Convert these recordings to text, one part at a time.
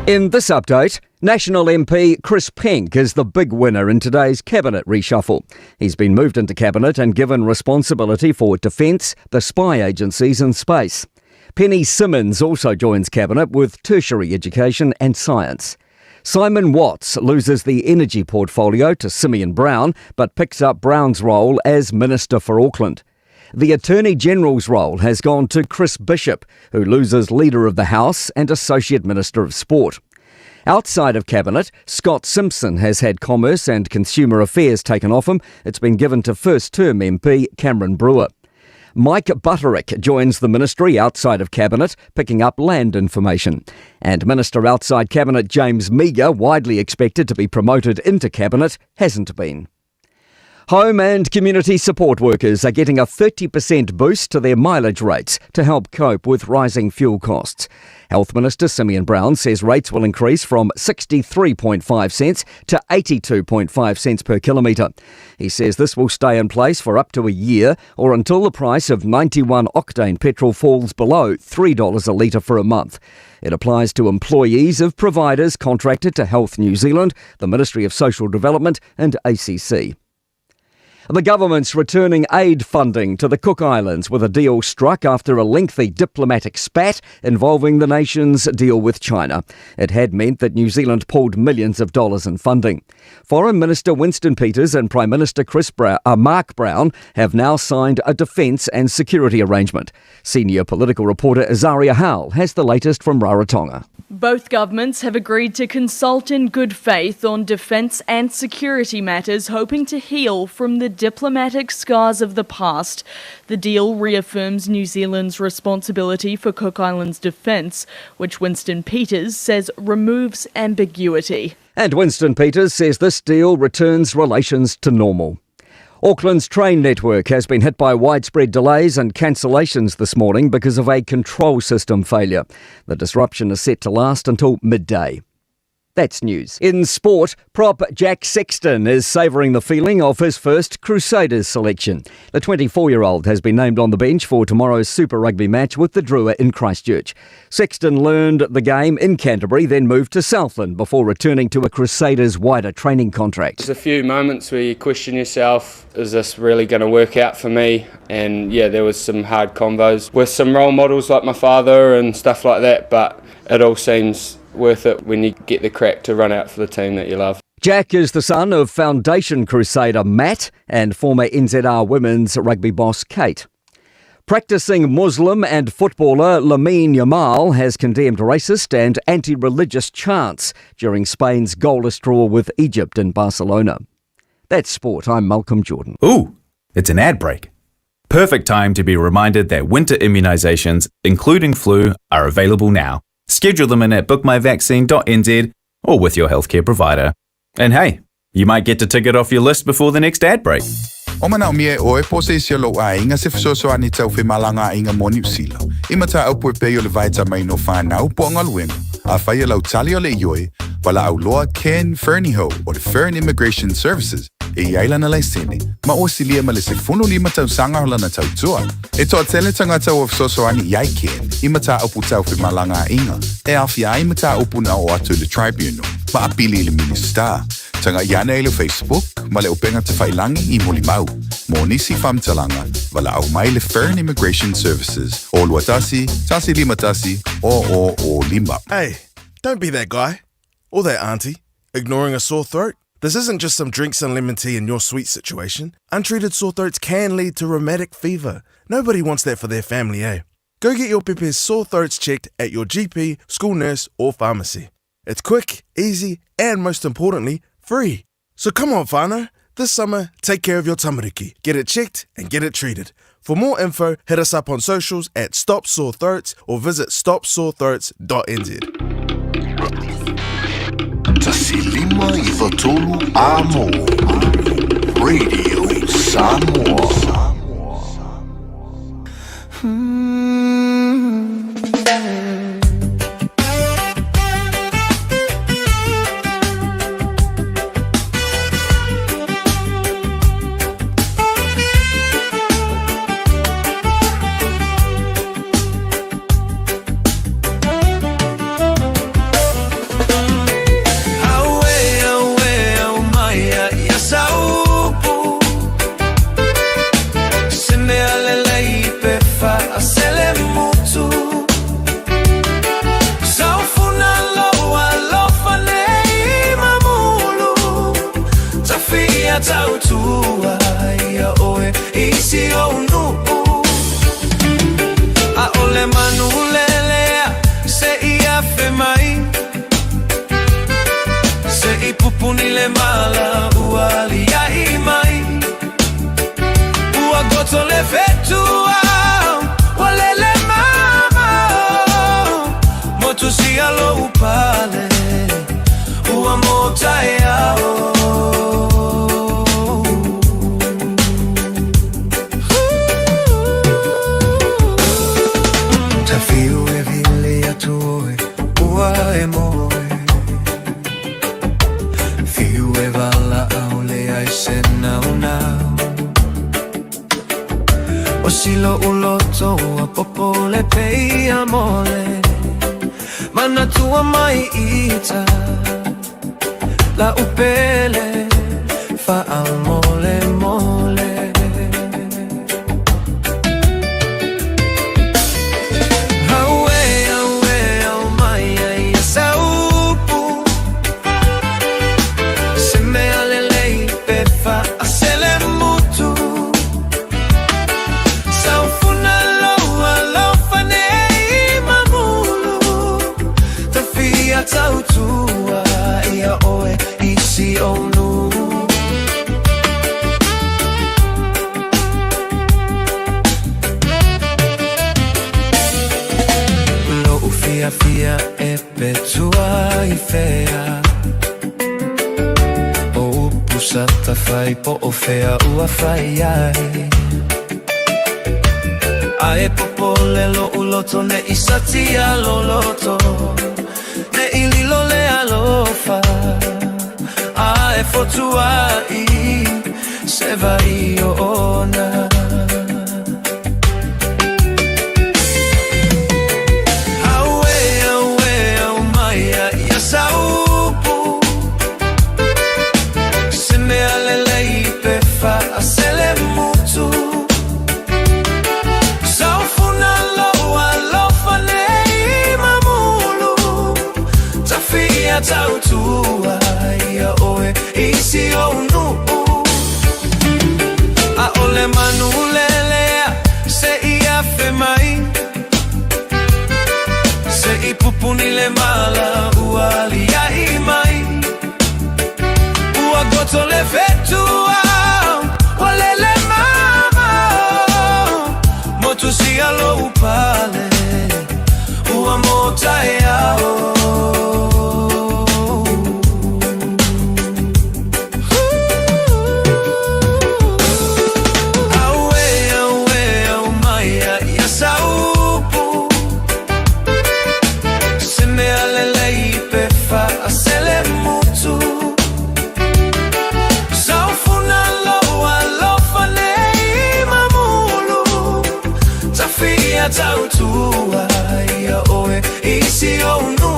In this update, National MP Chris Penk is the big winner in today's cabinet reshuffle. He's been moved into cabinet and given responsibility for defence, the spy agencies and space. Penny Simmons also joins cabinet with tertiary education and science. Simon Watts loses the energy portfolio to Simeon Brown, but picks up Brown's role as Minister for Auckland. The Attorney-General's role has gone to Chris Bishop, who loses Leader of the House and Associate Minister of Sport. Outside of Cabinet, Scott Simpson has had Commerce and Consumer Affairs taken off him. It's been given to first-term MP Cameron Brewer. Mike Butterick joins the ministry outside of Cabinet, picking up land information. And Minister outside Cabinet James Meagher, widely expected to be promoted into Cabinet, hasn't been. Home and community support workers are getting a 30% boost to their mileage rates to help cope with rising fuel costs. Health Minister Simeon Brown says rates will increase from 63.5 cents to 82.5 cents per kilometre. He says this will stay in place for up to a year or until the price of 91 octane petrol falls below $3 a litre for a month. It applies to employees of providers contracted to Health New Zealand, the Ministry of Social Development and ACC. The government's returning aid funding to the Cook Islands with a deal struck after a lengthy diplomatic spat involving the nation's deal with China. It had meant that New Zealand pulled millions of dollars in funding. Foreign Minister Winston Peters and Prime Minister Mark Brown have now signed a defence and security arrangement. Senior political reporter Azaria Howell has the latest from Rarotonga. Both governments have agreed to consult in good faith on defence and security matters, hoping to heal from the diplomatic scars of the past. The deal reaffirms New Zealand's responsibility for Cook Islands defence, which Winston Peters says removes ambiguity. And Winston Peters says this deal returns relations to normal. Auckland's train network has been hit by widespread delays and cancellations this morning because of a control system failure. The disruption is set to last until midday. That's news. In sport, prop Jack Sexton is savouring the feeling of his first Crusaders selection. The 24-year-old has been named on the bench for tomorrow's Super Rugby match with the Drua in Christchurch. Sexton learned the game in Canterbury, then moved to Southland before returning to a Crusaders wider training contract. There's a few moments where you question yourself, is this really going to work out for me? And yeah, there was some hard combos with some role models like my father and stuff like that, but it all seems worth it when you get the crack to run out for the team that you love. Jack is the son of Foundation Crusader Matt and former NZR women's rugby boss Kate. Practising Muslim and footballer Lamine Yamal has condemned racist and anti-religious chants during Spain's goalless draw with Egypt in Barcelona. That's sport. I'm Malcolm Jordan. Ooh, it's an ad break. Perfect time to be reminded that winter immunisations, including flu, are available now. Schedule them in at bookmyvaccine.nz or with your healthcare provider. And hey, you might get to tick it off your list before the next ad break. O mana mie o e pose sia lo a inga se fisoso ani tau fe malanga inga mo New Zealand. Imata au po pe yo le vaita mai no whanau po ngaluenga. A whai lau tali o le ioi, wala au loa Ken Fernieho o le Fern Immigration Services. E iaila na lai sene, ma o silia ma le se funu lima tau sanga hola na tau tua. E toa tele tangata o fisoso ani iai Ken, imata au pu tau fe malanga inga. E awhia imata upu na o atu le tribunal, ma apili le minister. Tanga iana e le Facebook, ma le upenga te whailangi I molimau. Mo nisi whamtalanga, wala au mai le Fern Immigration Services. O luatasi, tasi lima tasi, o lima. Hey, don't be that guy, or that auntie, ignoring a sore throat. This isn't just some drinks and lemon tea in your sweet situation. Untreated sore throats can lead to rheumatic fever. Nobody wants that for their family, eh? Go get your Pepe's sore throats checked at your GP, school nurse, or pharmacy. It's quick, easy, and most importantly, free. So come on, whānau. This summer, take care of your tamariki. Get it checked and get it treated. For more info, hit us up on socials at Stop Sore Throats or visit stopsorethroats.nz. Tasilima I Watolu Amo Radio Samoa. tautua ia oe isi o nu. A ole manu lelea se Fiafia Mai, se I pupuni le mala uali ai mai. Ua goto le vetua walele mama, motu si alo upale ua mota e ao. Tafiu e vile atoe ua e moe, fiu e vala aule ai se nau nau. O silo uloto a popo le pei amole, mana tua mai ita la upele fa amole mole. Aue aue au mai ai saupu, se me alelei pe fa asele mutu. Saufuna loa lofa nei mamulu, tafia tautua ia oe isi o nu. Lo Fiafia e petua I fea, o pusata fai po o fea ua fai ai. Ae popole lo uloto ne isatia lo loto, ne ililo le alofa. Ae fotua I se vai o ona. Aue aue au mai ia saupu, se me alelei pe fa asele mutu. Tautua ia oe isi o nu. A ole manu lelea se Fiafia Mai, se I pupuni le mala uali ai mai. Ua goto le vetua walele mama, motu si alo upale ua mota e ao. Tautua ia oe isi o nu.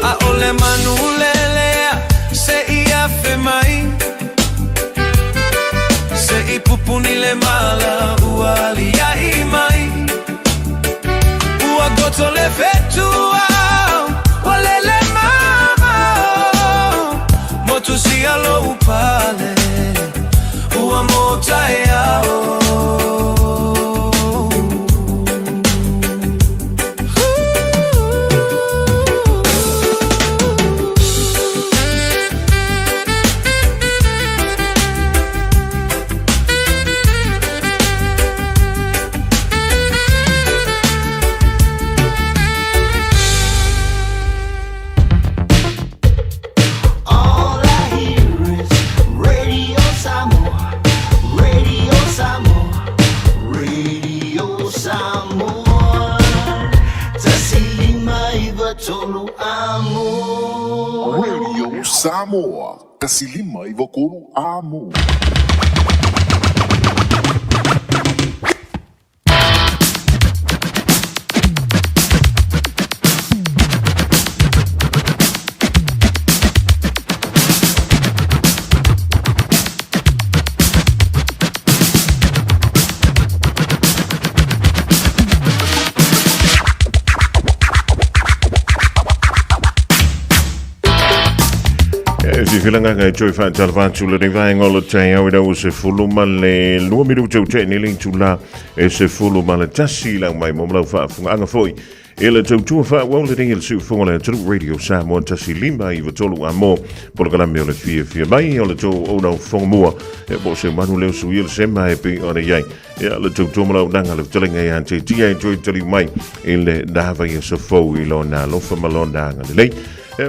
A ole manu lelea se Fiafia Mai, se I pupuni le mala uali ai mai. Ua goto le vetua walele mama, motu si alo upale ua mota e ao. Samoa, kasilima I vakolu amo. Filanga ngai joy fa talva chula de vai ngolo tai au da se fulu male lu mi du te ni ling chula e se fulu male tasi la mai mo lo fa funga anga foi ele tu fa wel de il su funga tru radio Samoa tasi limba I tolu amo por kana me le Fiafia Mai ole to o no funga mo e bo se manu le su il se mai pe ona yai ya le tu mo danga le telinga ya te ai joy tali mai ele dava ye se fo ilona lo fa malonda le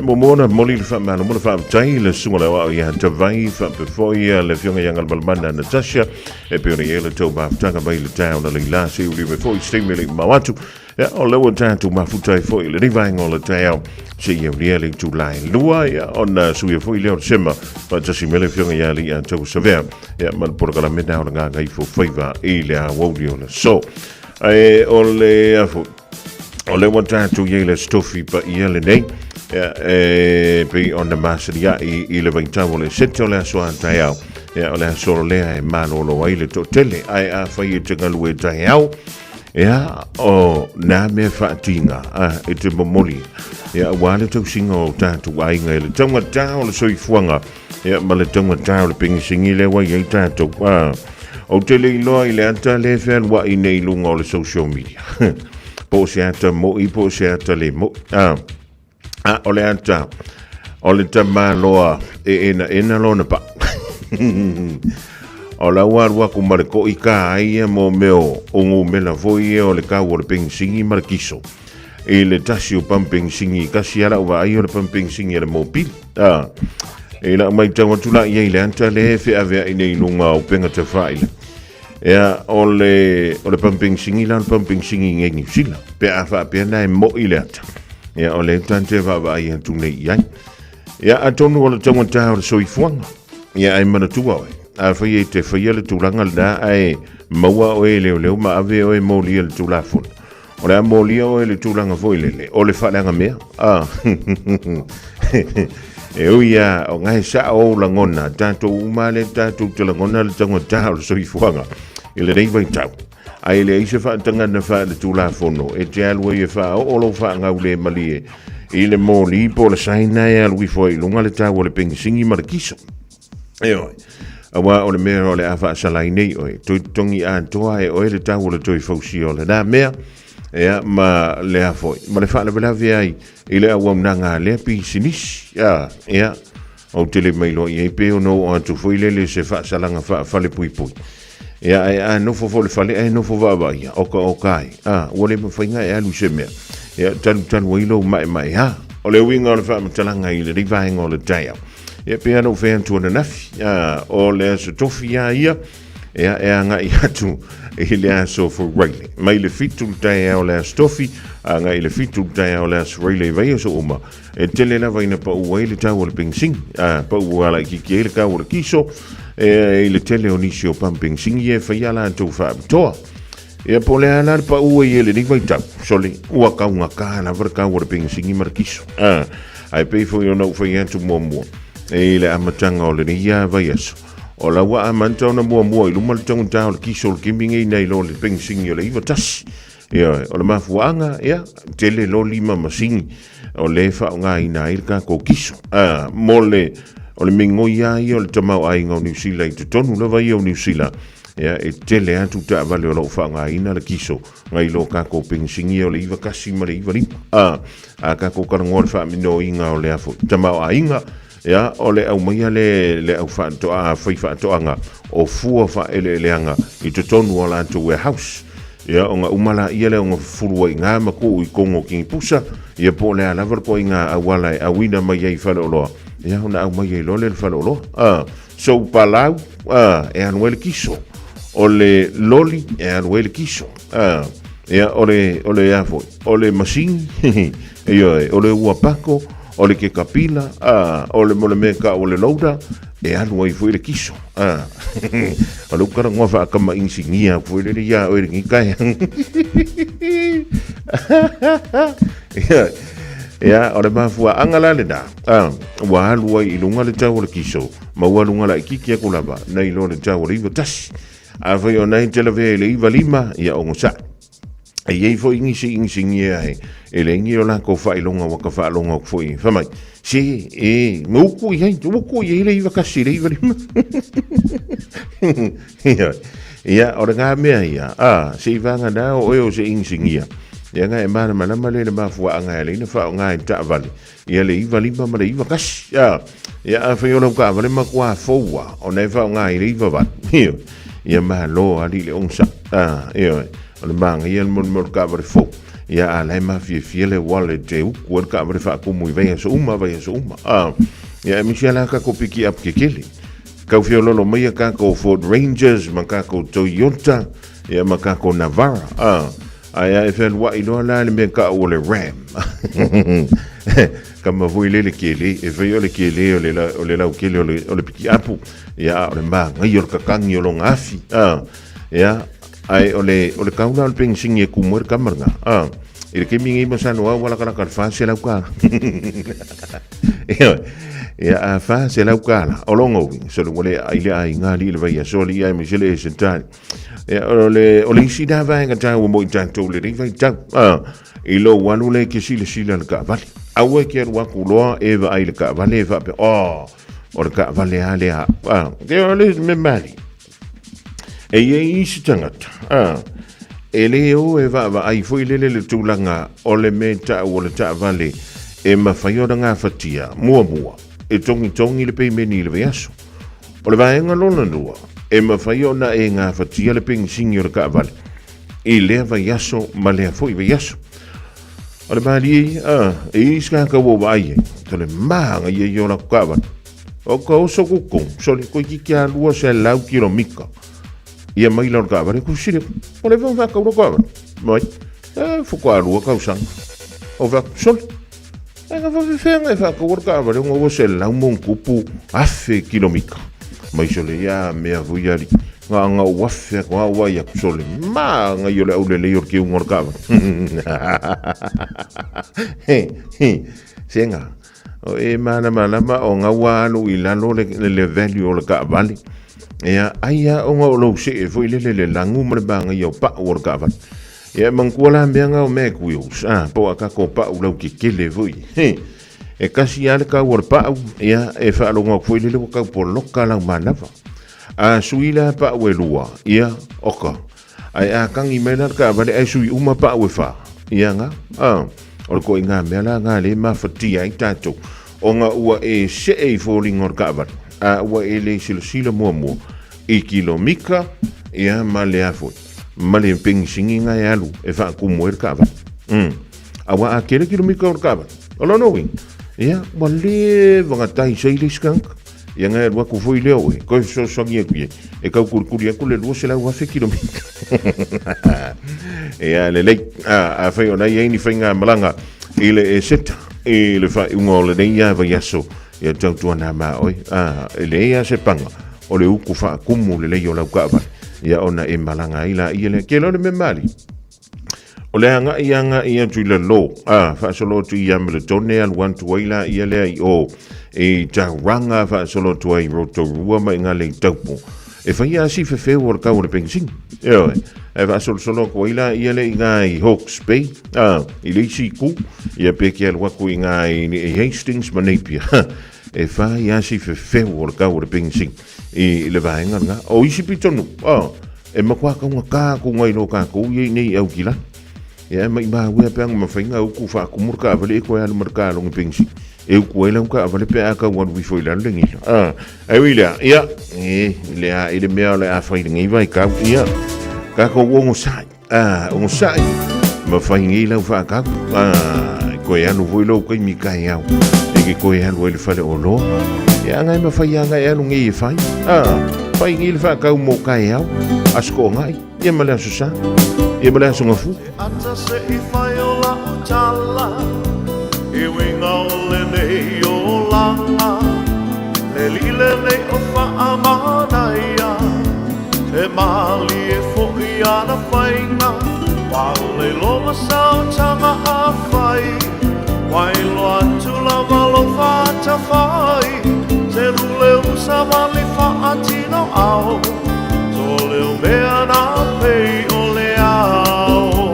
Momona moli fa mano mo fa tai le sunga wa ya te vai fa before ya le fionga yang al balmanda Natasha e pe ni ele to ba tanga ba le town le la se uli before stimuli mawatu ya o le wata tu ma futai fo le ni vai ngol tao se ye really to line lua ya on su ye fo le sema pa te si mele fionga ya li to severe ya man por kala me down nga ngai fo favor ile a wodio le so o le afo o le wata tu ye le stofi pa ye le nei be on the masteria I le ventavo le setto le sua taiao ya o le solo le mano lo ai le totele ai a fai te galu e taiao ya o na me fatinga e te momoli ya wale to singo tatu ai ngai le tonga tao le soi fuanga ya ma le tonga tao le pingi singi le wa ye tatu o te le lo ile anta le fel wa I nei lungo le social media po se ata mo I po se ata le mo ole anta ole tama loa ena lona pa ola wa ku marko ika ai mo meo ongu mela foi ole ka wo ping singi markiso ele tasio pumping singi kasiala wa ai ole pumping singi le mobil ela mai tawa tula ye le anta le fe ave ine lunga o penga te faile ole pumping singi lan pumping singi ngi sila pe afa pe na mo ile ata ya ole tante va ia tu nei ya ya atonu ole tonga tau so I fuanga ya ai mana tu wa a fa ye te fa ye tu langa da ai maua o le ma ave o mo li le tu la fun ole mo li o le tu langa foi le ole fa langa me e o ya o ngai sa o langona tanto umale tanto te langona le tonga tau so I fuanga ile dei vai tau ai le ise fa tanga na fa le tula fono e te alwe e fa o lo fa nga ule mali e le mo li po le saina e alwi foi lunga le tawo le pengi singi markiso eo awa o le mea o le afa salai nei oi to tongi an toa e o le tawo le toi fausi o le na mea e ma le afoi ma le fa le bela via i le awa nanga le pi sinis ya o tele mai lo e pe o no o tu foi le se fa salanga fa le pui pui ya no fo le fale no fo va ya o kai wole me fainga e alu se me ya tan wilo mai ha o le winga le fa mtalanga I le riva ngo le taya ya pe no fe antu na nafi o le so tofia ia ya nga ia tu ile aso for really mai le fitu taya o le stofi nga ile fitu taya o le really vai so uma e tele na vai na pa o ile tawo le pingsing pa o la ki le ka o le kiso le tele onisio pumping singie fa yala to fa to e pole ana pa u e le ni vai tap soli u ka unga ka na verka o ping singi markiso ai pe fo yo no fa yantu mo e le amatanga o le ni ya vai eso o la wa amanta na mo I lumal tong ta o kiso o kimbingi nei lo le ping singi le iva tas o le mafuanga tele lo lima masingi o le fa nga ina irka ko kiso mole o le mingo ia o le tamau ai ngau New Zealand te tonu lava ia o New Zealand e tele atu ta vale o lo whanga ina le kiso ngai lo kako pingsingi o le iwa kasi ma le iwa ripa a kako karangor wha mino inga o le afo tamau a inga o le au maia le au wha to a whai wha to anga o fua wha ele leanga I te tonu o la atu warehouse o nga umala ia le o nga furua I ngā mako I kongo ki pusa po le alavar po I ngā awala e awina mai ai whale o loa ona au mai lo le falolo so palau e anuel kiso o le loli e anuel kiso ole afo ole masin o le uapako o le ke kapila o le mole meka o le lauda e anuel foi le kiso o le kara ngofa kama insignia foi le ya o le ngai o le mafua angala le da wa alua I lunga le tau le kiso ma wa lunga la kiki ko lava nei lo le tau le iva tas a foi o nei televe le iva lima ia o ngosa ai ei fo ingi singi ai e le ingi o la ko whailonga waka whailonga ko fwoi whamai se e mauku i le iwa kasi le iwa lima ia o ngā mea ia se i vanga nā o eo se ingi singi ia ia ngā e mana malama le ma fua anga e leina wha o ngā e ta vale ia le iwa lima ma le iwa kasi ia a whaiola ka vale ma kua foua o nei wha o ngā i le iwa vale ia ma lo ali le ongsa ia o le manga ia mon ka vale fou ia a lai ma Fiafia le wale te uku ka vale wha kumu i veia so uma ia misia la ka ko piki ap ke kele kau fiololo mai ka ko Ford Rangers ma ka ko Toyota ia ma ka ko Navara ai e fel wa ilo la le me ka o le Ram kama voi le kele e foi le kele o le la kele o le piki apu ia o le ma ngai o ka kangi o lo ngafi ia ai o le kauna o le pensingi e kumur kamarga e le kemingi mo sano wala kala kala fa se la ka ia a fa se la ka o longo so le wale ai ngali le vai so li ai me se le sentani o le sida vai nga tau mo tanto le vai tau i lo wanu le ke sila ka vale awe ke wa kuloa e va ai le ka vale va pe o le ka vale ale ke o le me mali e ye isi tangata e le o e va ai foi le tulanga o le meta o le ta vale e ma faiora nga fatia mua e tongi le pe meni le viaso o le vaenga lona lua e ma faiona e nga fatia le ping singi o le ka vale i le viaso ma le foi viaso o le mali e iska ka wo vai to le manga ye yo la ka vale o ko so ku so le ko ki kia lua se lau kilomika ia mai la ka vale ku sire o le va ka ro ka vale mai fu ko lua ka usang o va sol e ka fa ka ro ka vale ngo se lau mon kupu afe kilomika mai so le ia me avuia li nga wafe kwa wa ya so le ma nga yo le o le yo ki ngor ka senga o e mana ma o nga wa lu ilalo le value o le ka vale ia aia o nga lo se e foi le langu mo le banga yo pa o ka vale ia mangkuala mbeanga o me kuius po aka ko pa o lo ki kele voi e kasi ale ka wor pa ia e fa lo nga foi le ka por loka la manava a suila pa o lua ia oka ai a kangi mena ka vale ai sui uma pa o fa ia nga o ko inga mela nga le ma fati ai tato o nga ua e se e falling or ka vale a ua e le silo mo i kilomika ia male afo male ping singinga e alu e fa ku moer ka vale awa a kele kilomika or ka vale o lo no wing ia wale vanga tai sei le skank ia nga wa ku foi leo ko so ngie ku e ka kurkuria ku le se la wa fe kilomika ia le a fa ona ia ni finga malanga ile e set ile fa ungole de ia va yaso ia tau na ma oi ile ia se panga o le uku fa kumu le yo la ka va ia ona e malanga ila ile ke lo me mali o le anga ia tu le lo fa solo tu ia me le tone al want to ila ia le o e taranga fa solo tu ai roto rua mai nga le taupo e fa ia si fe o ka o le pensin e fa solo ko ila ia le ngai Hawke's Bay i le si ku ia pe ke al wa ku ngai Hastings Manapia e fa ia si fe o ka o le pensin e le vaenga nga o isi pitonu e makwa ka ku ngai no ka ku ye nei au kila ia mai ba we pe ma fainga ku fa ku murka vale ko ya merkalo ng pensin e ku ela ka vale pe aka wan wi foi lan lengi ai wila ia ile me ole a foi ngi vai ka ia ka ko wo sai o sai ma fainga ila fa ka ko ya no voi lo ko mi ka ya e ko ya lo le fale o lo ia ngai ma fainga ya no ngi fai fainga ila fa ka mo ka ya asko ngai ia ma la sa ia ma la so ngafu ata se I fai o la tala I winga o le nei o langa le lile nei o wha amana ia e mali e foi ana whainga wale loa sao tanga a whai wailo atu la walo whata whai te rule usa wali wha atino ao to leo mea na pei o le ao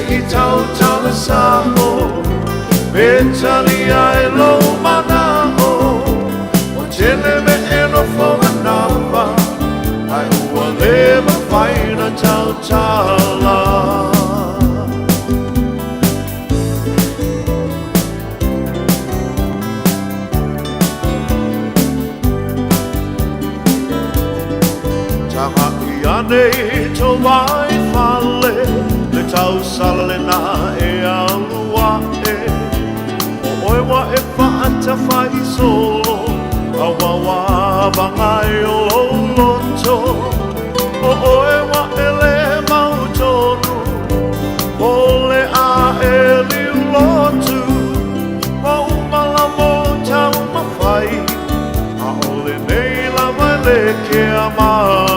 i tau tala saho Petali ai lo manao O tele me eno whanganapa Ai ua lema whaina tau tala Nei to vai fale le tau sala na e alua e o oewa e whaata whai solo a wawa vangai o loto o oewa e le mautonu o le a e li lotu o umala mo tau mawhai a ole nei la vai le ke a mai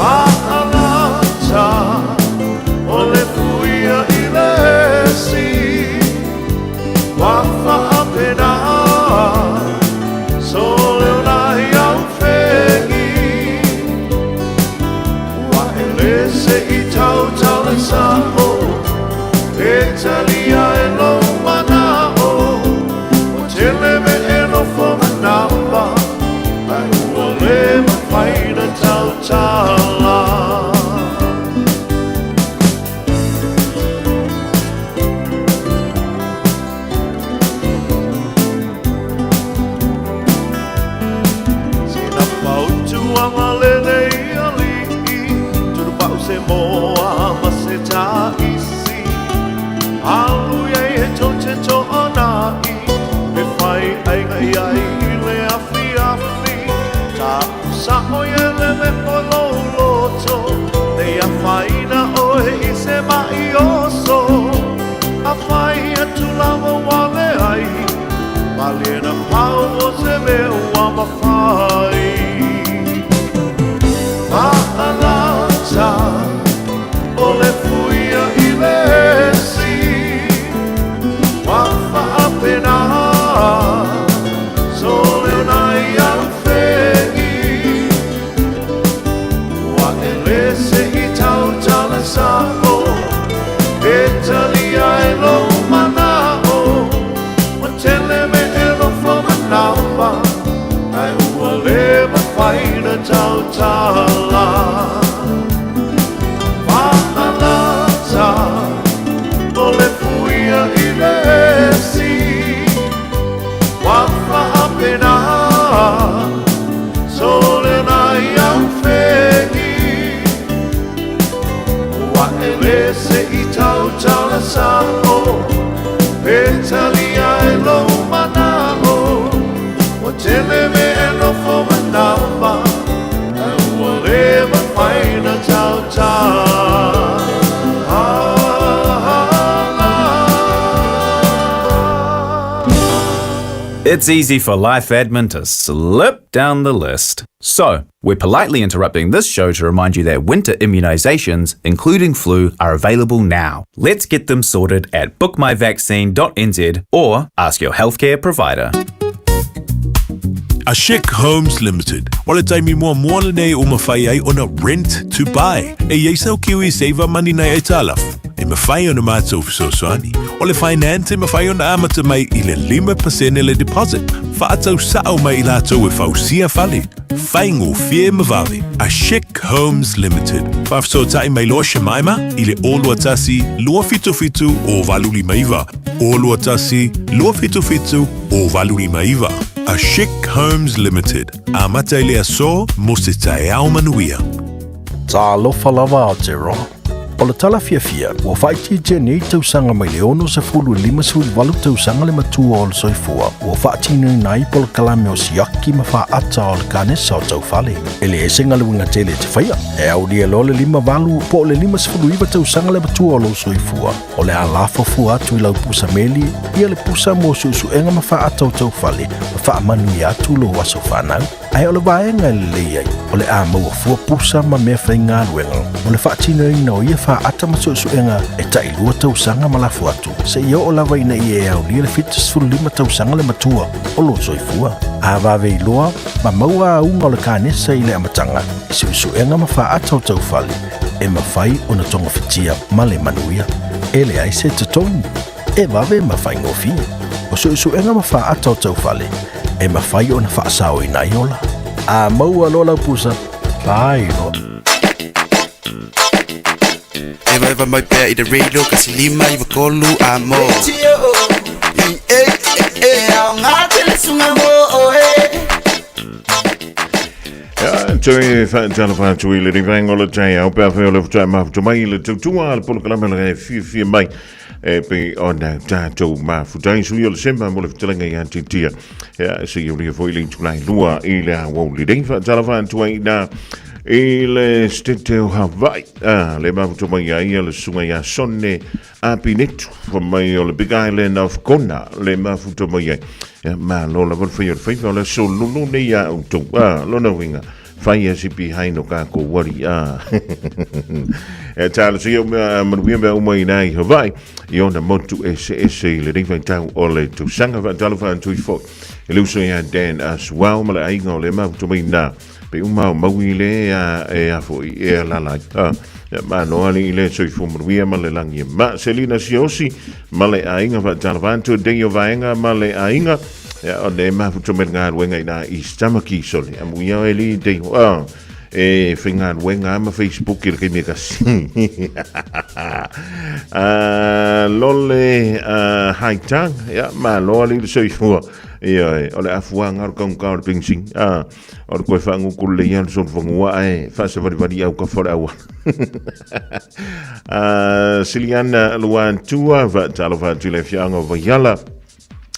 Ma'alata o le fuia I le si Wafa apena So leo nai au whengi Wa e le se I tau tau le saho E talia e lo manao O tele me e no whamanapa Ai ua le ma whaina tau tala Sina pautuanga lelei ali'i Turu pau se moa ma se taisi Alu iei he tote to onai Me whai ainga iai I le afi afi Ta usao iele me polo loto Nei a whaina oe I se mai oso A whai atu lawa wale ai Malena pau o se mea ma whai Ma'alata o le fuia I le si Wafa apena So leo nai au whengi Wa e le se I tau tala saho E talia e lo manao Wa tele me e lo whamanapa Ai ua le ma whaina tau tala Ma'alata o le fuia I le si Wafa apena So le nai au whengi Wa e le se I tau tala saho E talia e lo manao O tele me e no whamanapa Ai ua le ma whaina tau tala It's easy for life admin to slip down the list. So, we're politely interrupting this show to remind you that winter immunisations, including flu, are available now. Let's get them sorted at bookmyvaccine.nz or ask your healthcare provider. Ashik Homes Limited. Wale taimi mua moana nei o mawhai ai ona rent to buy. E yeisau kiwi saver money nei e talaf. E mawhai ona mātou fisosoani. O le finance e mawhai ona amata mai I le 5% le deposit. Whaatau sao mai I lātou e whausia whale. Whaingo fie mawale. Ashik Homes Limited. Whafso tai mai loa Shemaima I le olua tasi lua fitu o valuli maiva. Olua tasi lua fitu o valuli maiva. Ashik Homes Limited. Amata I le aso mo se tae au manuia. Tā lofa lava o te roa. O le tala Fiafia, ua whaiti te nei tausanga mai leono sa fulu 5 tausanga le matua o le soifua. Ua whaiti nei nai po le kalame o siaki ma wha ata o le kanesa o tau whale. E le esenga le winga tele te whaia. E au lia lo le 5 po le 5 tausanga le matua o le soifua. O le alafo fu atu I lau pusa meli, ia le pusa mo suenga ma wha ata o tau whale. Ma wha manu I atu lo waso whanau. Ai o le vaenga le leiai. O le a maua fua pusa ma mea whainga luenga. O le whaiti nei no ia wha ata ma suenga e tai lua tausanga ma lafu atu. Se ia o lava ina I e au lia le fitas fulu 5 tausanga le matua o lo soifua. A vave I loa, ma maua a unga o le kanesa I le amatanga. E suenga ma wha ata o tau whale. e mawhai o na tonga whitia ma le manuia. E le ai se tatoni. E wawe mawhai ngofi. O su enga mawha atau tau whale. E mawhai o na whaasao i nai ola. A maua lola pusa. Lai lo. E vai mai pea i the radio kasi lima i wakolu a mo. Tui whaatala tui le rivango le tai au pēr wheo le whatai mafu mai le tautua le polo kalama le Fiafia Mai e pe ona tātou mafu tai sui o le semba mo le whatalenga i antitia se i uria fo i le tulai lua i le awau le rei whaatala whaatua na i le stete o Hawaii le mafu mai ai le sunga ia sonne a pinetu mai o le Big Island of Kona le mafu mai ai ma lola vol fai o le solulu ne ia utu lona winga fai asi behind o ka ko wari e tala si o manuia me o mai nai Hawaii i ona motu ese le rei tau o le tu sanga va tala fa tu fo e lu so ia Dan as well ma le ai ngo le ma tu mai na pe uma maui le e a fo e la la ma no ali le so fu manuia ma le langi ma Selina Siosi ma le ainga va tala va tu de o vaenga ma le ainga o ne ma futu me ngā ruenga i nā i stamaki sole. A muia o eli te e whinga ruenga ma Facebook i rake me kasi. Lole haitang, ma loa li le soifua. O le afua ngar kong kau le pingsing. O le koe whangu kule ian son whangua e whasa wari au ka whara awa. Siliana luan tua va talo va tule fianga va yala.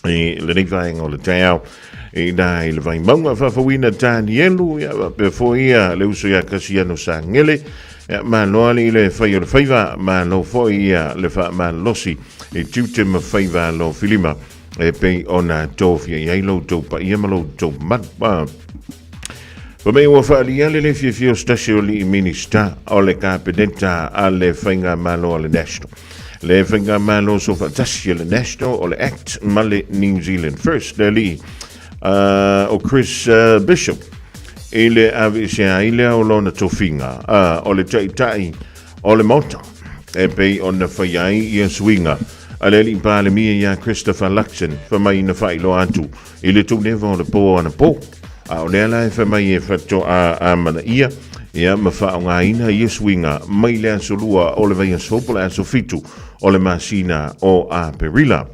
E le nei vaenga o le tau e nai le vai maunga whawhawina Danielu pe foia le uso ia kasiano sa ngele ma loa li le whai o le whaiva ma lo foia le wha ma losi e tiute ma whaiva lo filima e pei ona tōwhia i ailo tōpa ia malo tō mat pa mei ua whaalia le Fiafia Stasio li i minista o le kabineta a le whainga ma lo le national le whainga malo so fantastic le national o le act male New Zealand First le li o Chris Bishop e le avisia i le o lona tofinga o le tai o le mota e pei o na whaiai i a swinga a le li pāle mia ia Christopher Luxon whamai na whai lo atu i le tu nevo o le po ana po o le ala e whamai e whato a mana ia ia ma whaonga ina i a swinga mai le asolua o le vai asopo le asofitu o le masina o a perila.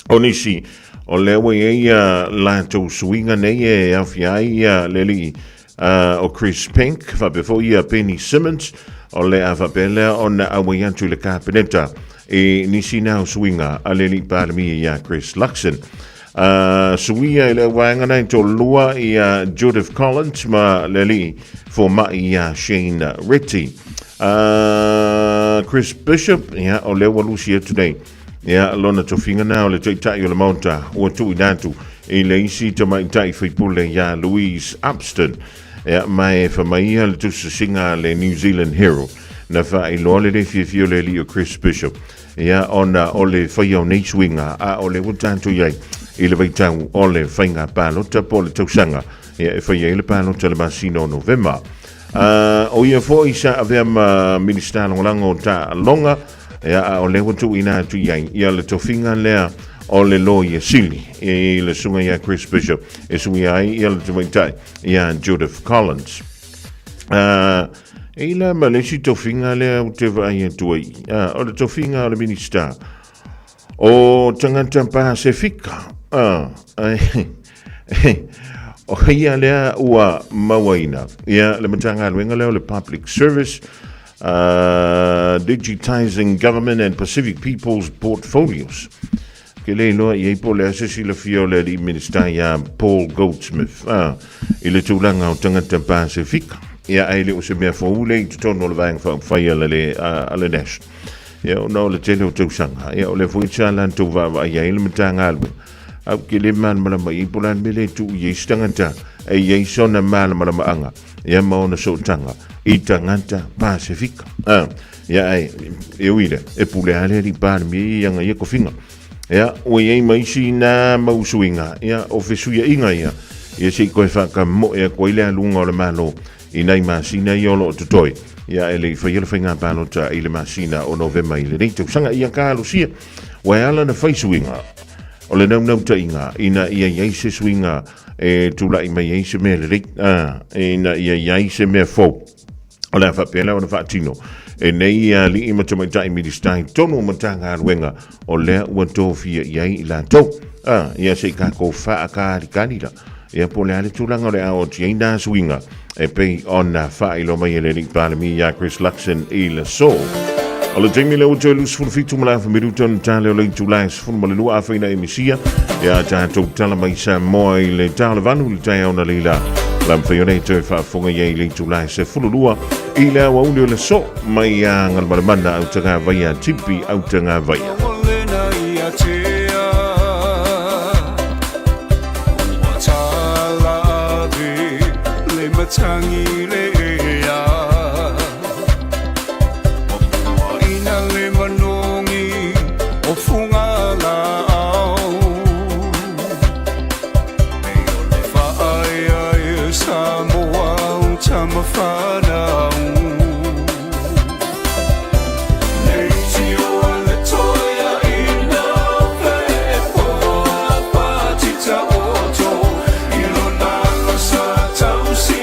O nisi, o le awa ia lato swinga nei e awhia ia le li o Chris Pink, fa befo ia Penny Simmons, o le awhapelea o na awa iantu le kabineta e nisi nao swinga a le li pārmi ia Chris Luxon. Suia le wangana to lua ia Judith Collins ma le li for ma ia Shane Ritty. Chris Bishop o le walusia today lona tofinga na o le tai o le monta o tu inatu e le isi te mai tai fipule ia Louise Upston mai fa mai le tu singa le New Zealand Herald na fa i lo le Fiafia le li o Chris Bishop ona o le fai o nei swinga o le wutantu iai i le vaitau o le whainga pālota po le tausanga e whai le pālota le masino November o ia fo isa avea Ministerial lango ta longa o le watu ina tu iai ia le tofinga lea o le lawyer sili e le sunga ia Chris Bishop e sunga ai ia le tumitai ia Judith Collins e la malesi tofinga lea o te vai tuai o le tofinga o le minister o tangata Pasifika o ia lea ua mawaina ia le matanga luenga leo le public service digitizing government and Pacific people's portfolios ke le loa i po le asesi le fio le di minister ia Paul Goldsmith i le tūlanga o tangata Pasifika ia ai le o se mea fōule i tutono le vang whai ale nash ia o nao le tele o tausanga ia o le fuitsa lantou va ia i le matanga alwe au ke le man malama i polan mele tu i stangata e i sona malama anga ia maona so tanga i tangata Pasifika ia ai e uile e pule ale li par mi ia ngai ko finga ia o i mai sina mausuinga ia o fesuia inga ia se ko fa ka mo ia ko ile lunga o le malo i nei masina i olo tutoi ia e le whaiala whainga pālota i le masina o November i le nei tausanga ia ka alusia wai ala na whaisuinga o le nau ta inga ina ia iaise suinga e tula i mai iaise me le rik ina ia iaise me fau o le whapela o na whaatino e nei li ima tamai tai ministai tono matanga aruenga o lea ua tōwhia iai i la tau ia se ka ko whaakari kanira ia po le ale tūlanga o le ao tia ina suinga e pei ona whailo mai e le rik pālemi ia Chris Luxon i le so o le teimi le uto e lus fulfitu mala whamiruton tale o le tūlai sfunu male lua awhaina e misia ia tātou tala mai Samoa i le tāle vanu le tai au na leila lam whaione te whaafonga iei le tūlai se fululua i le awa uni o le so mai a ngalmaramana au tanga vaia tipi au tanga vaia Tangi le ea o ina le manongi o funga la au e o le whaia e Samoa o tama whanau nei tio le toia ina pe po a patita oto i lona la sa tausi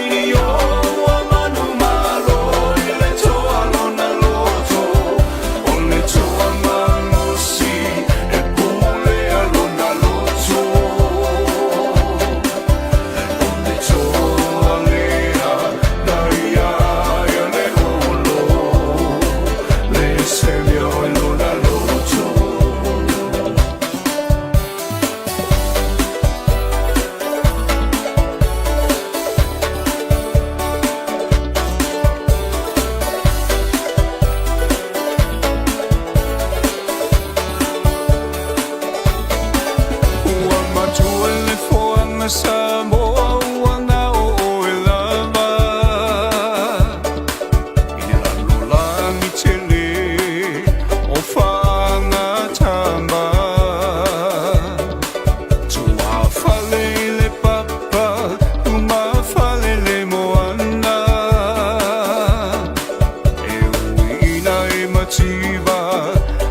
Samoa wana o e lava i la lula mi tele o whanga tama tua whale le papa tuma whale le moana e uina e mativa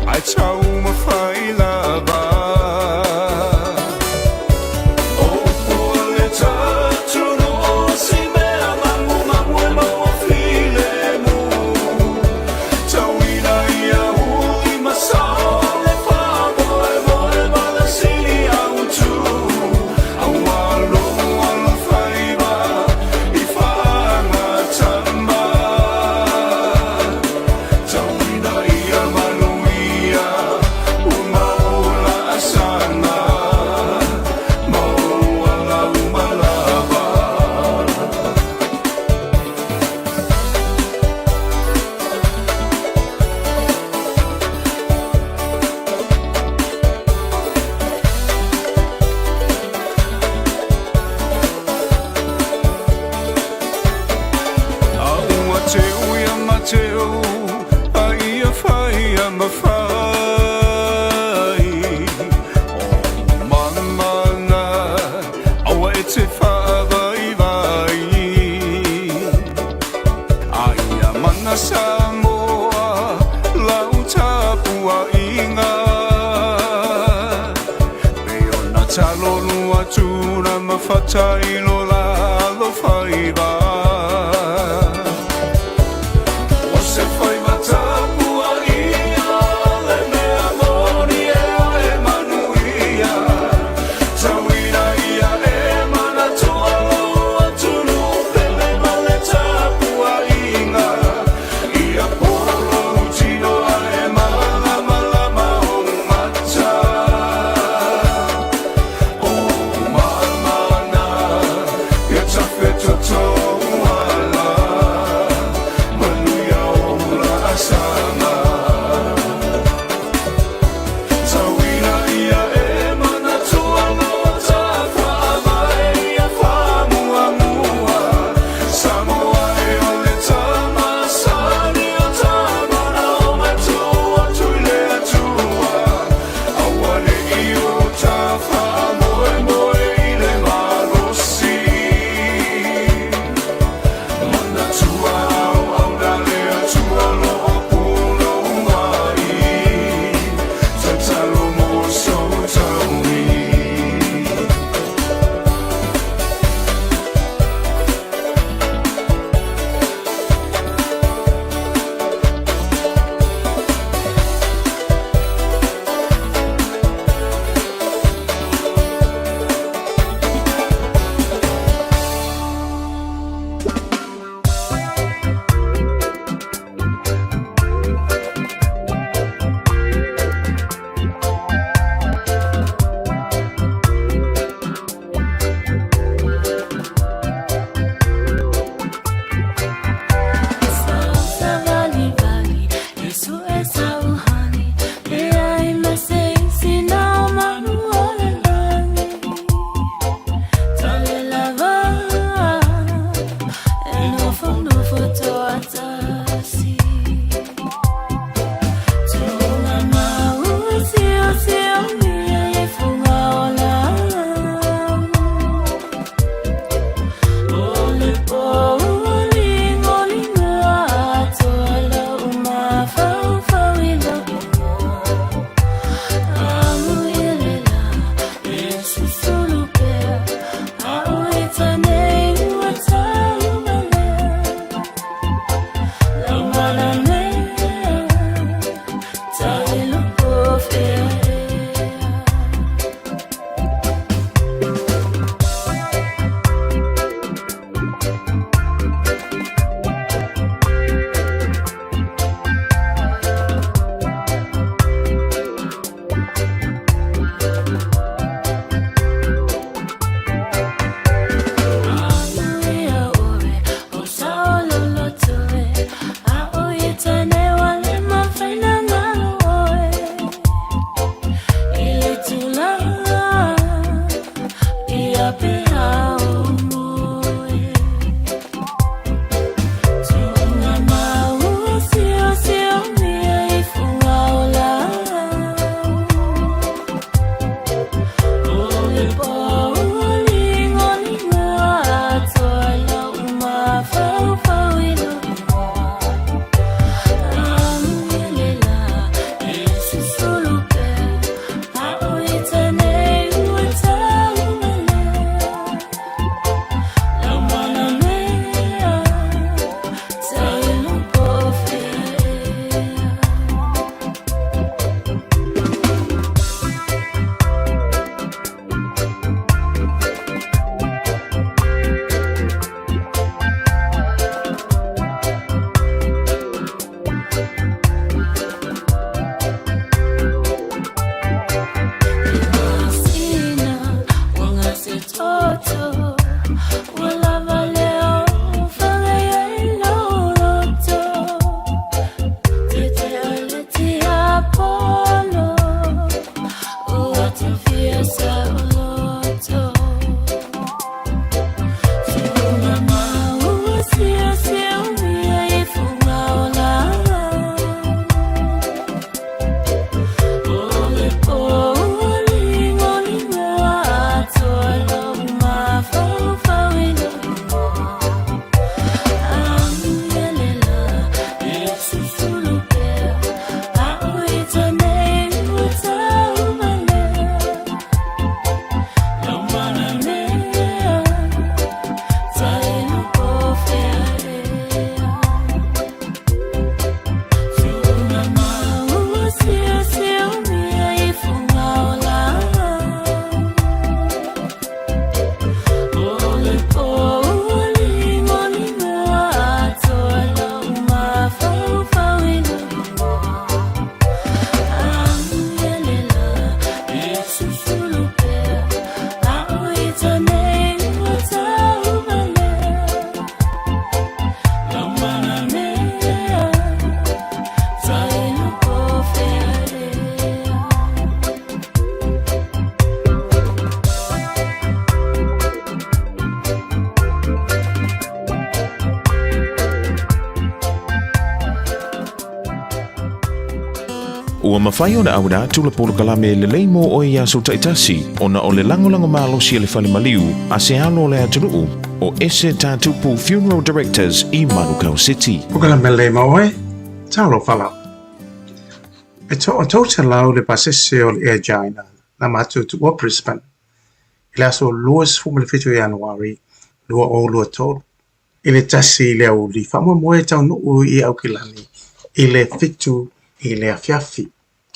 ai tau ma whai lava Samoa lau tapua inga Peona talonu atuna mawhatai lo la lo whaiba O se whaiba tapua inga le mea moni e manuia Tawina ia e mana toa lo atunu pele male tapua inga Ua mawhai o na aura tula polo kalame le leimo o ia so taitasi o na o le lango malosi le fale maliu a se alo le aturuu o ese tatupu Funeral Directors i Manukau City. O kalame le maoe, talo whala. E to o tauta lau le pasese o le Air Jaina na matu tu o Brisbane. I aso luas fumale fitu Januari, lua o lua tolu. I le tasi le au li whamua moe tau nuu i au kilani, i le fitu i le afiafi.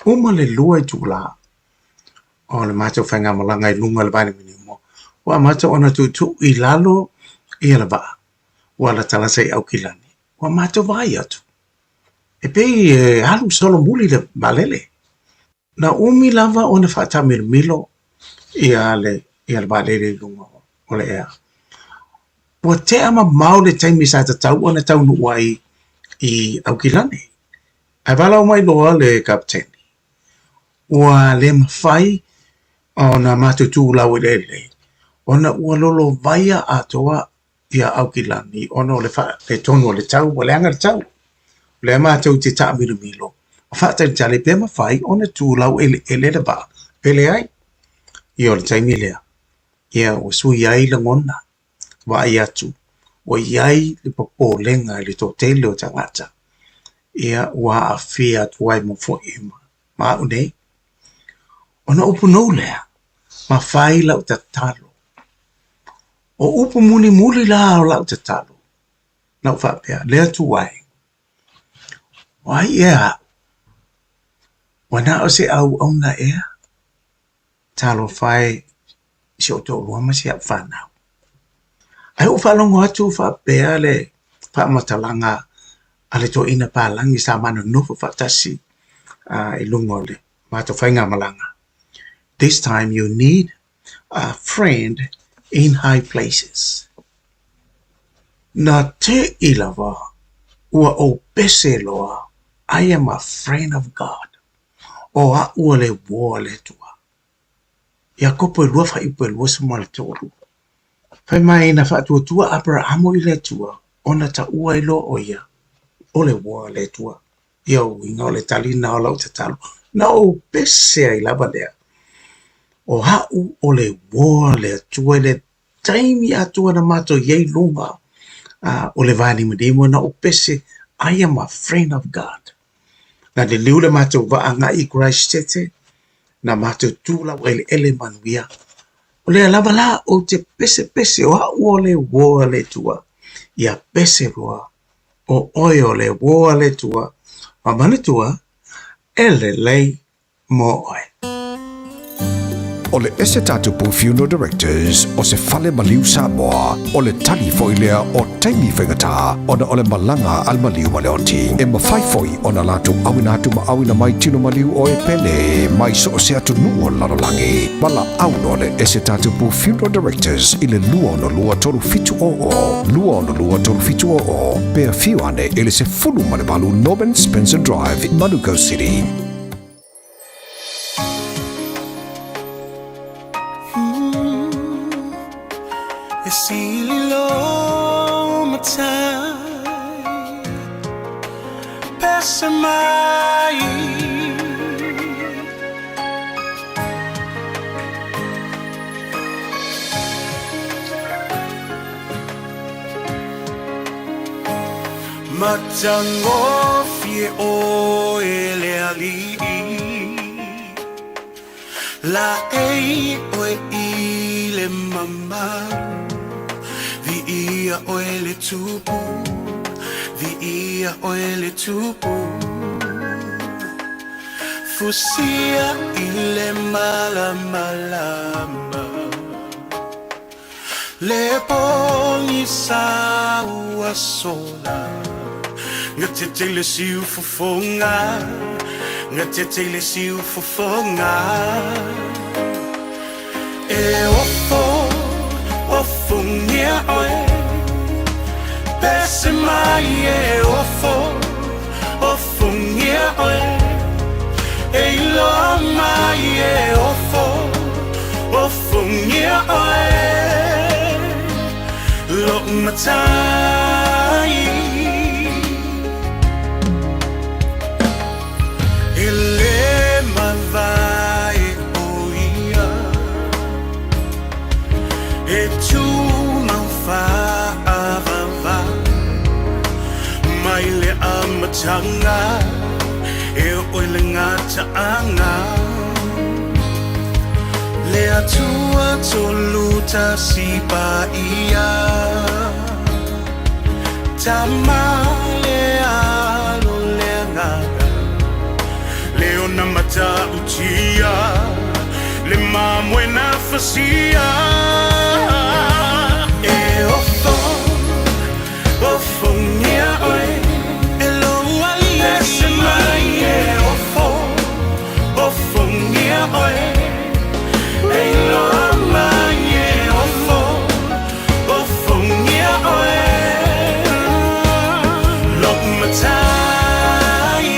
Uma le lua i tūla. O le mātou whainga malanga i lunga le vaini mini mo. Wa mātou ona tu i lalo i ala vaa. Wa la talasa i au kilani. Wa mātou vai atu. E pei halu solo muli le balele. Na umi lava ona whata milo i ale balele i lunga o le ea. Wa te ama mau le taimi sa ta tau ona tau nuai i au kilani. Ai wala mai loa le kapteni. Ua le mawhai o na matutu lau le. Ona ua lolo vaia atoa ia Aukilani. Ona o le tonu o le tau, o le anga le tau. Le mātou te taa milo. O whātai tale pe mawhai, ona tū lau ele le ba. Ele ai. Ia o le taimi lea. Ia o sui ai la ngona. Wa ai atu. O iai le popo lenga le tō tele o tangata. Ia ua a fia tuai mo fo ima. Ma unei. Ona upu nou lea. Ma whai lau ta talo. O upu muli la o lau ta talo. Nau whapea. Lea tuai. Wai ea. Wana o se au na ea. Talo whai. Si o tō luama si ap whanau. Ai o whalongo atu whapea le. Whamatalanga. Ale to ina pālangi sa mana nufu whatasi. I lungo le. Mato whainga malanga. This time you need a friend in high places. Na te ilawa. Ua o pese loa. I am a friend of God. O a ua le woa le tua. Ia kopo e lua whaipo e lua sama le toru. Whai mai na whaatua tua Abrahamo i le tua. Ona ta ua i lo o ia. O le woa le tua. Ia o inga o le talina o lau te talo. Na o pese ai lava lea. O hau o le woa le tua le taimi atua na mato yei lunga. O le vani madimo na o pese. I am a friend of God. Na le liu le mato vaanga i Christ tete. Na mato tula o ele manuia. O le alava la o te pese o hau o le woa le tua. Ia pese roa. O oio le woa le tua. Ma mani tua. Ele lei mo oe. O le ese tatupu funeral directors o se fale maliu Samoa o le tali foilea o taimi whengata o na o le malanga al maliu maleoti e mawhai foi o na latu awina atu ma awina mai tino maliu o e pele mai so o se atu nuo lalolangi wala auno le ese tatupu funeral directors i le lua no lua toru fitu o pea fiu ane ele se fulu manebalu Norman Spencer Drive Manuko City. Sililo matai Pesa mai Matango fie o ele ali La ei o ile mama Ia oele tupu, ia oele tupu. Fusia ile malama. Le poni sa ua sola. Ngatete le siu fufonga, ngatete le siu fufonga. E ofo. Ofungia oe Pese mai e ofo Ofungia oe Eilo mai e ofo Ofungia oe Lo matai Ele mavai oia E tu não fava Mai le amatanga E oile ngata anga Le atua toluta si paia Tama le alo le ngaga Leona mata utia Le mamwe na fasia E ofo Ofungia oe Elo ali Ese mai e ofo Ofungia oe Elo mai e ofo Ofungia oe Lok matai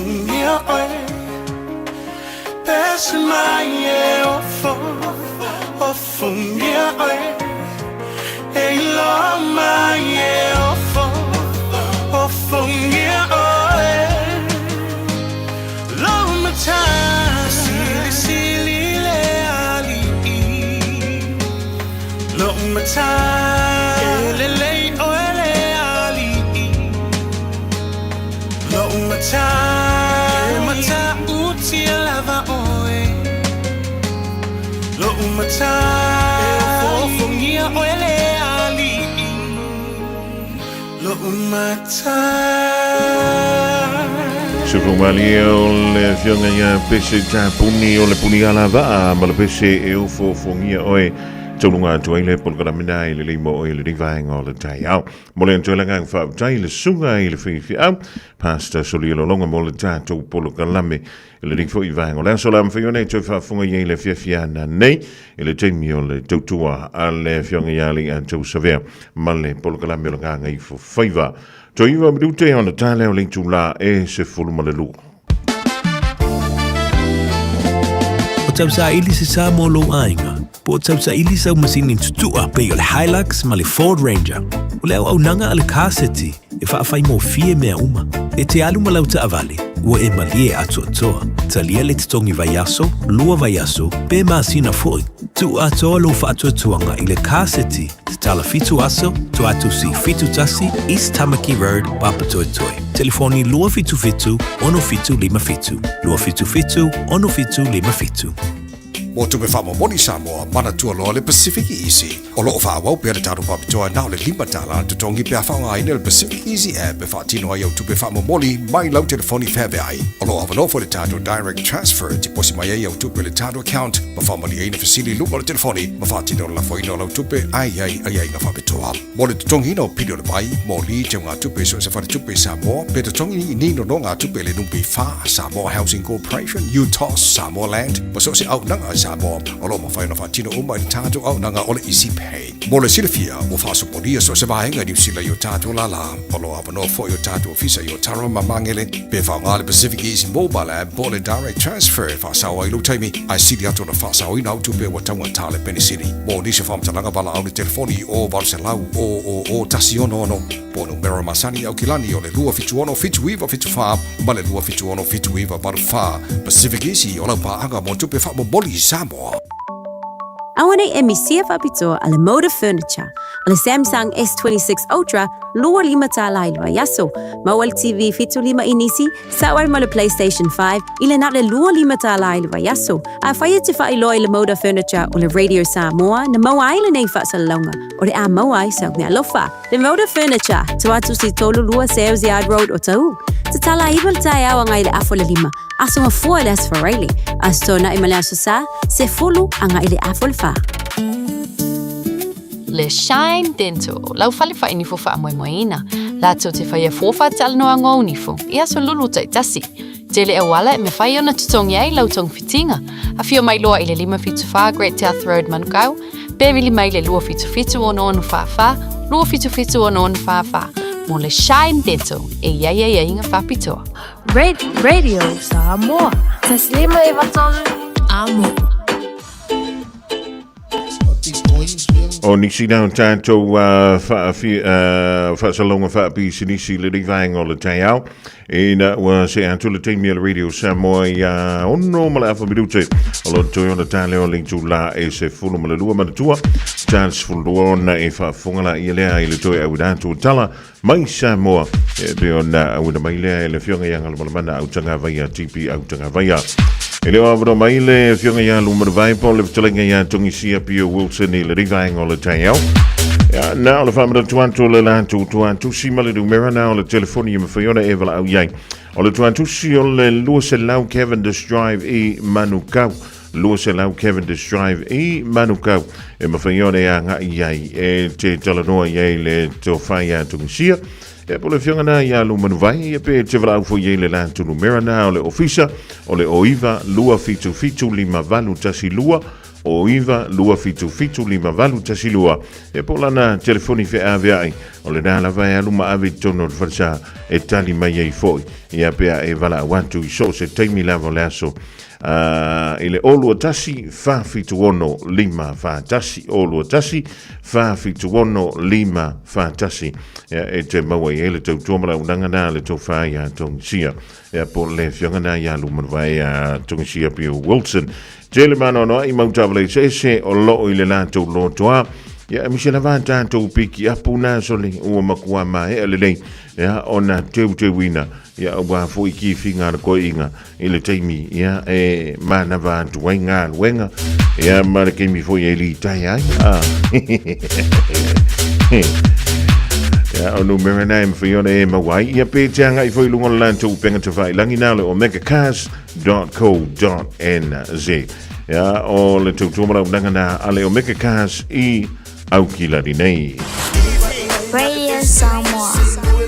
fungia oe Pesi mai e o fungia oe E lo mai e o fungia oe Lo matai Sili le ali Lo matai Le oe le ali Lo matai uti lava oe Lo matai fungia oe le ali Lo matai Sufumali o le fionga ia pese ta puni o le puni ala va ma le pese e o fo fongia oe Tolunga tuai le polkaramina i le limo o i le rivaenga o le tai au. Mole an tuai langang wha tai le sunga i le Fiafia au. Pasta soli lo longa mo le tātou polkarame i le ringfo i vaenga. Le aso lam whione tuai wha funga i le Fiafia na nei i le teimi o le tautua a le fionga i ali an tau savea ma le polkarame o le nganga i fo whaiva. Toi iwa mrute o le tāle o le tula e se fuluma le lua. O tau sa ili se sa mo lo ainga. Po tau sa ili sa masini tutua pe o le Hilux ma le Ford Ranger. O le au nanga ale kaseti e whaafai mo fie mea uma. E te alu ma lau ta avale, ua e malie atu atoa. Talia le titongi vaiaso, lua vaiaso, pe maasina foi. Tu atoa lo wha atu atuanga i le kaseti, te tala fitu aso, tu atu si fitu tasi, East Tamaki Road, Papatoetoe. Telefoni lua fitu fitu, ono fitu lima fitu. Lua fitu fitu, ono fitu lima fitu. Mo tupe whamo moni Samoa, mana tua loa le Pacific Easy. O loo whaawau pia le tātou papitoa nao le lima tala, tutongi pia whaonga ai le Pacific Easy app, e whaatino ai au tupe whamo moni, mai lau telefoni whebe ai. O loo awanofo le tātou direct transfer, ti posi mai ai au tupe le tātou account, ma whamani ai na fasili lupa le telefoni, ma whaatino la whaino lau tupe ai na whapitoa. Mo le tutongi no pidio le pai, mo li te ngā tupe so se whare tupe Samoa, pe tutongi ni no ngā tupe le numpi wha, Samoa Housing Corporation, UTOS, Samoa Land, ma so se au nanga Samoa, o lo mawhaina whaatino uma i tātou au nanga o le Easy Pay. Mo le silafia, o whaasoponia so se vahenga New Zealand i o tātou lala, o lo awanofo i o tātou ofisa i o Tara Mamangele, pe whaonga le Pacific Easy Mobile app, mo le direct transfer, whaasawa i lutaimi, ai sili ato na whaasawa i nau tupe wa taunga tāle penisini. Mo nisi whamtalanga wala au le telefoni o Valselau o Tasiono ono, po numero masani au kilani o le lua fitu ono fitu iwa fitu wha, ma le lua fitu ono fitu iwa baru wha, Pacific Easy o lau paanga mo tupe wha mo boli Samoa. Awane e misia whapitoa a le Moda Furniture, a le Samsung S26 Ultra, lua lima tala i lua yaso, mawal TV fitu lima inisi, sawar ma le PlayStation 5, ile na le lua lima tala i lua yaso, a whaia te wha ilo i le Moda Furniture o le Radio Samoa, na maua i le nei wha sa launga, o le a maua i sa ngā lofa. Le Moda Furniture, tuatu si tolu lua Sales Yard Road o tau. Te tala ibal tai awa ngai le afo le lima, aso nga fua le asfarele, aso na imale aso sa, se fulu anga ile afo le fa. Le Shine Dental, lau fale fa inifo fa moe moeina, la to te whaia fofa te alanoa ngō unifo, i aso lulu tai tasi. Tele e wala me whai ona tutongi ai lau tong fitinga, a fio mai loa i le lima fitu wha Great South Road Manukau, bevili mai le lua fitu fitu ono onu wha, lua fitu fitu ono onu wha. Mo le Shine Dental, e ia inga whapitoa. Radio Samoa. Taslima e watolu. Amo. O nisi nau tātou whaasalonga whaapi sinisi le rivaenga o le tai au. E na ua se atu le teimi le Radio Samoa i ono male awha mirute. O lo toi ona tāle o lingtu la e se fulu male lua manatua. Charles fulua ona e whaafongala i lea i le toi au dātou tala. Mai Samoa e pe ona au na mai lea e le fionga ianga le malamana au tanga vaia tipi au tanga vaia. E leo avro mai le fionga ia lumar vai po le vitalenga ia tongi sia Pio Wilson i le rivaenga o le tai au. Ja, na le famra tuantu le lantu tuantu si male du mera na le telefoni me fiona evala au yai. O le tuantu si o le Lewis Lau Cavendish Drive i Manukau. Lewis Lau Cavendish Drive i Manukau. E me fiona ia nga yai e te talanoa yai le tofai a tongi sia. E po le fionga na ia lumanu vai e pe te vrau fo ye le lantu numera na o le ofisa o le oiva lua fitu fitu lima valu tasi lua o iwa lua fitu lima valu tasilua e polana telefoni Fiafia o le dala vai aluma ave tono le falsa e tali mai ai foi e APR e vala watu i so se taimi lava le aso ile olu tasi fa fitu ono lima fa tasi olu tasi fa fitu ono lima fa tasi e te maua i ele tau tuamara unanga na le tau fa ia tong sia e po le fianga na ia luma vai tong sia Pio Wilson Jele mano no I mautavale se o lo I le lato lo toa ya mi la vanta to piki apuna soli o makua mai ele ya ona te wina ya wa fo iki finga ko inga ile taimi ya e mana va tu wenga ya mara ke mi fo eli tai ai ya onu merana em fiona e mawai ya pe tanga I fo lungo lanto penga te vai langinale o megacars.co.nz ya o le tutumara unanga ale o megacars I Auckland nei. Radio Samoa.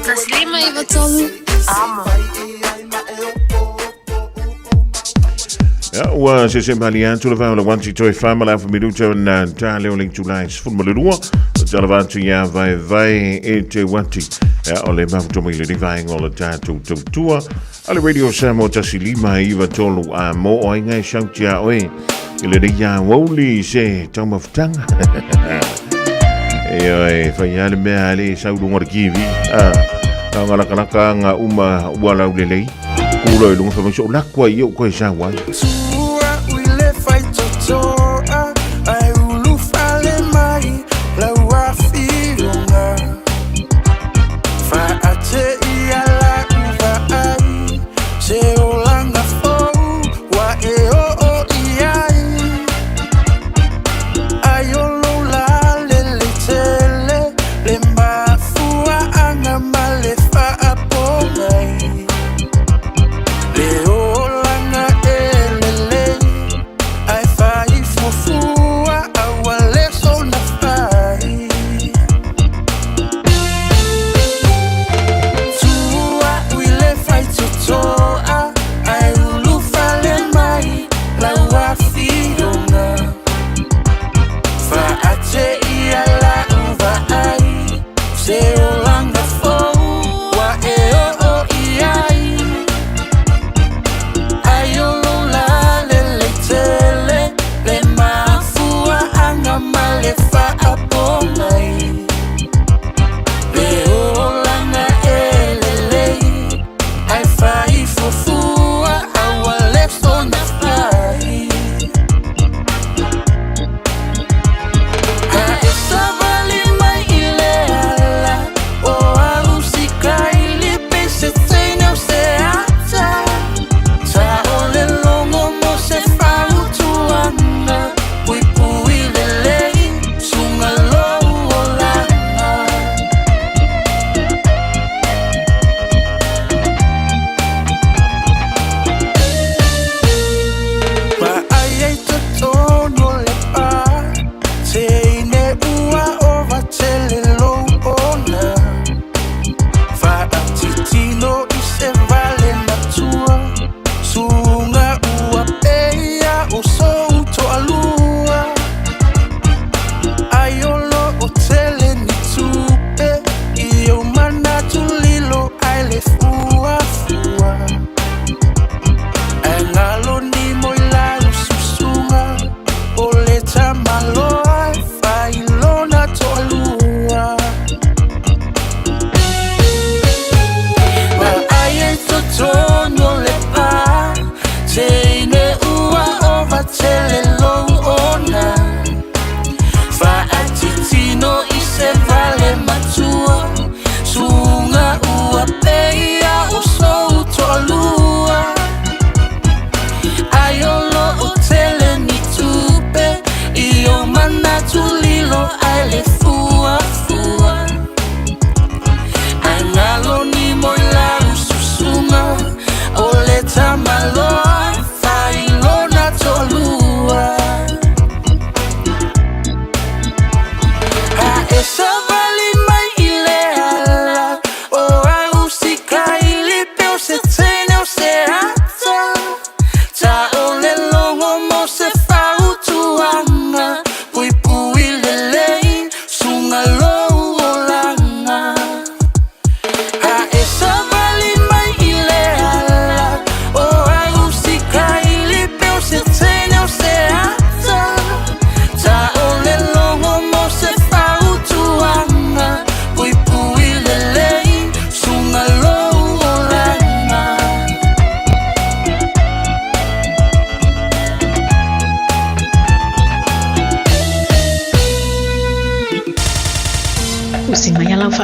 Taslima ivatolu. Amo. Ja, wa se malian tu lava la wanti toi famala fa minuto na tale o link to lines fu malua. Tala vanti ya vai e te wanti. Ja, ole ma to mi le vai ngol ta tu tua. Ale Radio Samoa tasilima ivatolu a mo o inga shautia oi. Ile de ya woli se tama ftanga. E fai ale me ale sau ngor kiwi ngala kana nga uma wala ulelei kulo lungo fa so lakwa yo ko sa wa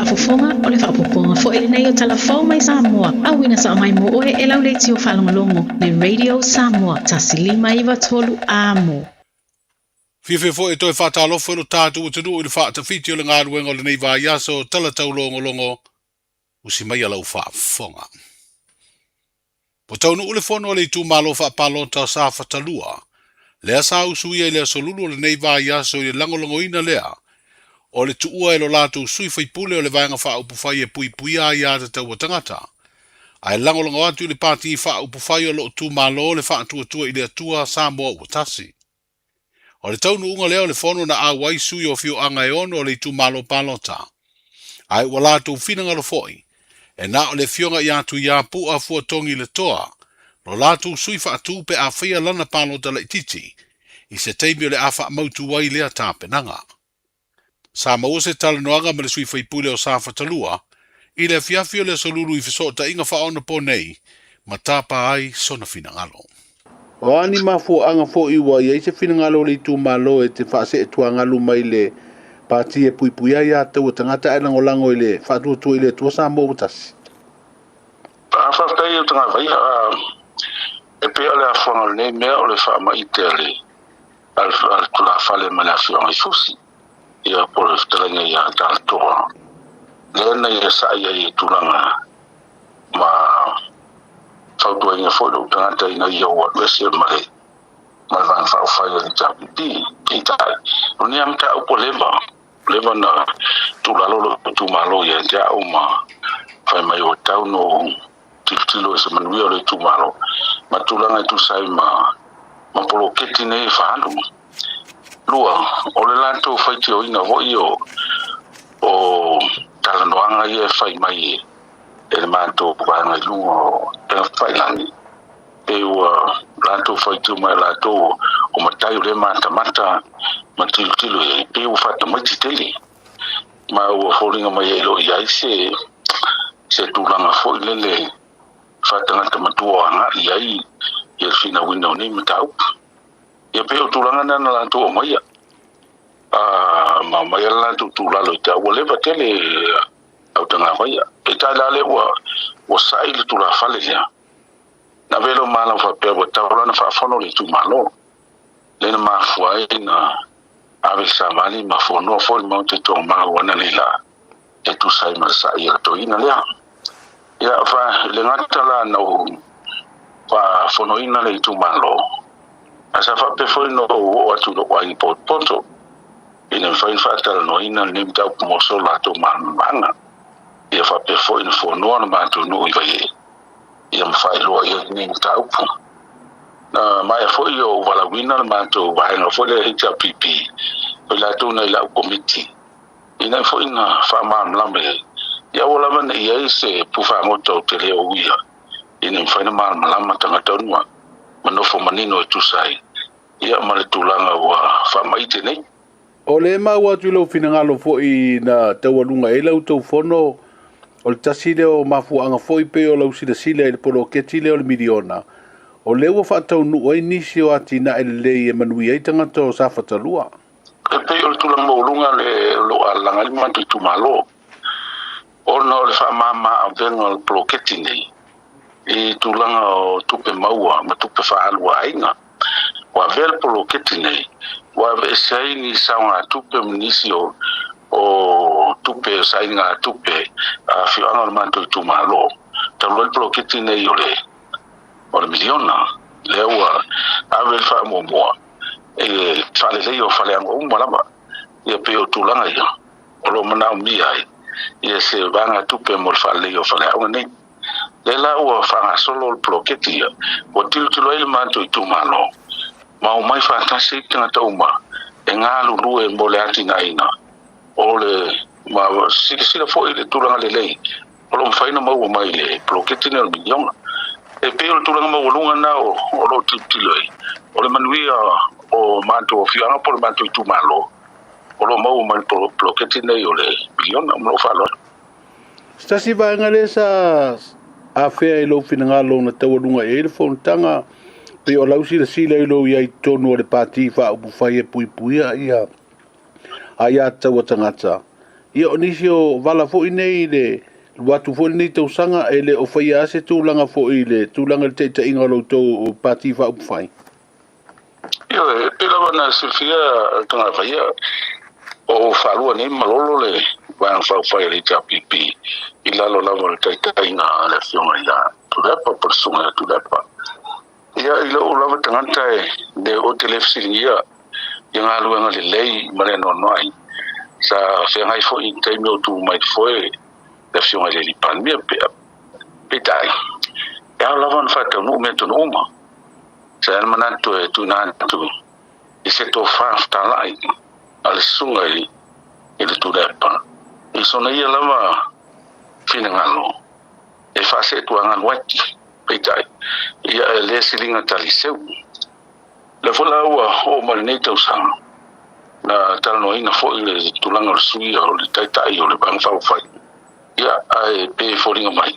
whaafofonga o le whaapoponga fo ele nei o talafau mai Samoa. Awina sa mai mo oe e lau leiti o whalongalongo le Radio Samoa tasilima iwa tolu amo. Fiafia fo e toi whātālofo ilo tātu o tunu i le whaatawhiti o le ngāruenga o le nei vāiaso tala taulongo usi mai alau whaafonga. Po taunu ule fono le tu malo whaapalota o sa whatalua, lea sa usuia i lea solulu o le nei vāiaso i le langolongo ina lea, o le tuua e lo lātou sui whaipule o le vaenga whaupufai e pui puia i ata tau o tangata. Ai langolongo atu i le pāti i whaupufai o lo tu malo le whaatua i le atua Samoa ua tasi. O le taunu unga leo le fono na awai sui o fio anga e ono o le tu malo palota. Ai wala tu finanga lo foi. E na o le fionga i atu i apu a fuatongi le toa. Lo la tu sui fa atu pe a fia lana palota le titi. I se teimi o le afa mautu wai lea tāpenanga. Samoa se tala noanga ma le sui faipule o sa fatalua. I le fiafio le solulu i fisota inga fa ona po nei. Ma tapa ai sona finangalo. O ani mafu anga fo iwa ia se finangalo le tu malo e te fase e tuangalu mai le pati e puipuia ia tau tangata e langolango ile fatu tu ile tu Samoa utasi. Fa kai o tanga vai e pe ole afona le me ole fa mai tele al kula fale mala fi on fusi ia por stranga ia dal toa. Le na ia sa ia i tulanga ma fautua inga fodo tangata ina ia wa wese mare ma van fa fa ia japi itai oni am ta upo leva na tulalo tu malo ia ja uma fa mai o tau no tilo se manui o le tu malo ma tulanga tu sai ma polo keti nei fa andu lua o le lanto fa ti o ina vo io o talanoanga ia fa mai e manto quando lungo per failangi e o lato foi tu mai lato o matai le mata matil tilo e o fatto mai tili ma o foringa mai lo ia se tu langa foi le fatto ngata matua nga ia e fina window ni matau e pe o tu langa na lato mai ma mai lato tu lalo ta o le batele au tanga vai e ta dale o sai le tu la fale ya na velo mala fa pe o ta na fa fono le tu malo le na ma fuai na ave samali ma fono fo mo te to ma wana lila e tu sai ma sai ya to ina le ya fa le ngata la no fa fono ina le tu malo asa fa pe fo no o atu do wa poto ina fa ta no ina le mta mo so la to manga ia fa pe fo in fo no ma tu no i vai ia fa lo ia ni ta upu na mai fo io vala wina ma tu vai no fo le hita pipi o la tu na la komiti ina fo ina fa ma me ia wala man ia se pu fa moto te le o ia ina fa na ma ma tanga tonu ma no fo manino tu sai ia ma le tu langa wa fa mai te nei o le ma wa tu lo finangalo fo i na tawalunga e lau tau fono o le tasi leo mafuanga foi pe o lau sida sile e le polo keti leo le miliona. O leo whaatau nu oi nisi o ati na ele lei e manui ei tangata o sa whatalua. E pe o le tulang maulunga le lo alanga li mantu tu malo. O na o le wha mama a venga le polo keti nei. E tulanga o tupe maua ma tupe wha alua ainga. Wa vel polo keti nei. Wa ve sei ni saunga tupe nisi o tupe sainga tupe a fiona al manto tu malo talo el prokiti nei o le miliona lewa avel fa mo e fale lei o fale ngo malaba e pe o tulanga ia o lo mana mi ai e se vanga tupe mo fale lei o fale ngo nei le la o fa solo el prokiti o tilo el manto tu malo ma o mai fantastic tanga toma e ngalu lue mo le atina ina ole ma sila foi le tulanga le lei o lo faina ma o mai le prokiti ne miliona e pe o tulanga ma o lunga na o lo tilo o le manuia o manto fianga por manto tu malo o lo ma o mai prokiti ne o le miliona mo fa lo sta si va ngale sa a fe lo finanga lo na tawalunga e le fontanga pe o lausi le sila lo ia i tonu le pati fa o fai e pui ia aya tau tangata Ia o nisi o vala fo nei le watu fo nei tau sanga e le o whaia ase tūlanga fo i le tūlanga te te inga lo tau pati wha upwhai. Ia e pila wana se fia tanga whaia o whalua nei malolo le wang whai le tia pipi i lalo lava le tai inga le fionga ia tulepa persunga tulepa. Ia i lo lava tanganta e le o telefisi ia ia ngā luenga le lei mare no noai. Sa whengai fo i teimi o tū mai foe le fionga le lipan mea pe tai. Ia lava na whatau nu me tunu uma. Sa ena manatu e tu nantu i se tō whaftalai ale sunga i le tulepa. I sona ia lava whina ngalo. E whase tu angan waki pe tai. Ia e le silinga tali seu. Le whala ua o marinei tau sanga. Na talano ina fo i le tulanga o suia o le taitai o le bang whawhai. Ia ai pe whoringa mai.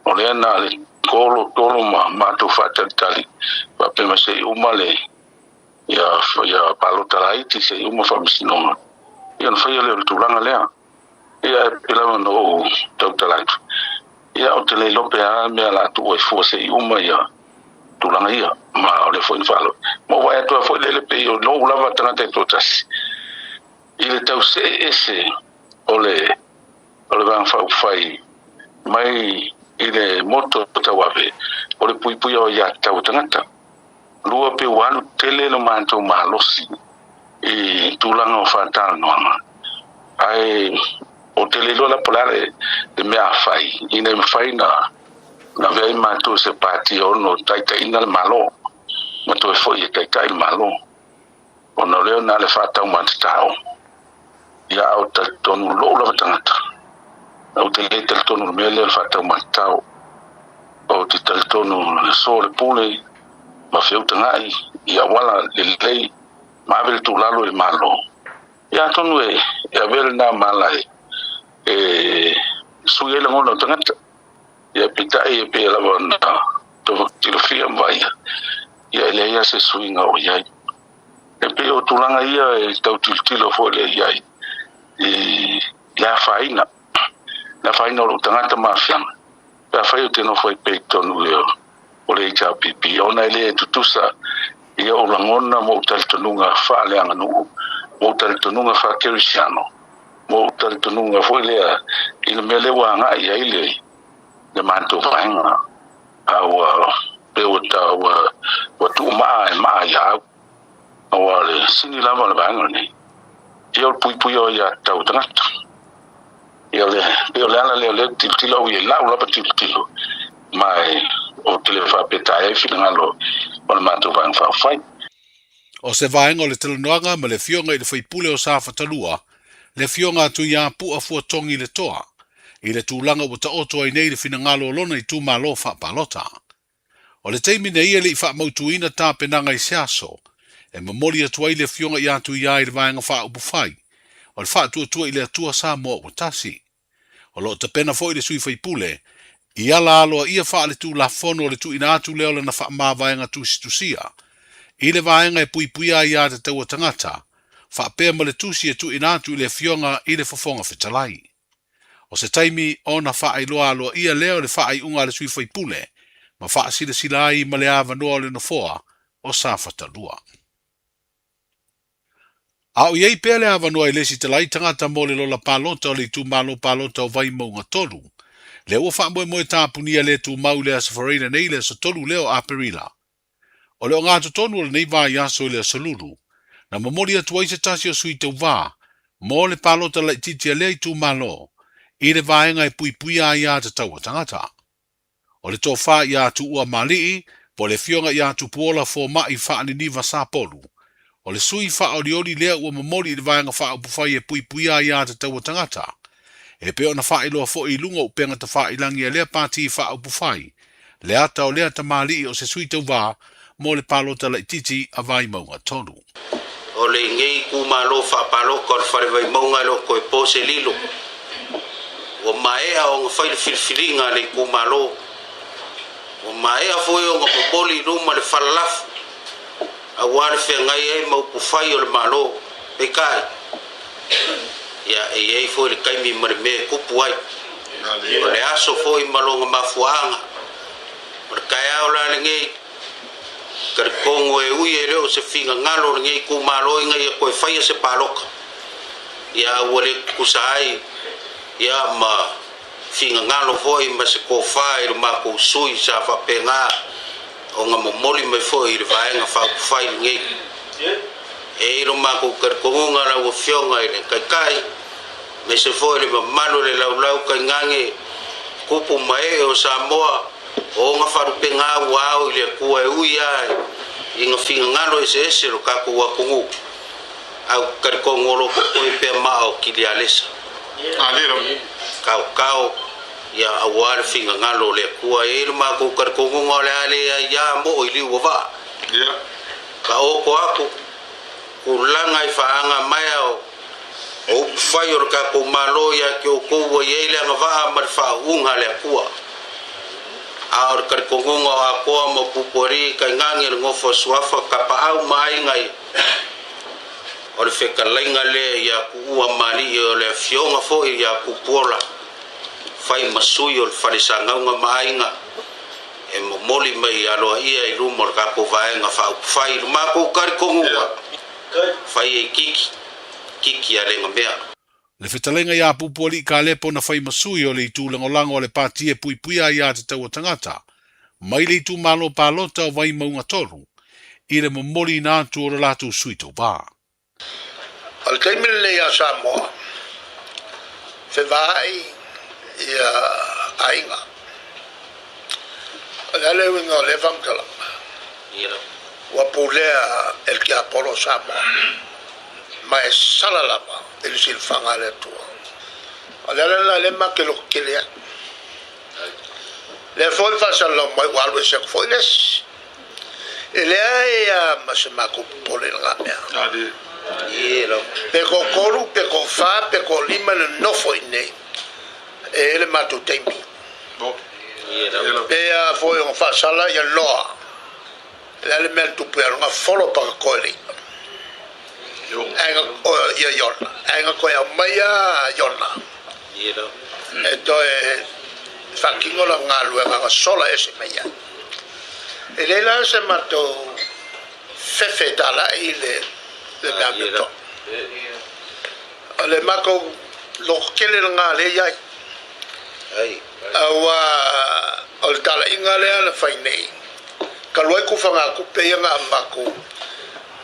O le ana le kolo tolo mātou whatalitali. Pa pe ma se uma le ia palotaraiti se uma whamisinonga. Ia na whaia le o le tulanga lea. Ia e pilawa no tau talaitu. Ia o te le lope a mea la tu o e fua se uma ia tulanga ia. Ma o le fo i whalo. Mo wai atua fo i le pe o no ulava tangata e totasi. I le tau se ese o le vang whai mai i le moto tau awe o le pui o ia tau tangata. Lua pe walu tele no mātou mahalosi i tūlanga o whātana noanga. Ai o tele lola polare le mea whai. I ne whai na vei mātou se pāti o no taitaina le malo. Mātou e fo i taitai le malo. O no leo na le whātau mātatao. Ia au tonu lo lava tangata. Au te le tonu mea le whātau mātatao. O te tonu le so le pule. Ma feu tangai. Ia wala le lei. Ma avele tu lalo e malo. Ia tonu e avele na malai. Sui ele ngono tangata. Ia pitai e pe lava na to Fiafia Mai. Ia ele ia se suinga o iai. E pe o tulanga ia e tau tiltilo fo le iai. La faina. La faina o tangata mafianga. La faina te no foi peito no leo. O le ita pipi. Ona ele tutusa. Ia o langona mo taltonunga fa leanga no. Mo taltonunga fa kerisiano. Mo taltonunga foi lea. Il mele wanga ia ile. Le manto vainga. Awa pewata wa tu ma ya. Awa le sini lava le vainga ni. Ia o pui o ia tau tangata. Ia le ala le tilo o ia lau tilo. Mai o te le whapeta e whingalo o le mātou vainga whawhai. O se vaenga o le talanoanga ma le fionga i le whaipule o sa whatalua, le fionga atu ia pua fuatongi le toa, i le tūlanga o ta oto ai nei le whinangalo lona i tū malo whapalota. O le teimi nei ia li whamautuina tā penanga i siaso, e mamoli atua i le fionga i atu ia i le vaenga whaupuwhai, o le whaatua i le atua Samoa o tasi. O lo ta pena fo i le sui whaipule, i ala aloa ia wha le tū la fono o le tū ina atu leo le na wha maa vaenga tusia. I le vaenga e puipuia i a te taua tangata, wha pēr ma le tusi e tū ina atu i le fionga i le fofonga whetalai. O se taimi ona wha ai loa aloa ia leo le wha ai unga le sui whaipule, ma wha sila ai ma le awa noa le nofoa o sa whatalua. Au iei pēr le awa noa i lesi talai tangata mo le lola palota o le tū malo palota o vai maunga tolu. Le ua wha moe tāpunia le tū mau le asafarina nei le sa tolu leo aperila. O leo ngātu tonu le nei vā yaso le saluru, na mamori atua i se tasi o sui tau vā, mo le palota lai titia lei tū malo, i le vāenga e puipuia i a te taua tangata. O le tō whā i a tu ua malii, po le fionga i a tu puola fō mai wha ni niva sā polu. O le sui wha o liori lea ua mamori i le vāenga wha o puwhai e puipuia i a te taua tangata. E peo na wha i loa fo i lunga o penga ta wha i langi a lea pāti wha o puwhai. Le ata o lea ta malii o se sui tau vā, mo le palota lai titi a vai maunga tonu. O le ngei ku malo fa palo kor fare vai maunga lo ko e pose lilo. O maea o ngafai le filfilinga le ku malo. O maea foi o ngapopoli luma le falalafu. A wale fe ngai e mau pufai o le malo. E kai. ia e foi le kaimi mare me kupu ai o le aso foi malonga mafuanga o kai au la ngai kar kongo e ui e leo se finga ngalo ngai ku malo ngai ko fai se paloka ia wole kusai ia ma finga ngalo foi ma se ko fai ma ko sui sa fa penga o nga momoli me foi le vai nga fa fai ngai e ro ma ko kar kongo ngala wo fionga ile kai me se foi le malo le lau kai ngange kupu mai o Samoa o nga faru penga wao ile ku e ui ai inga finga ngalo ese ro ka ko wa kongo au kar kongo ro ko pe ma o kilialesa alero kau ya awar finga ngalo le ku e ma ko kar kongo ngole ale ya mo ili wa ya ka o ko aku kulanga ifanga mai o fire ka ko malo ya ke o ko wo ye le nga va fa unga le ku aur kar kongongo a ko mo pupori ka ngangir ngofo swafa ka pa au mai ngai o le feka lenga le ya ku wa mali o le fionga fo ya ku pola fai masui o farisa nga mai nga e mo moli mai alo ia i rumor ka ko vai nga fa fai ma ko kar kongongo fai e kiki ale nga mea le fetalenga ia pupoli ka lepo na fai masui o le tūlangolango o le patie puipuia ia te tau tangata, mai le tū malo palota o vai maunga toru, i le momoli nā tu o le latu suito ba. Al taimile le ia Samoa, fe vai ia ainga, ale winga o le whamkalama, wapulea el ki apolo Samoa, mai salalama, ele sil fanga le tua ala le ma ke lo ke le foi fa salo mai walu se foi les ele ai ma se ma ko pole la mea ade ilo pe ko koru pe ko fa pe ko lima no foi nei ele ma tu tempi bo ilo pe foi on fa sala ya loa le mel tu per nga folo pa ko le ia yona ainga ko ia mai yona ilo eto e fakingo la ngalu nga sola ese mai ele la se mato fefe dala ile le gabeto ale mako lo kele ngale ya ai awa ol dala ingale ala fainei kaloi ku fanga ku pe nga mako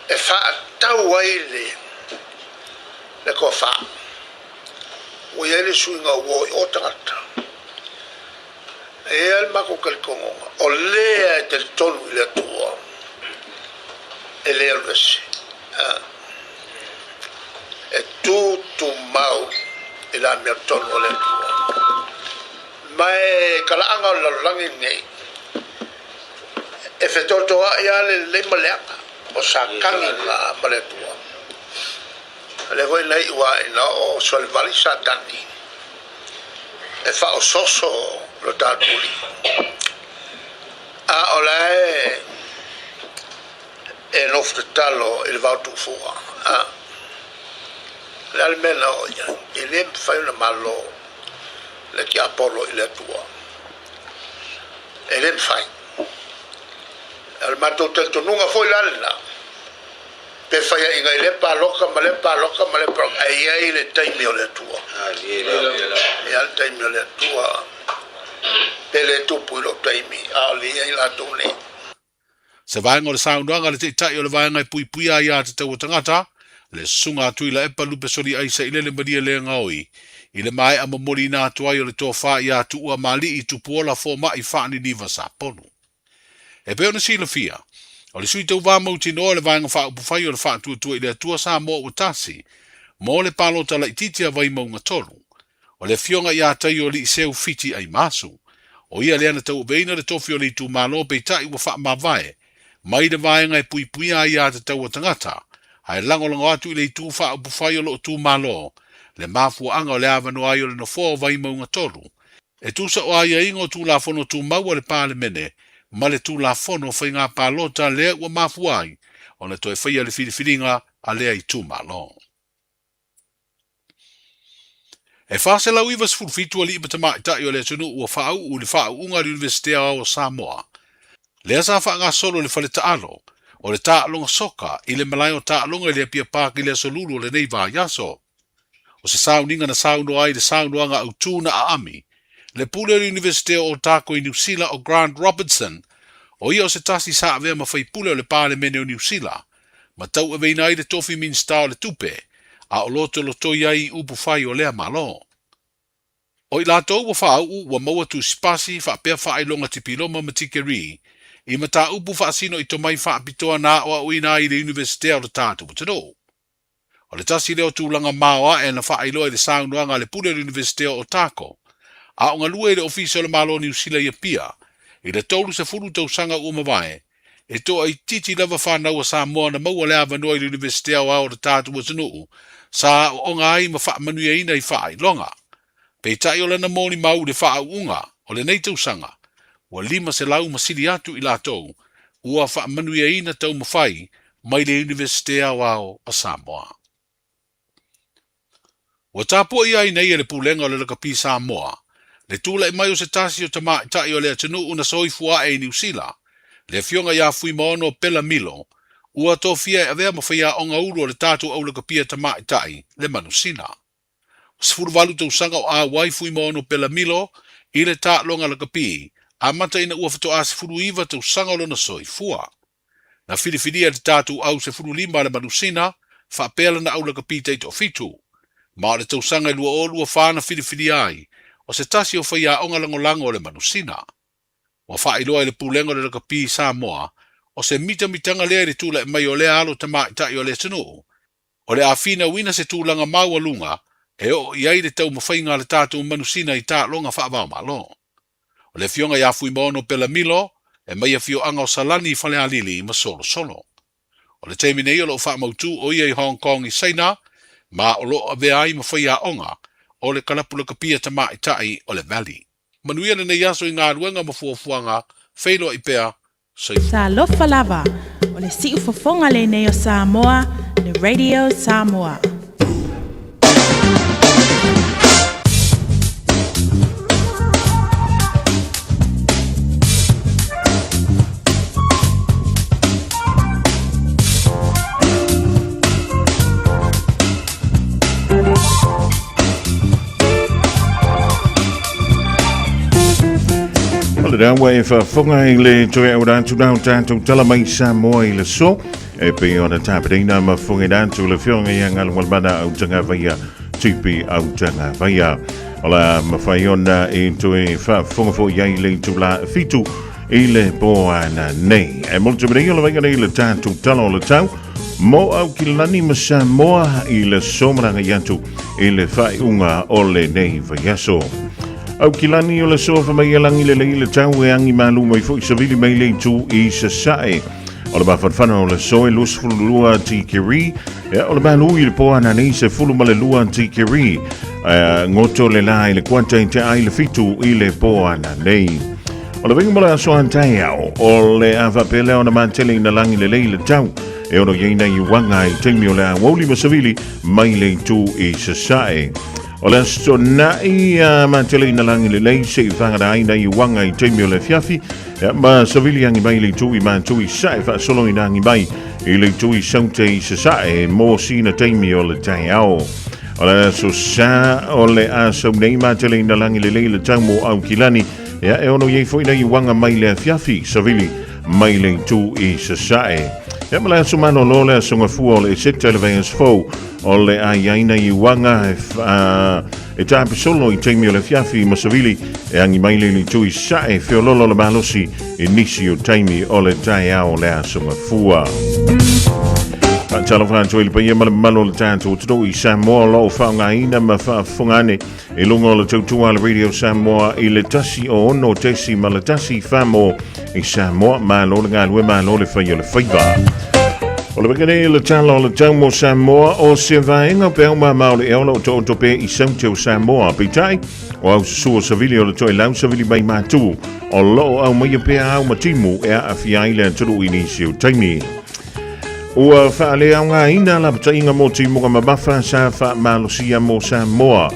e fa tau waile le ko fa o yele suinga wo o tata e al mako kal kongo o le te tonu le tua e le alwesi e tu mau e la me tonu le tua mai kala anga la langi nei e fetoto ya le maleka o sakangi la maletua le voi lei wa ina o sol vali satani e fa o soso lo tatuli a ola e noftalo il va tu fuga a l'almeno il è fa una malo le che apollo il tua e le fai al mato tetto nunga foi l'alna pe fai inga le paloka male pro ai le taimi o le tua e al taimi o le tua pe le tu pulo taimi ali ai la tone se vai ngol saunga le tai o le vai ngai pui ia te tau tangata le sunga tuila e palu pesori ai sa ile le madia le ngaoi i le mai a momoli nā tuai o le tō wha ia tu ua mali i tu puola fō mai whaani niwa sa ponu. E peo na sila fia, o le sui tau wāmauti no le vāinga wha upu whai o le wha tua i le tua sa mō utasi, mō le pālota la ititia vai maunga tolu, o le fionga ia tai o li seu fiti ai masu, o ia leana tau veina le tofi o le tu malo pe tai ua wha mawai, mai le vāinga e pui ia te tau tangata, hai langolango atu i le tu wha upu whai o lo tu malo, le mafua anga o le avano ai o le nofo vai maunga tolu. E tu sa o aia ingo tu la fono tu maua le pāle mene, ma le tu la fono fai ngā pālota lea ua mafua ai, o le toi whaia le whiriwhiringa a lea i tu malo. E whase lau iwa sifuru fitu ali iba tamaitai o le tunu ua whaau u le whaau unga le Ministerial o Samoa. Lea sa wha solo le whale taalo, o le taalonga soka i le malai o taalonga le pia pāki le solulu o le nei vā yaso. O se sauninga na sauno ai le sauno anga au tūna a ami, le pule le Ministerial o tako i New Zealand o Grant Robertson, o ia o se tasi sa avea mawhai pule o le pāle mene o New Zealand, ma tau e veina i le tofi minsta o le tupe, a o loto loto iai upu whai o lea malo. O i lato ua whaau ua maua tu spasi wha pia wha longa tipiloma matikeri, i mata upu wha sino i tomai wha pitoa na o uina i le Universitea o le tātu patano. O le tasi leo tūlanga maua e na wha iloa i le saunuanga le pule le Universitea o Tako, a o ngalua i le ofisi o le malo New Zealand ia pia, i le tolu se furu tau sanga umawae, e toa i titi lava whanau a Samoa na maua le avanua i le Universitea o le tātu patano, sa o ngai ma wha manuia ina i wha longa. Pei tai o lana mōni mau le wha unga o le nei tausanga, ua lima se lau masili atu i lātou, ua wha manuia ina tau mawhai mai le Universitea wao a Samoa. Ua tāpua ia i nei e le pūlenga o le lakapi Samoa, le tūla i mai o se tasi o tamaitai o le atanu una soifua e New Zealand, le fionga ia fui maono pela milo, ua tōwhia e avea mawhaia o ngauru o le tātou au lakapia tamaitai le manusina. Sifuru walu tau sanga o a waifu i maono pela milo, i le tā longa lakapi, a mata ina ua whato a sifuru iwa tau sanga o lona soifua. Na whiriwhiria le tātou au sifuru lima le manusina, wha pēla na au lakapi teito fitu. Ma le tau sanga i lua o lua whāna whiriwhiri ai, o se tasi o whaia onga langolango o le manusina. Wa wha iloa i le pūlengo le lakapi Samoa, o se mitanga lea le tūla e mai o lea alo tamaitai o le tanu. O le awhina wina se tūlanga maua lunga, e o iai le tau mawhainga le tātou manusina i tā longa whaavao malo. O le fionga ia fui maono pela milo, e mai a fio anga o salani i whale alili i masolo solo. O le teimi nei o lo wha mautu o ia i Hong Kong i Saina, ma o lo avea ai mawhaia onga, o le kalapula kapia tamaitai o le valley. Manuia na nei aso i ngā ruenga mafuafuanga, whailo i pea, Sa lofa lava, o le si ufafonga le nei o Samoa, le Radio Samoa. Le dawa e whafonga i le toe au rātu nau tātou tala mai Samoa i le so e pe o na tāpereina ma whonga rātu le whionga i angal walmana au tanga vaia tupi au tanga vaia o la mawhai ona e toe whafonga fo iai le tula fitu i le poana nei e molto bene o la vaia nei le tātou tala o le tau mo au ki lani ma Samoa i le somaranga iatu i le whaiunga o le nei vaiaso. Au kilani o le sofa mai alangi le leile tau e angi malu mai fo i savili mai le tu i sa sae. O le mawhanwhana o le soe lus fulu lua ti kiri. O le malu i le poa na nei se fulu ma le lua ti kiri. Ngoto le la i le kwanta i te ai le fitu i le poa na nei. O le vinga mala aso antai au. O le awa pele o na mantele i na langi le leile tau. E ono yeina i wanga i teimi o le a woli ma savili mai le tu i sa sae. O le asto na i mantele i na langi le lei se i whangara aina i wanga i teimi o le fiafi ma savili angi mai le tu i man tu i sae wha solo i nangi mai i le tu i saute i sa sae mō sina teimi o le tai ao. O le aso sa o le aso nei mantele i na langi le lei le tau mo au kilani e ono yei fo ina i wanga mai le fiafi savili mai le tu i sa sae. E mala aso mano lo le aso ngafua o le seta le vengas fau o le aiaina i wanga e tāpe solo i teimi o le fiafi masavili e angi maile li tui sae whiololo le malosi e nisi o teimi o le tai ao le aso ngafua. Talo whantua ili paia malo le tātou tino i Samoa lo whaunga ina ma whaafungane e lungo le tautua le Radio Samoa i le tasi o ono tesi ma le tasi whamo i Samoa ma lo le ngā lue ma lo le whaia le whaiba. O le wakane le tala o le taumo Samoa o se vaenga pe au mao le eola o to tope i saute o Samoa pitai o au susua savili o le toi lau savili mai mātu o lo au mai pe au matimu e a fiai le turu inisi o taimi. Ua whaale au ngā ina la pata inga mo ti mga mabafa sa wha malosia mo Samoa.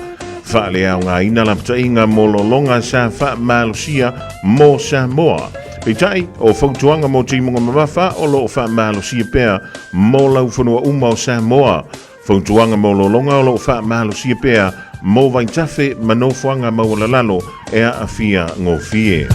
Fa le au ngā ina la pata inga mololonga sa fa malosia mo Samoa. Peitai o whautuanga mo timunga mawafa o lo fa malosia pea mo lau whanua uma o Samoa. Whautuanga mo lolonga o lo fa malosia pea mo vaitafe manofuanga maulalalo ea afia ngofie.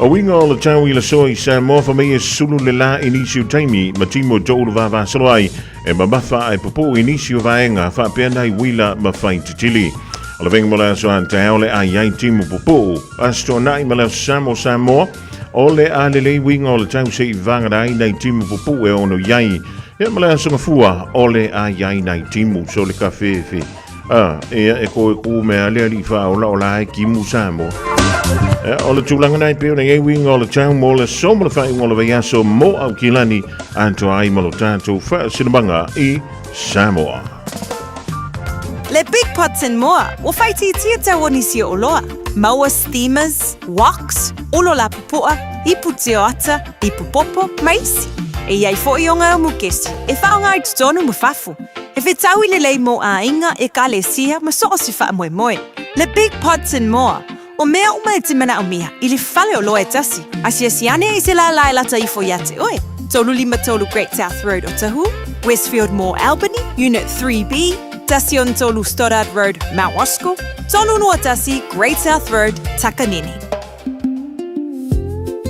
O winga o le tau I la soi Samoa fa mea sulu le la inisio taimi ma timo toulu vava salwai e mamafa ai popo inisio vaenga fa pena I wila ma fai titili. O le venga mo la soan tau le ai ai timo popo asto nai ma la Samoa o le a le lei winga o le tau se I vanga rai nai timo popo e ono iai e ma la songa fua o le ai ai nai timo so le kafefe. E koe ku mea lea li wha o la e ki mu Samoa. O le tūlanga nai peo nei e winga o le tau mo le somo le whai ngolo vei aso mo au kilani anto ai malo tātou wha sinamanga I Samoa. Le Big Pots and More, o whai tia tau o nisi o loa. Maua steamers, woks, olo la pupua, I puti o ata, I pupopo, maisi. E iai fo I o ngā mukesi, e whao ngā I tutonu mu whafu. E whi tau I le lei mo a inga e ka le sia ma so o si wha moe moe. Le Big Pots and More, o mea uma e timana o miha, I le whale o loa e tasi. Asia siane I se la lai lata I fo iate oe. Tolu lima tolu Great South Road o Tahu, Westfield Mall Albany, Unit 3B, Tasi on tolu Stoddard Road, Mount Roscoe, tolu noa tasi Great South Road, Takanini.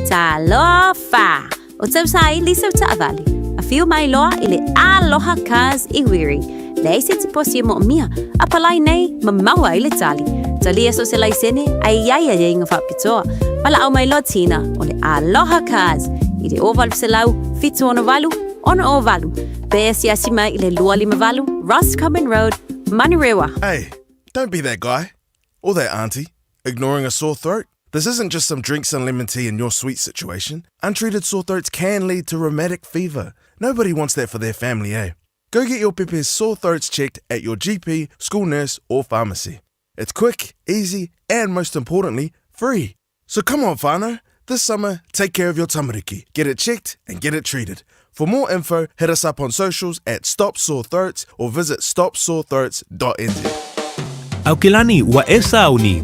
Talofa! O tau sai Lisa Ta'avali. A whio mai loa I le aloha cars I wiri. Le eise te posi mo mia, a palai nei ma maua I le tali. Tali so se lai sene, ai iai ai inga whapitoa. Pala au mai lo tina, o le aloha cars. I le ovalu se lau, fitu ono valu, ono o valu. Bea si asima I le lua lima valu, Ross Common Road, Manurewa. Hey, don't be that guy. Or that auntie, ignoring a sore throat. This isn't just some drinks and lemon tea in your sweet situation. Untreated sore throats can lead to rheumatic fever. Nobody wants that for their family, eh? Go get your Pepe's sore throats checked at your GP, school nurse, or pharmacy. It's quick, easy, and most importantly, free. So come on, whānau. This summer, take care of your tamariki. Get it checked and get it treated. For more info, hit us up on socials at Stop Sore Throats or visit stopsorethroats.nz. Aukilani wa esa uni.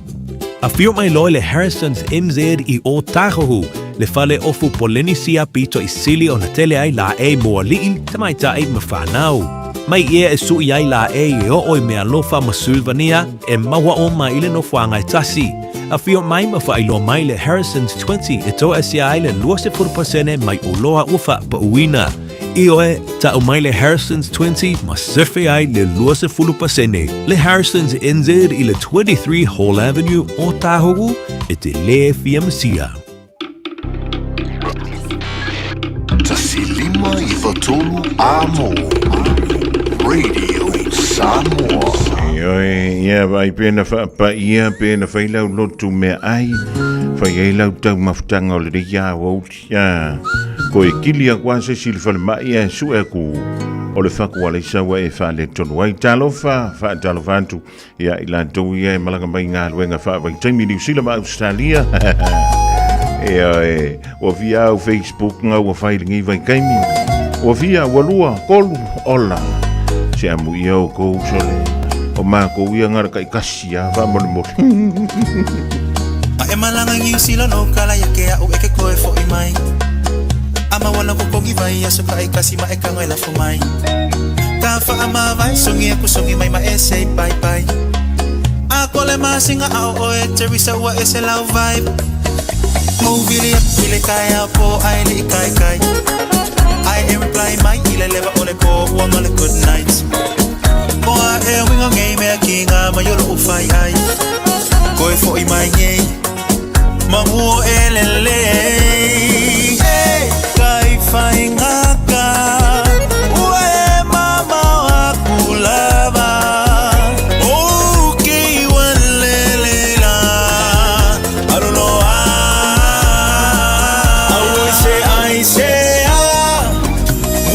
A whio mai loe le Harrison's MZ I o tāhohu. Le whale ofu polenisia pito I sili o na tele ai la e moa li'i tamai tae ma whanau. Mai ia e sui ai la e o oi mea lofa ma sulvania e maua o ma ile no whanga I tasi. A whio mai ma whailo mai le Harrison's 20 e toa sia ai le 20% mai o loa ufa pa uina. I oe, ta o mai le Harrison's 20 ma surfe ai le 20%. Le Harrison's NZ I le 23 Hall Avenue o Tāhogu e te le fiamsia. Tasilima I watolu amo. Radio Samoa. Ia vai pena pa ia pena fai lau lotu me ai. Fai ai lau tau mafutanga o le ria o utia. Ko e kilia kwa se silfal mai e su e ku. O le whaku wale sawa e wha le tonu ai talofa, wha talofa antu. Ia I la tau ia e malanga mai ngā luenga wha vai taimi New Zealand ma Australia. E o via au Facebook ngā ua whailingi vai kaimi. O via walua kolu ola. Se amu ia o kou sole. O mā kou ia ngara kai kasia wha mole mole. A e malanga New Zealand o kala ya kea o eke koe fo I mai. Ama wana kukongi vai aso ka e kasi ma e ka ngai lafo mai. Ka wha ama vai songi aku songi mai ma e say bye bye. A kole ma singa au o e Teresa ua e se lau vibe. Movili a ile kai a po ai li kai kai. I e reply mai ile leva o le po ua ma le good night. Moa e winga ngei mea kinga ma yolo ufai ai. Koe fo I mai ngei ma muo e lele. Kai fai ngaka ue mama wa kulava. O kei walelela aluloa. Awoi se a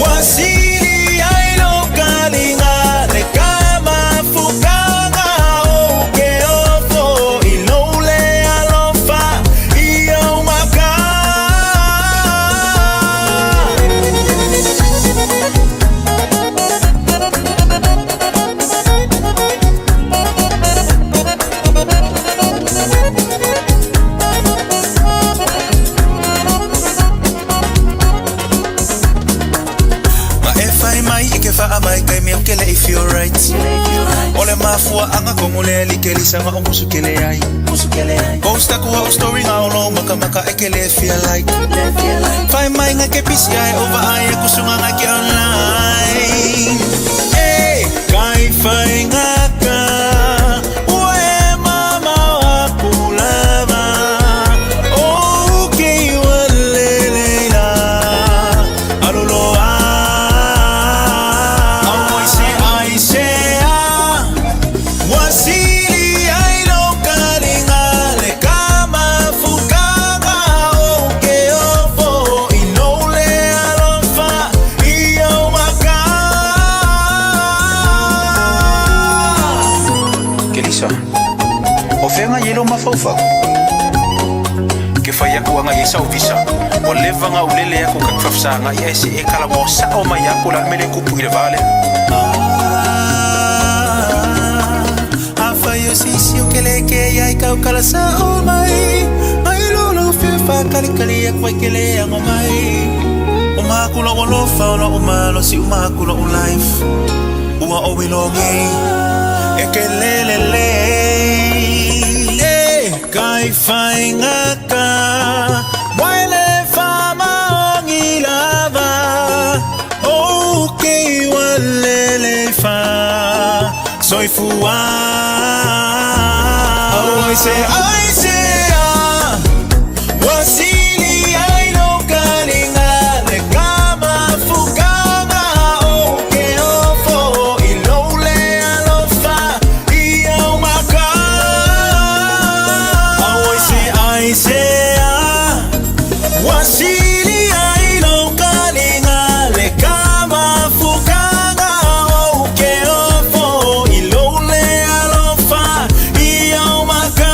wasili ai lo kalinga le kama fukanga o ke ofo ilole alofa iyo maka. feel right. Ole mafua anga kongole likeli sanga o musukele ai. Posta kuwa o story nga ono maka ekele feel like. Fai mai nga ke pisi ai over ai kusunga nga ke online. Hey, kai fai nga ka. Ue mama wa kulava. Okay walelela. Aloloa. Yelo mafaufa ke faya ku nga yesa ofisa o leva nga ulele ya ku kakfafsa nga yesi e kala mo sa o maya ku la mele ku puile vale afa yo sisi o kele ke ya ka kala sa o mai lo fe fa kali ya kwa kele ya mai o ma ku lo fa o ma lo si o ma ku lo life o o we lo gay e kelele kai fai ngaka waile fama ngilava okay walele fa soy fuwa I say wasili ai no kalinga le kama fukanga okay ofo ilole alofa iyo maka I say wasili ai no kalinga le kama fukanga oke ofo ilole alofa iyo maka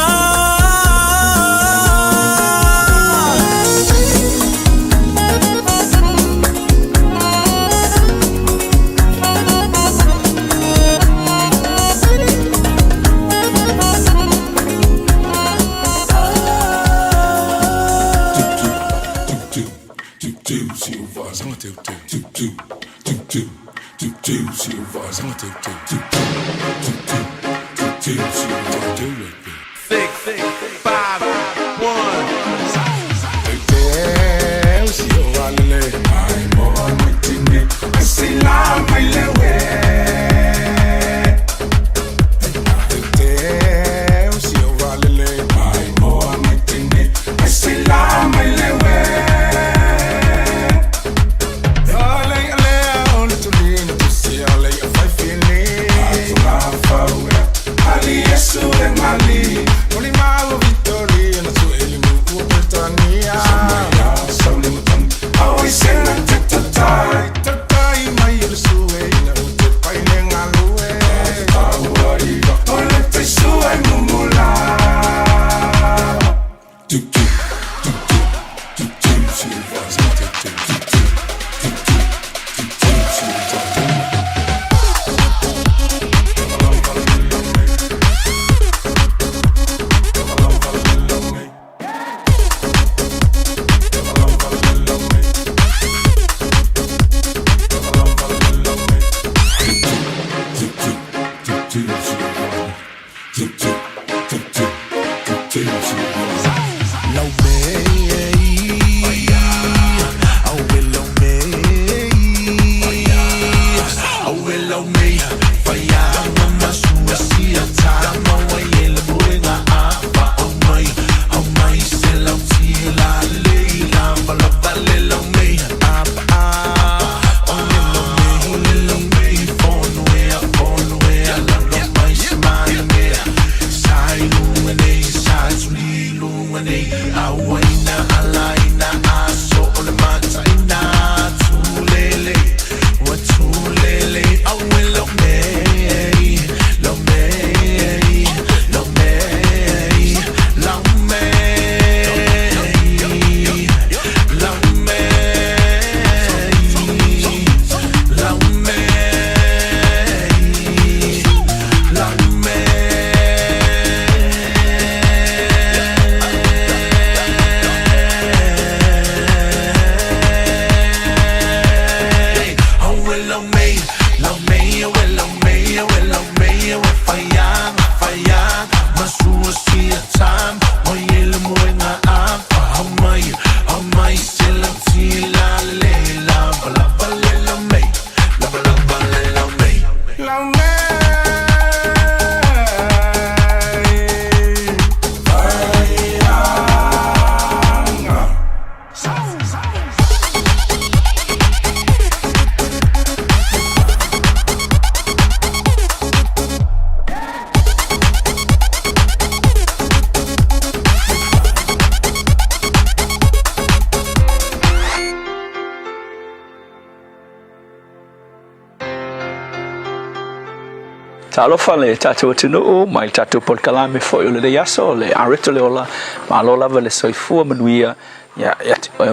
Talofa le tatou tunu mai tatou por kalame foi le yaso le areto le ola ma lola le soifua manuia ya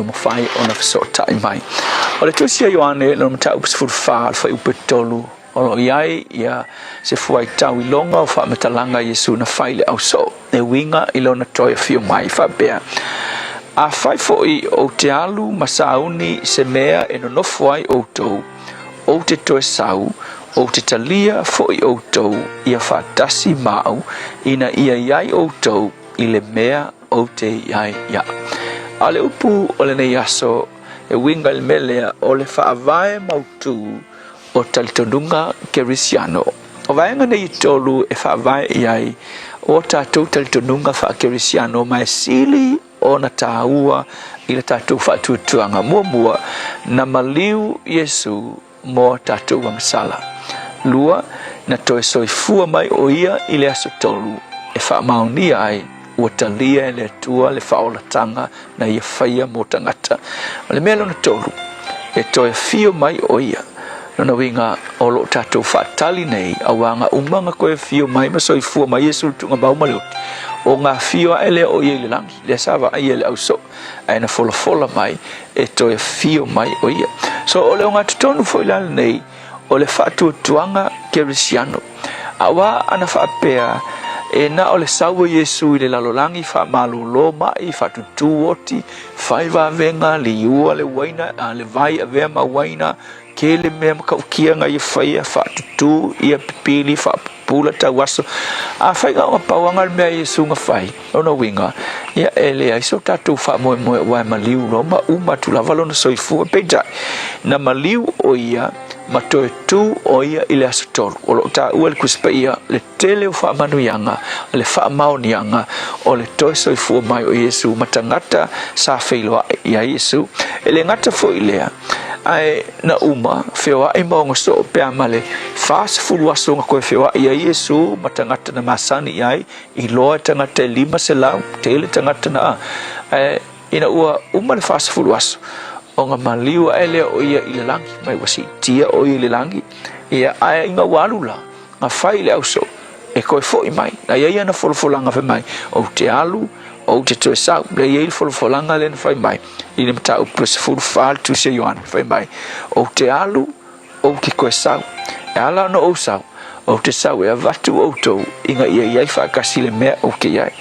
mo fai ona so tai mai. O le tusia Ioane no mta upsfur fa foi upetolu o iai ia se foi tau longa o fa metalanga Yesu na fai le auso e winga ilona toia fio mai fa bea. A fai foi o te alu masauni se mea e no foi o tou o te toe sau o te talia foi o tou ia fatasi mau ina ia iai o tou i le mea o te iai ia. Ale upu o le nei aso e winga il melea o le faavae mautu o talitonunga kerisiano. O vaenga nei tolu e faavae iai o tatou talitonunga fa kerisiano mai sili o na taua i le tatou fatuatuanga mua na maliu Yesu mo tatou wangsala. Lua na toe soifua mai o ia i le aso tolu e faamaunia ai ua talia e le atua le faolatanga na ia faia mo tangata. O le mea lona tolu e toe fio mai o ia lona winga o lo tatou faatali nei awanga umanga koe fio mai ma soifua mai Yesu tunga baumaleuti o ngā fio a ele o ia le langi le sava a ia le auso a ena fola mai e toe fio mai o ia. So o le o ngā tutonu foi lale nei o le faatuatuanga kerisiano awa ana faapea e na o le saua Yesu i le lalolangi faamalolo mai faatutu oti faiva venga le iua le waina a le vai a vea ma waina ke le mea makaukia ngai faia faatutu ia pipili faapula tauaso a faiga o pauanga le mea Yesu nga fai ona winga ia ele ai so tatou faamoemoe ua maliu roma uma tulava lona soifua peita na maliu o ia matoe tu o ia i le aso tolu o lo ta ua le kuspaia le tele o faamanuianga le faamaonianga o le toe soifua mai o Yesu matangata sa feiloa ia Yesu ele ngata foi lea ai na uma fewa ai maonga so pe amale fast fulu aso nga koe fewa ia Yesu matangata na masani ai i loa tangata lima selau tele tangata na ina ua uma le fast fulu aso o nga maliu ele o ia i le langi mai wasi tia o i le langi ia ai inga walula nga fai le auso e koe foi mai na ia na folfolanga fe mai o te alu o te toe sau le ia i folfolanga le na fai mai i le mta upus fulu fal tu se Ioane fai mai o te alu o ki koe sau e ala no o sau o te sau e avatu o tou inga ia iai whakasi le mea o ke iai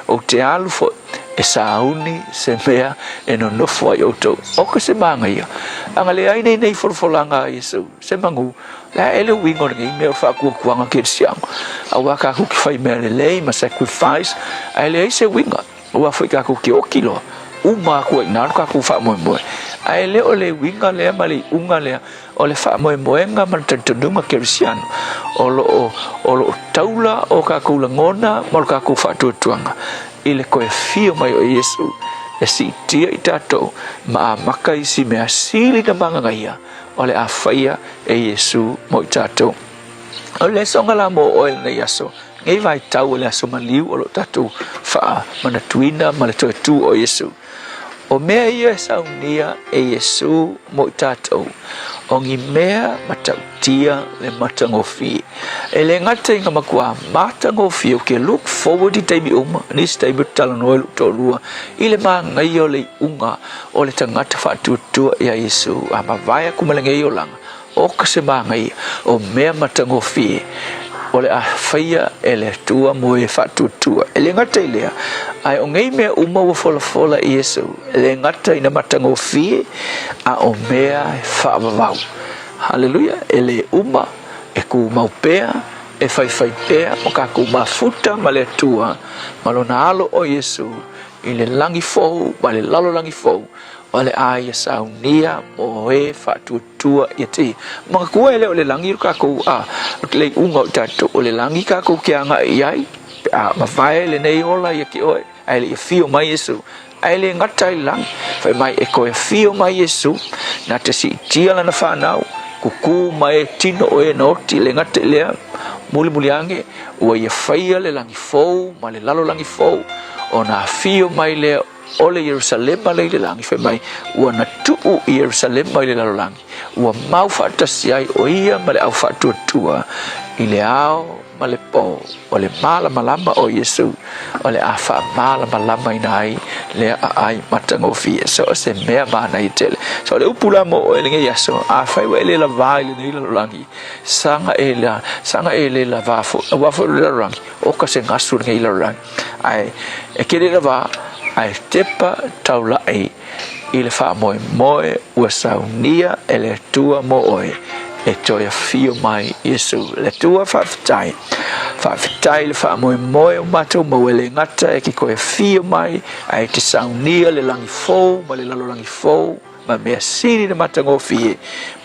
o te alu foi e sauni se mea e no nofo ai o tou o ka se manga ia anga le ai nei folfolanga Yesu se mangu la ele wingo ngi me fa ku kuanga kirsiang a wa ka ku fai me le ma sacrifice ai le se winga wa foi ka ku ki o kilo uma ku na ka ku fa mo ai le o le winga le mali unga le o le fa mo nga man tantundunga kirsiano o lo taula o ka ku langona mo ka ku fa tuanga ile koe fio mai o Yesu e si tia i tatou ma maka i si mea sili na manga ia o le a faia e Yesu mo i tatou o le songa la mo o ele nei aso ngai vai tau le aso maliu o lo tatou faa mana tuina ma le toe tu o Yesu o mea ia e saunia e Yesu mo i tatou o ngi mea matautia le matangofi e le ngata inga makua matangofi o ke look forward i taimi uma nis taimi talanoe tolua i le mangai o le unga o le tangata whaatutua ia Yesu a mawaya kumalangei o langa o ka se mangai o mea matangofi o le a whaia e le tua mo e whaatutua e le ngata i lea ai o ngei mea uma wa fola i Yesu e le ngata ina matangofi a o mea whaavavau haleluya e le uma e ku maupea e fai pea o ka ku mafuta ma le tua ma lona alo o Yesu i le langi fou ma le lalo langi fou o le aia saunia o e whaatutua i te mga kua ele o le langi ka ku le unga o tato o le langi ka ku kia nga iai ma vai le nei ola i ki oe ai le fio mai Yesu ai le ngata i lang fai mai e koe fio mai Yesu na te si tia lana whanau kuku mai tino o e noti le ngata lea muli ange ua ia whaia le langi fou ma le lalo langi fou o na fio mai lea o le Jerusalem le le langi fe mai ua na tuu i Jerusalem mai le lalolangi ua mau faatasi ai o ia ma le au faatuatua i le ao ma le po o le malamalama o Iesu o le a faamalamalama ina ai le aai matagofie so o se mea mana i tele so le upula mo o le ngai aso a fai wa le lava i le nei lalolangi sanga e le lava fo le lalolangi o ka se ngasu le ngai lalolangi ai e kere lava ai tepa taulai i le faamoemoe ua saunia e le tua mo oe e toia fio mai Iesu le tua whaafitai le whaamoemoe o matou maua le ngata e ki koe fio mai ai te saunia le langi fou ma le lalo langi fou ma mea siri le matangofie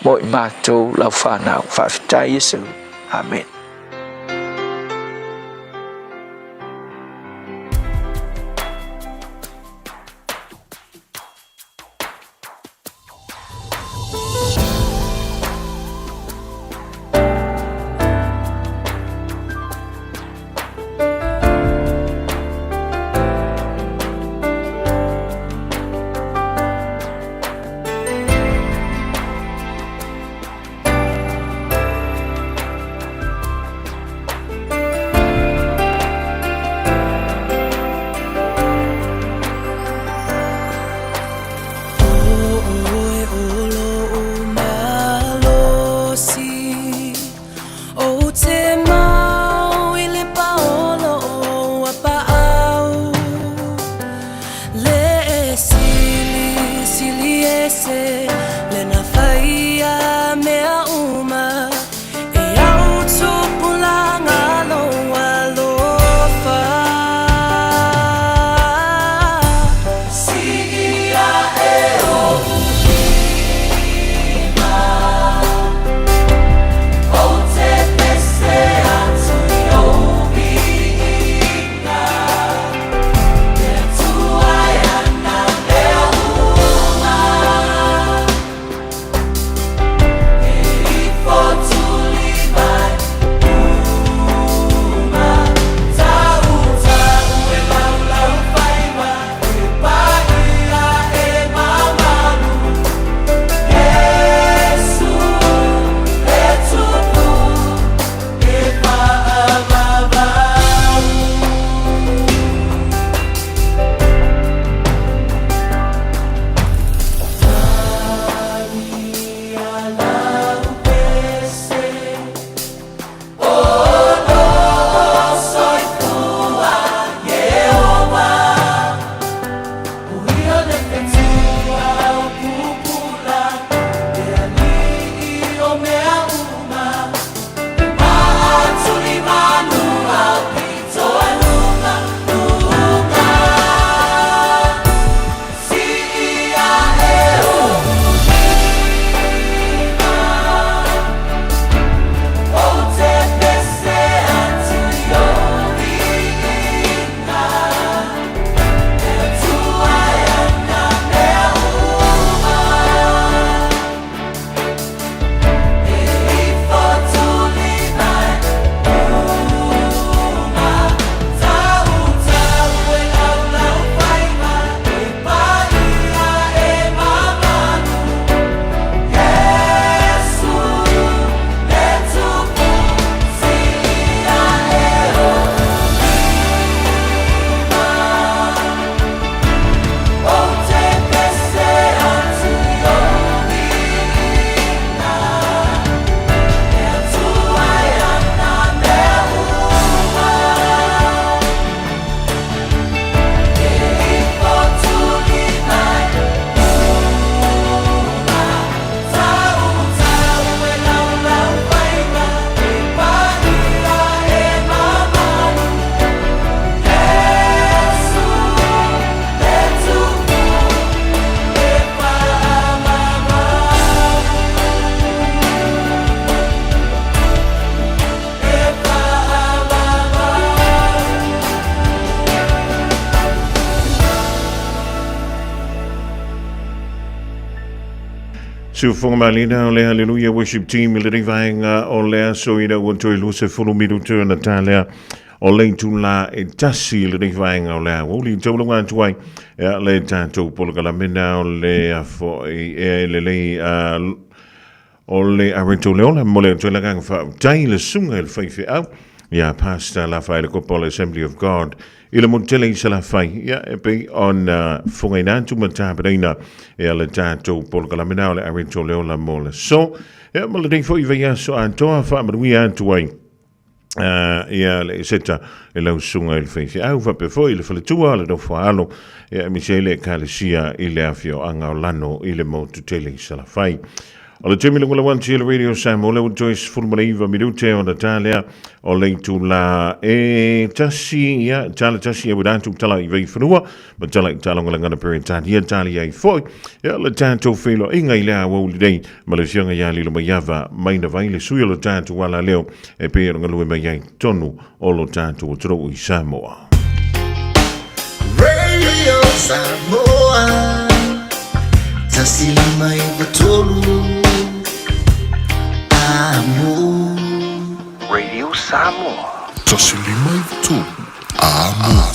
mo i matou lau whanau whaafitai Iesu. Amen. Sufonga malina o le hallelujah worship team i le rivaenga o lea so ina ua toi luse fulu minutu na tālea o le tula e tasi le vainga o le o li tau longa tuai le tātou polakalamena o le afo e le o le arento leola mo le tula kanga fa tai le sunga le fai au ia pasta la fai le kopola Assembly of God ile montele i sala fai ia e pe on fungainantu matabrina e le tātou polakalamena o le arento leola mo le so ia mo le dei fo i veia so antoa fa maruia tuai ia le seta e lau sunga il fei au fa pe foi le fale tua le do falo ia misele kalesia ile afio anga lano ile mo tutele sala fai o le temi le wan tele radio Samoa le Joyce fulmaniva minute on the talia o le tu la e tasi ia tala tasi e wadantu tala i vei whanua ma tala talonga ngana perintani ia tali ai foi ia le tanto filo inga ile a wau lidei ma le fianga ia lilo mayava maina vai le suia le tanto wala leo e pe ronga lue mai ai tonu o lo tanto o tro i Samoa Radio Samoa tasi mai batolu Radio Samoa. Tosilima tu. Amo.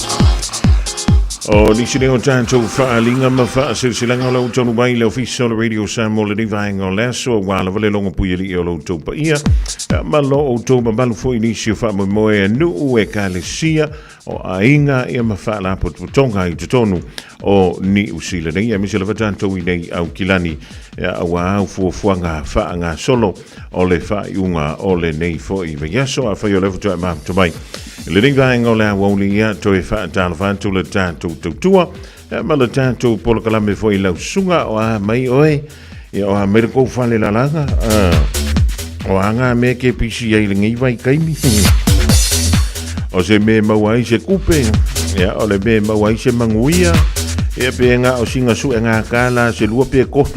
O nisi leo tātou whaalinga ma whaasilsilanga o lau tonu mai leo fisa o le Radio Samoa le nivaenga o leso o wala wale longa puili o lau tau pa ia ma lo o tau ma malu fo inisi o whaamoe nuu e kalesia o ainga ia ma whaala potonga i tutonu o ni usila nei a misela vatantou i nei au kilani a au fuafuanga whaanga solo o le whaiunga o le nei fo i veiaso a whai o levo toi maamto mai le nei vaenga o le awauli ia toi whaatala vantu le tātou tautua ma le tātou polokalame fo i lau sunga o a mai oe ia o a meriko whale lalanga o anga me ke pisi ai le ngai vai kaimi o se me mawai se kupe ia o le me mawai se manguia ia pe nga o singa su nga kala se lua pe ko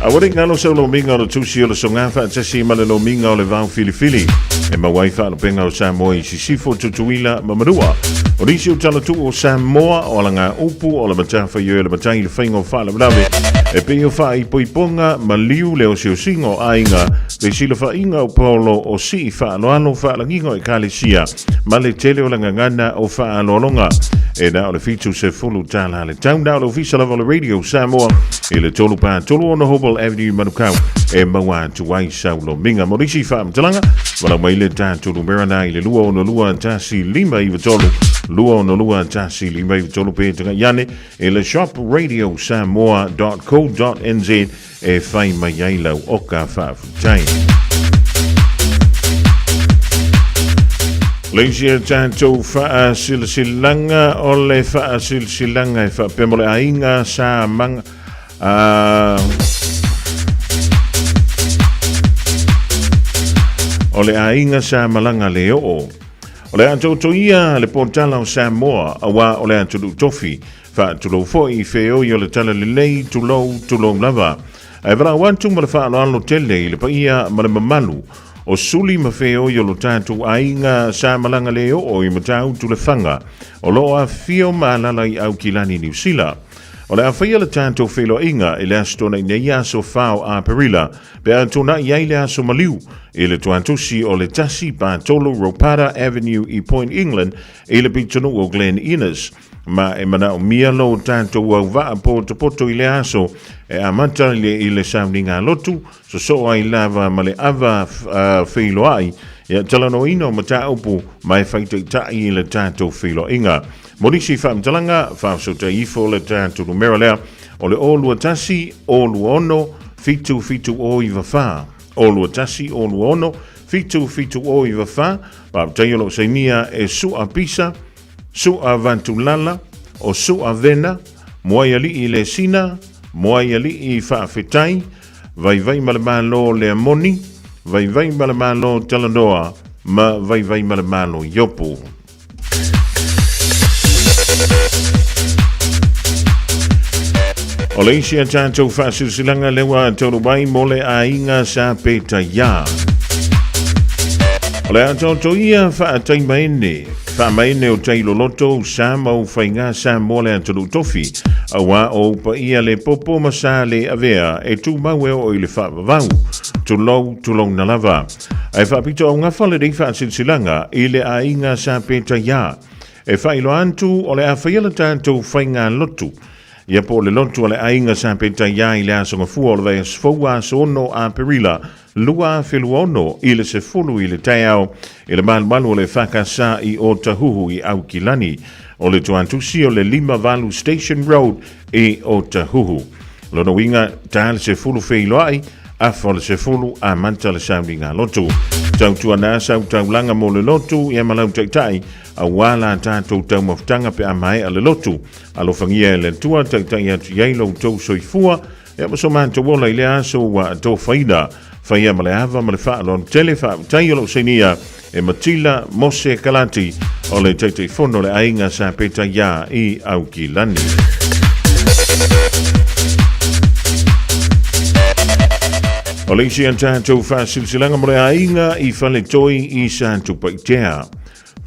a wori ngalo se lo minga o tusi o le songa fa tasi ma le lo minga o le vau filifili e mawai fa lo penga o Samoa i sisifo tutuila mamarua o risi o tala tu o Samoa o langa upu o le matafa yo le matai le faingo fa le brave e pe yo fa i poiponga ma liu le o se o singo ainga le sila fa inga o polo o si fa lo alo fa la ngingo e kalesia ma le tele o langa ngana o fa lo longa e na o le fitu se fulu tala le town down o fisa la Radio Samoa e le tolu pa tolu on Hobble Avenue Manukau e mawa tu wai saulo minga morisi fa mtalanga wala mai le tulu merana i le lua ono lua tasi lima i tolu lua ono lua tasi lima i tolu pe tanga yane e le shop radiosamoa.co.nz e fai mai ai lau oka fa futai Leisia tātou whaasilsilanga o le whaasilsilanga e whapemole ainga sa manga o le ainga sa malanga leo o le antou ia le portala o Samoa awa o le antou tofi whaatulo fo i feo i o le tala le lei tulo lava e vara wantu ma le whaalo tele i le paia ma le mamalu o suli mafeo i o lo tātou ainga sa malanga leo o i matau tu le whanga o lo a fio maalala i au kilani New Zealand. O le a whaia le tātou whelo inga i le astona i nei aso whao a perila pe a tona i ai le aso maliu i le tuantusi o le tasi pa tolo Ropara Avenue i Point England i le pitonu o Glen Innes ma e mana o mia lo tātou au vaa po te poto i le aso e a mata i le sauninga lotu so ai lava ma le ava whelo ai ia talano ino ma ta upu mai whaita i tai i le tātou whelo inga Morisi whaamtalanga, whaamsota ifo le tātou numera lea, o le olua tasi, olua ono, fitu o i wawha. Olua tasi, olua ono, fitu o i wawha, whaamtaiolo seinia e sua pisa, sua vantulala, o sua vena, moai ali i le sina, moai ali i whaafetai, vai malamalo le amoni, vai malamalo talanoa, ma vai malamalo yopu. O le isi a tātou whaasilsilanga lewa tōru mai mo le ainga sa peta ia. O le a tātou ia whaatai maene o tailo loto sa mau whainga sa mo le a tōru tofi Awa o pa ia le popo masale avea e tu mawe o i le whaavavau. Tulou na lava. Ai whaapito au ngawhale rei whaasilsilanga i le a inga sa peta ia. E whailo antu o le a whaiala tātou whainga lotu. Ia po le lotu o le a inga sa peta ia i le asonga fua o le vai asfoua asono a perila. Lua filuono i le se fulu i le taiao. I le malu o le whakasa i o tahuhu i au kilani. O le tuantusi o le 5 Station Road i o tahuhu. Lono winga tāle se fulu feiloai. A fole se fulu a manta le saunga lotu. Tau tuana sau taulanga mo le lotu i malau taitai. A wala tātou tau maftanga pe a mai a le lotu. A lo fangia le tua taitai atu yeilo tau soifua. Ia maso manta wola i le aso wa tau faida. Faia ma le ava ma le whaalon telefa taiolo senia e Matila Mose Kalati o le taitai fono le ainga sa peta ia i au ki lani. O le isi an tātou whaasilsilanga mo le ainga i whale toi i sa tupaitea.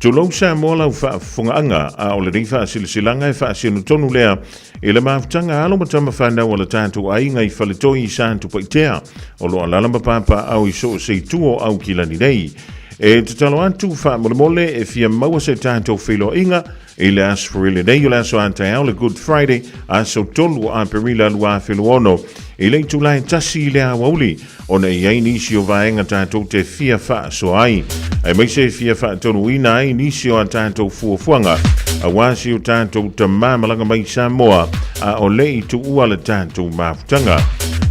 Tulou sa moa lau whaafungaanga a o le rei whaasilsilanga e whaasinu tonu lea i le maafutanga alo matama whanau o le tātou ainga i whale toi i sa tupaitea o lo alalama papa au i so se tuo au ki lani nei. E te talo atu whaamole e fia maua se tātou whilo inga i le asfurile nei o le aso antai au le Good Friday aso tolu a perila lua whilo ono. I le tulai tasi le awauli o na iai nisi o vaenga tātou te fia wha so ai. Ai mai se fia wha tonu ina ai nisi o a tātou fuafuanga. A wasi o tātou ta māmalanga mai Samoa a o le i tu ua le tātou mafutanga.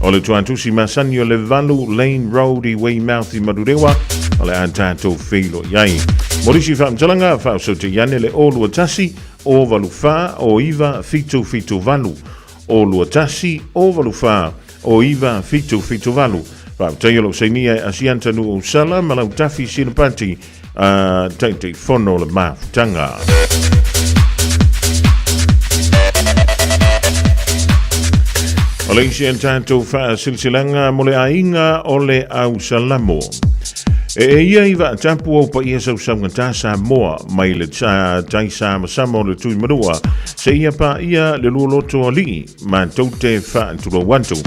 O le tuantusi masani o le Valu Lane Road i Weymouth i Marurewa o le a tātou whilo iai. Morisi whaamtalanga wha so te iane le o lua tasi o valu wha o iwa fitu valu. O lua tasi o valu wha o iwa fitu valu. Whaamtaiolo seinia asianta nu o sala malau tafi sinapati taitei fono le mafutanga. O le isi an tātou wha silsilanga mo le ainga o le au salamo. E ia iwa tapu au pa ia sau saunga tā Samoa mai le tai sa masama o le tui marua. Se ia pa ia le luoloto o li ma tau te wha anturo wantu.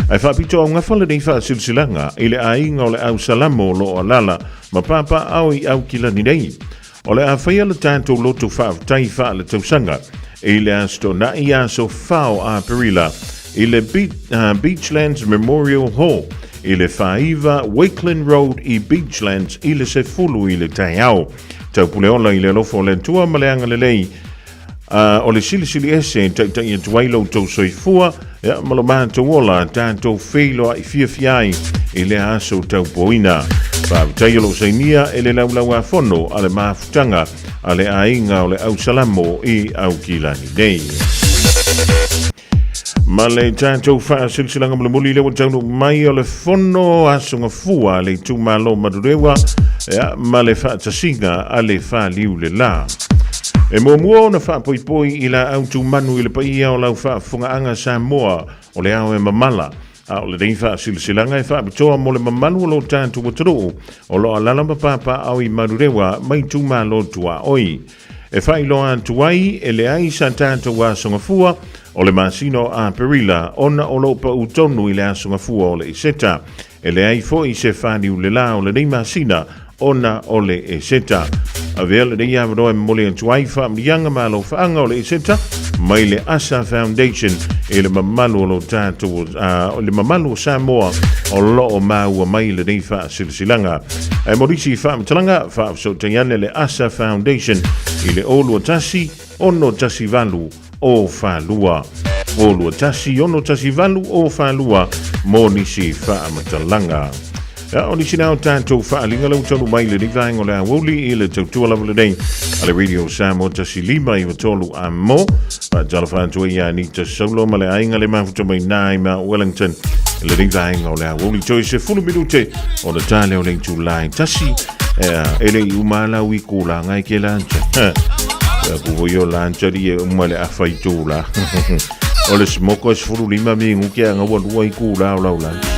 Ai whapito au ngawhale nei wha silsilanga i le ainga o le au salamo lo o lala ma papa au i au kilani nei. O le a whaia le tātou loto wha tai wha le tausanga i le asto na ia so whao a perila i le Beachlands Memorial Hall i le Fiafia Auckland Road i Beachlands i le se fulu i le taiao. Tau pule ola i le lofo le tua maleanga le lei o le silisili ese tai e tuailo tau soifua malo maha tau ola tātou whilo i Fiafiai i le aso tau poina. Taiolo sainia e le laulau a fono a le mafutanga a le ainga o le au salamo i au kilani nei. Ma le tātou wha silsilanga mo le muli lewa taunu mai o le fono asonga fua le tūmalo madurewa ma le wha tasinga a le wha liu le la. E mua o na wha poipoi i la au tūmanu i le paia o lau wha fungaanga Samoa o le au e mamala. A o le rei wha silsilanga e wha bitoa mo le mamalu o lo tātou wataro o lo alalama papa au i madurewa mai tūmalo tua oi. E wha iloa tuai e le ai sa tātou asonga fua o le masino a perila ona o lopa utonu i le asonga fua o le iseta. E le ai fo i se whani u le la o le nei masina ona o le iseta. A vea le nei avroe mole tuai wha mlianga malo whaanga o le iseta mai le Asa Foundation e le mamalu o lo tātou o le mamalu o Samoa o lo o maua mai le nei wha silsilanga. E morisi wha mtalanga wha so teiane le Asa Foundation i le olu o tasi ono tasi valu o whalua. Olu o tasi ono tasi valu o whalua mo nisi wha matalanga. O nisi nao tātou wha alinga lau tonu mai le nivaengo le awoli i le tautua lawa le nei a le Radio Samoa tasi lima i watolu a mo pa jalawhantua ia ni ta solo ma le ainga le mafuta mai nai ma Wellington le nivaengo le awoli toi se fulu minute o le tale o le July tasi ele i umala ui kula ngai ke lancha kuvo yo lancha di umale afaitula o le smoko es fulu lima mi nguke anga wadua i kula o lau lancha.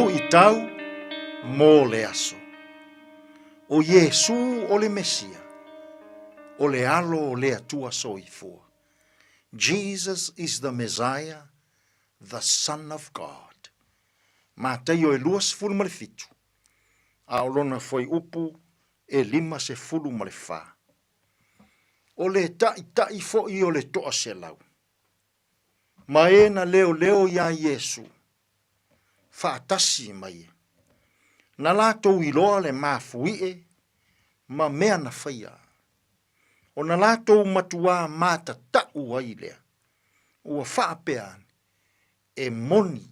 i tau mō le aso. O Yesu o le Mesia, o le alo o le atua soifua. Jesus is the Messiah, the Son of God. Mātai o e luas fulu ma le fitu. A olona foi upu e 5 ma le whā. O le tai fo i o le toa se lau. Ma e na leo ia Yesu. Whaatasi mai. Na lātou i loa le mafui e, ma mea na whaia. O na lātou matua māta tau ai lea. Ua whaapean e moni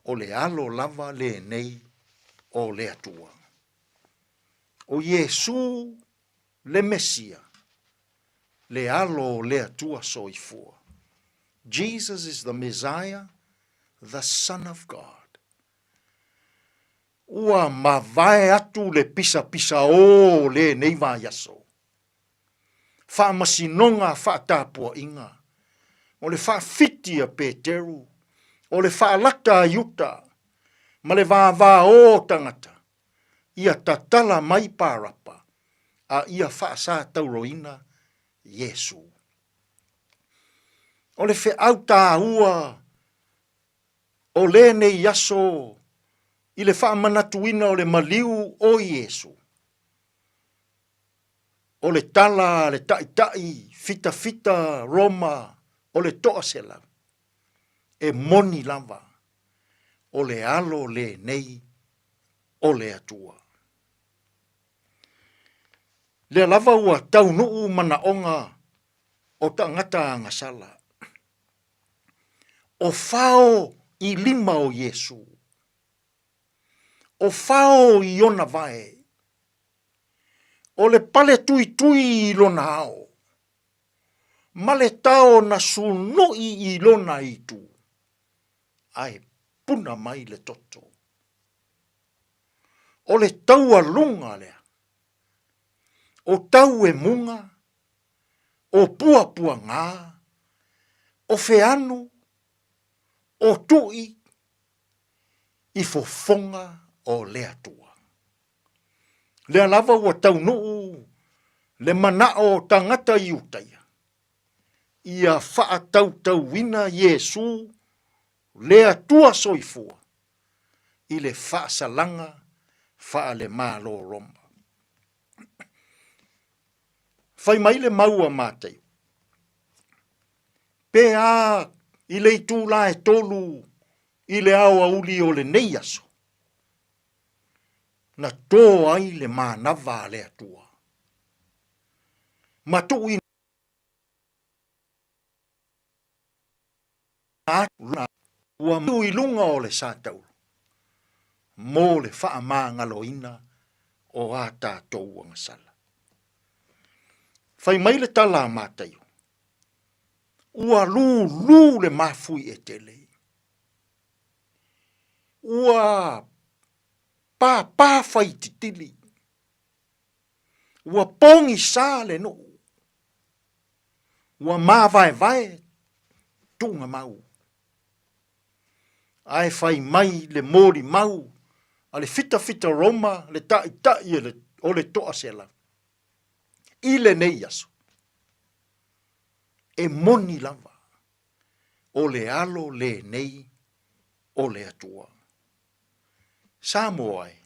o le alo lava le nei o le atua. O Yesu le Mesia, le alo le atua soifua. Jesus is the Messiah, the Son of God. Ua mavae atu le pisa o le nei va yaso. Fa masinonga fa tapua inga. O le fa fitia Peteru. O le fa lata yuta. Ma le va o tangata. Ia tatala mai parapa. A ia fa sa tauroina Yesu. O le fe auta ua. O le nei yaso. I le wha manatuina o le maliu o Yesu. O le tala, le tai, fita, Roma, o le toa sela. E moni lava. O le alo le nei, o le atua. Le lava ua tau nuu mana onga o ta ngata ngasala. O fao I 5 o Yesu. O fao I ona vae. O le pale tui I lona hao. Ma le tao na sunui I lona itu. Ai puna mai le toto. O le taua lunga lea. O tau e munga. O pua ngā. O feanu. O tui. I fofonga o le atua. Le lava ua tau nuu, le manao tangata I utaia. Ia faa tau wina Yesu, le atua soifua. I le faa salanga, faa le malo Roma. Fai mai le maua mātai. Pea I le itula e tolu, I le awa uli o le neiaso. Na tō ai le mānawa le atua. Ma tō I ua mu I lunga o le sātau. Mō le wha mā ngaloina o a tātou angasala. Fai mai le tala mātai. Ua lu le mafui e tele. Ua pa fai titili. Ua pongi sa le no. Ua ma vai tunga mau. Ai fai mai le mori mau. A le fita Roma, le tai o le toa sela. I le nei aso. E moni lava. O le alo le nei o le atua. Samoa e.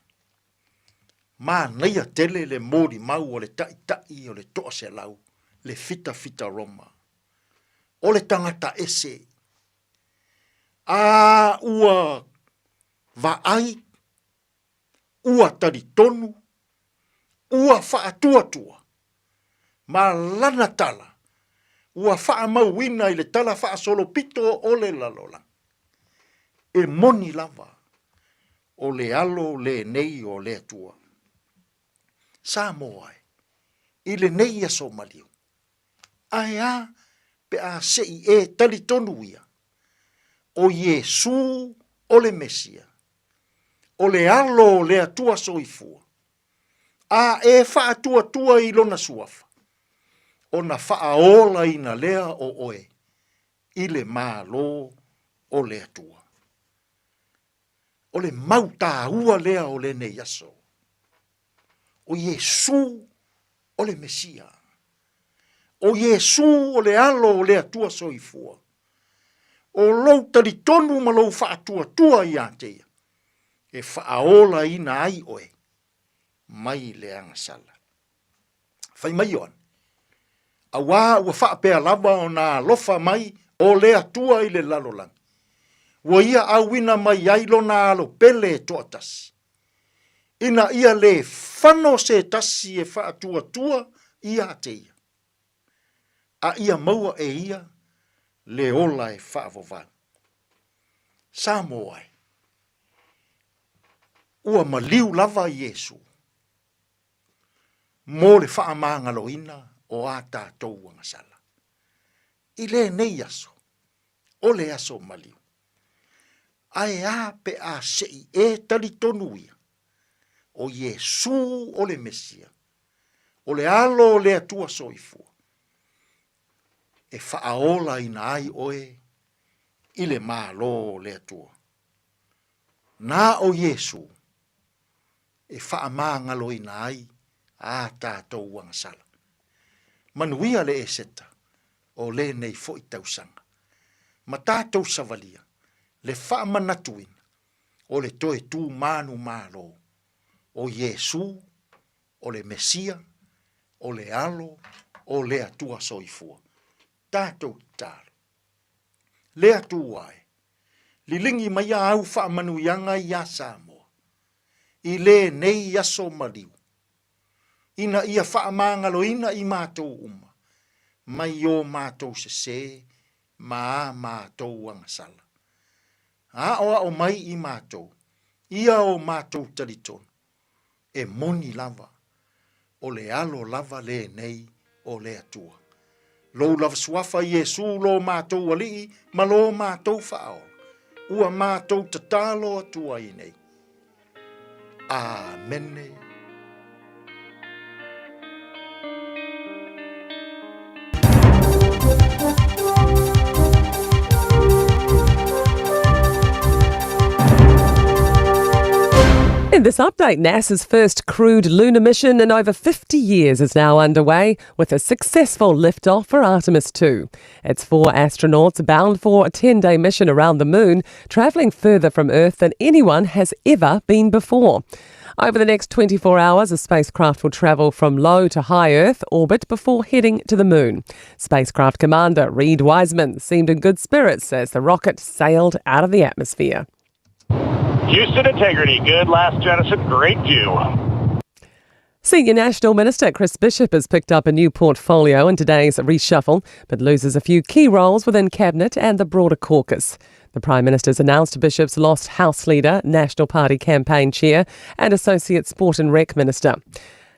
Ma neia tele le mori mau o le tai o le toa se lau. Le fita Roma. O le tangata ese. A ua vaai. Ua taritonu. Ua faa Ma lana tala. Ua faa mauina I le tala faa solo pito o le lalola. E moni lava. O le alo le nei o le atua. Samoa I le nei a Somaliu. Ai a pe a sei e talitonu ia. O Yesu o le Mesia. O le alo le atua soifua. A e faa tua I lona suafa. O na faa ola ina lea o oe. I le malo o le atua. o le mauta ua lea o le ne yaso. O Yesu o le Mesia. O Yesu o le alo o le atua soifua. O lou talitonu ma lou whaatua tua i atea. E whaaola ina ai oe. Mai le angasala. Whai mai on. A wā ua whaapea lava o nā lofa mai o le atua i le lalolang. Wa ia awina mai ailo nā alo pele toatas. Ina ia le whano se tasi e whaatua tua i atea. A ia maua e ia le ola e whaavovang. Samoa. Ua maliu lava Yesu. Mō le whaamangaloina o a tātou wangasala. I le nei aso. O le aso maliu. Ai a pe a sei e talitonuia. O Yesu o le Mesia. O le alo o le atua soifua. E whaaola ina ai oe. I le mālo o le atua. Nā o Yesu. E whaamangalo ina ai. A tātou wangasala. Manuia le e seta. O le nei fo i tausanga. Ma tātou savalia. Le whaamanatuina. O le toe tū manu mālo. O Yesu. O le Mesia. O le alo. O le atua soifua. Tātou tālo. Le atua ai. Lilingi mai au whaamanuianga i a Samoa. I le nei aso maliu. Ina ia whaamangalo ina i mātou uma. Mai o mātou se ma mātou angasala. A o mai i mātou. Ia o mātou taliton. E moni lava. O le alo lava le nei o le atua. Lo lava suafa Yesu lo mātou alii, ma lo mātou whao. Ua mātou tatalo atua i nei. Amene. In this update, NASA's first crewed lunar mission in over 50 years is now underway with a successful liftoff for Artemis 2. It's 4 astronauts bound for a 10-day mission around the moon, travelling further from Earth than anyone has ever been before. Over the next 24 hours, a spacecraft will travel from low to high Earth orbit before heading to the moon. Spacecraft Commander Reid Wiseman seemed in good spirits as the rocket sailed out of the atmosphere. Houston integrity, good last jettison, great view. Senior National Minister Chris Bishop has picked up a new portfolio in today's reshuffle, but loses a few key roles within Cabinet and the broader caucus. The Prime Minister's announced Bishop's lost House Leader, National Party Campaign Chair and Associate Sport and Rec Minister.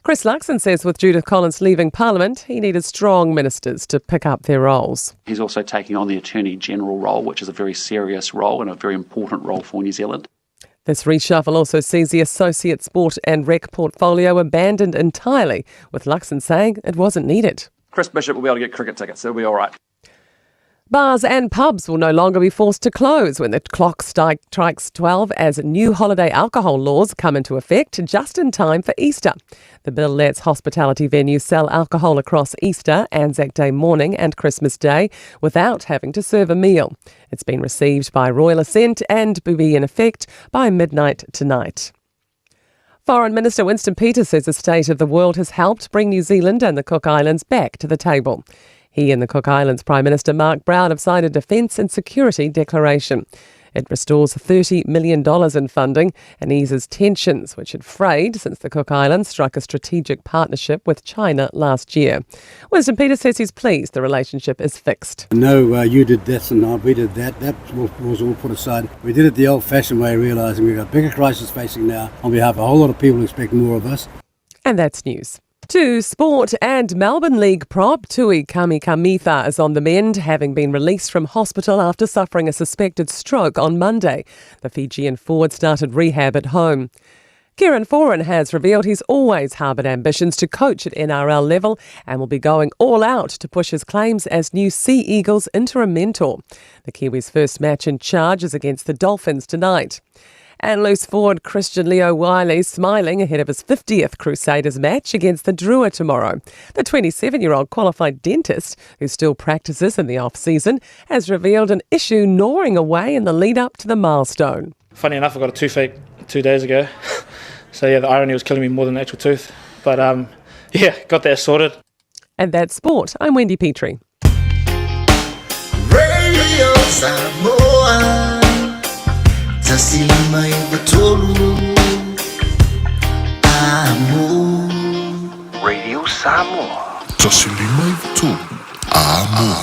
Chris Luxon says with Judith Collins leaving Parliament, he needed strong ministers to pick up their roles. He's also taking on the Attorney General role, which is a very serious role and a very important role for New Zealand. This reshuffle also sees the Associate Sport and Rec portfolio abandoned entirely, with Luxon saying it wasn't needed. Chris Bishop will be able to get cricket tickets. It'll be all right. Bars and pubs will no longer be forced to close when the clock strikes 12 as new holiday alcohol laws come into effect just in time for Easter. The bill lets hospitality venues sell alcohol across Easter, Anzac Day morning and Christmas Day without having to serve a meal. It's been received by royal assent and will be in effect by midnight tonight. Foreign Minister Winston Peters says the state of the world has helped bring New Zealand and the Cook Islands back to the table. He and the Cook Islands Prime Minister Mark Brown have signed a defence and security declaration. It restores $30 million in funding and eases tensions, which had frayed since the Cook Islands struck a strategic partnership with China last year. Winston Peters says he's pleased the relationship is fixed. No, you did this and we did that. That was all put aside. We did it the old-fashioned way, realising we've got a bigger crisis facing now on behalf of a whole lot of people who expect more of us. And that's news. To sport, and Melbourne League prop Tui Kamikamica is on the mend, having been released from hospital after suffering a suspected stroke on Monday. The Fijian forward started rehab at home. Kieran Foran has revealed he's always harboured ambitions to coach at NRL level and will be going all out to push his claims as new Sea Eagles interim mentor. The Kiwis' first match in charge is against the Dolphins tonight. And loose forward Christian Leo Wiley smiling ahead of his 50th Crusaders match against the Drua tomorrow. The 27-year-old qualified dentist, who still practices in the off-season, has revealed an issue gnawing away in the lead-up to the milestone. Funny enough, I got a toothache 2 days ago. So yeah, the irony was killing me more than the actual tooth. But yeah, got that sorted. And that's sport. I'm Wendy Petrie. Radio Samoa, tasili mai batolu, amo. Radio Samoa, tasili mai batolu, amo.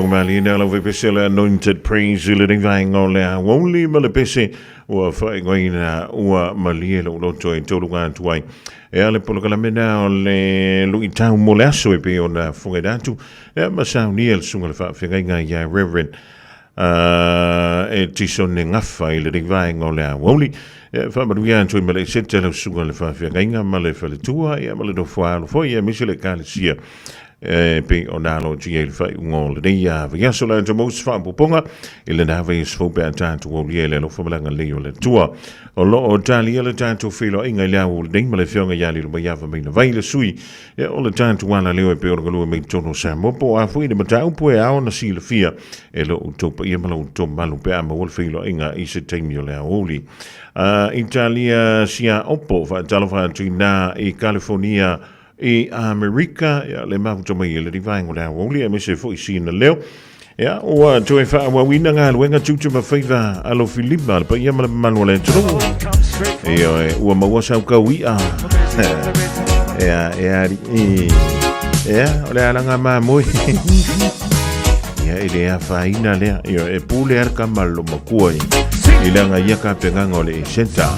Malina la vepesela anointed praise le vaing o le wonly malapese o fa ngoina o malie lo to en tolu gan tuai e ale polo kala mena o le lu itau moleso e pe ona fungedatu e ma sa ni el sunga fa finga ya Reverend e tisone ngafa i le rivai ngole a woli fa maruia tui male sete le sunga le fa ngainga male fa le tua ia male do fo foi ia misile kalesia pe onalo GL fa ngol de ya via sola de mos fa poponga ile na ve sfo pe tanto o le lo fa malanga le le tua o lo o tali le tanto filo inga le o ding male fionga ya le ya fa mina vai le sui e o le tanto wana le pe o lo me tono samo po a foi de mata po e a ona si le fia e lo to pe mala o to malu pe a mo filo inga i se temio le oli Italia sia oppo fa talofa na e California e America ya le mafuto mai le divango la woli e mese foi sina leo ya o to fa wa wina nga wenga tutu ma faiva alo Filipa pa ya manuel tro e o ma wa sa ka wi a ole ala nga ma moi ya ile ya fa ina le e pule ar kamalo makoi ile nga ya ka penga ngole senta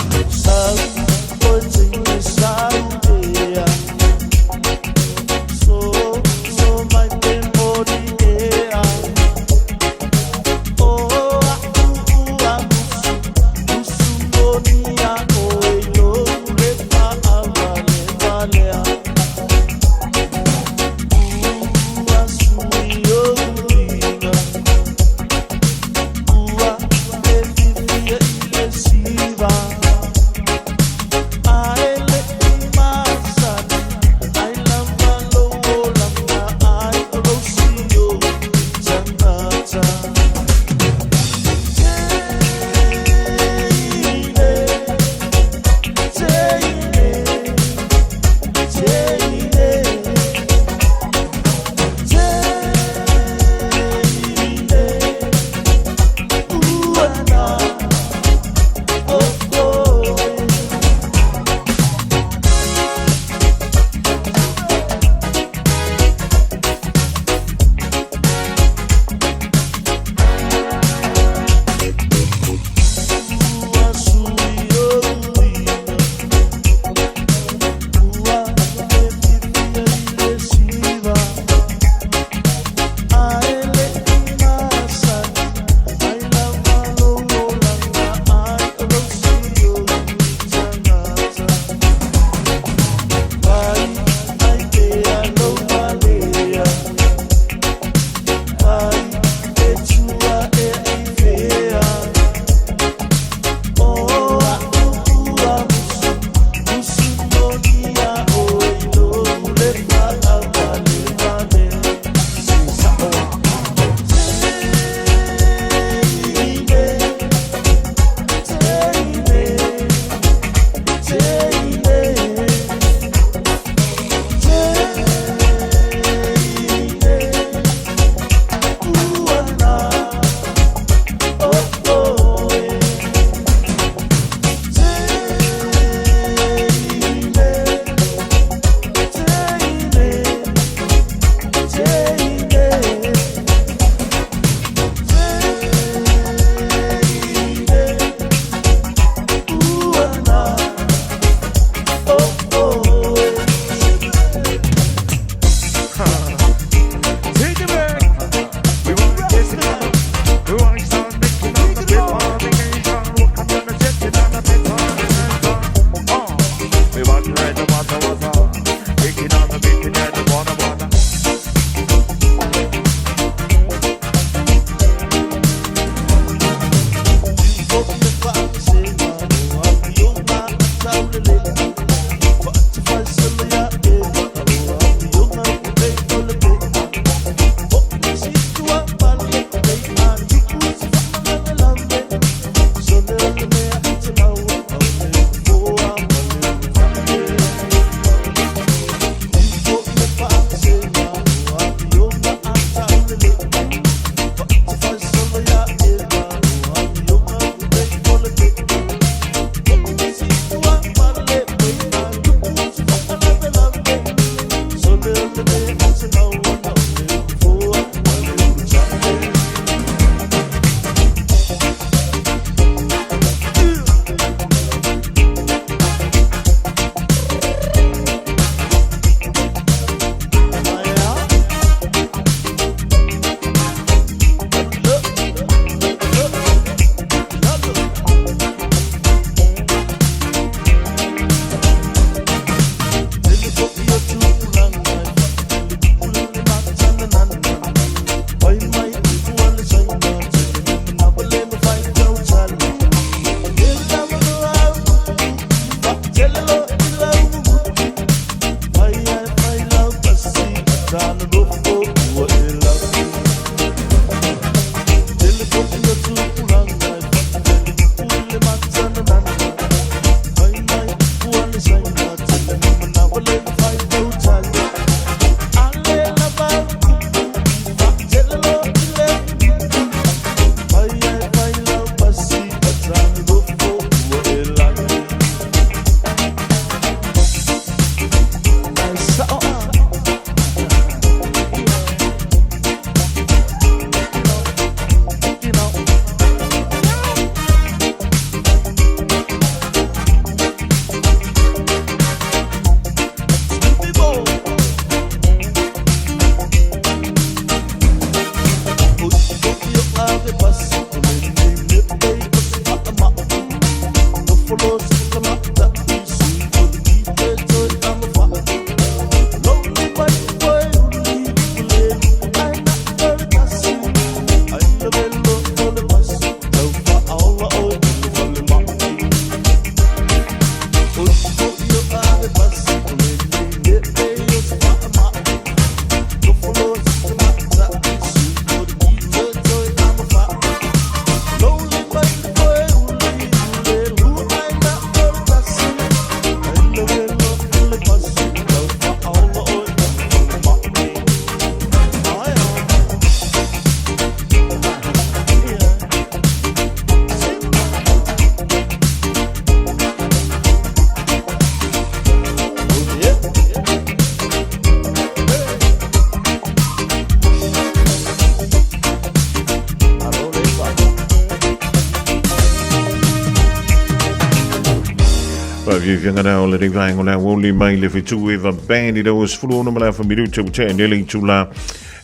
Fiafia o le rivai o la woli mai le fitu e va bandi da was fulu no mala fa minuto te ndele tula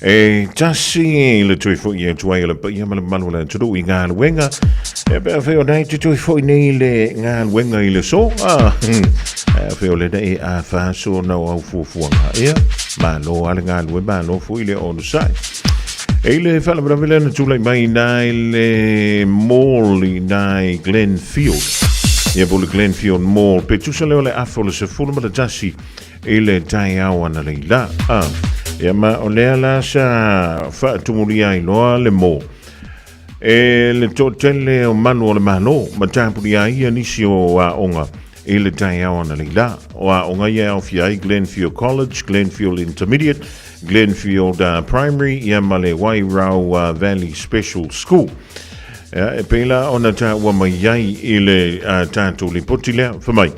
e tasi le tui fo ye tuai le pa yama malu la tudu i ngā wenga e be fe o dai tui fo nei le ngā wenga i le so fe o le dai a fa so na o fu ia ma lo ale ngā we ma lo fu i le on sai e le fala bra vele na tula mai nai le mall nai Glenfield ia bole Glenfield Mall pe tu sale ole afole se fulu ma tasi ele tai awa na leila ia ma ole la sa fa tumulia i loa le mo e le totele o manu o le mano ma tapulia ia nisi o a onga ele tai awa na leila o a onga ia o fia Glenfield College, Glenfield Intermediate, Glenfield Primary ia ma le Wairau Valley Special School. Ja, e pela ona ta wa mai ai ile tātou li potile fa mai.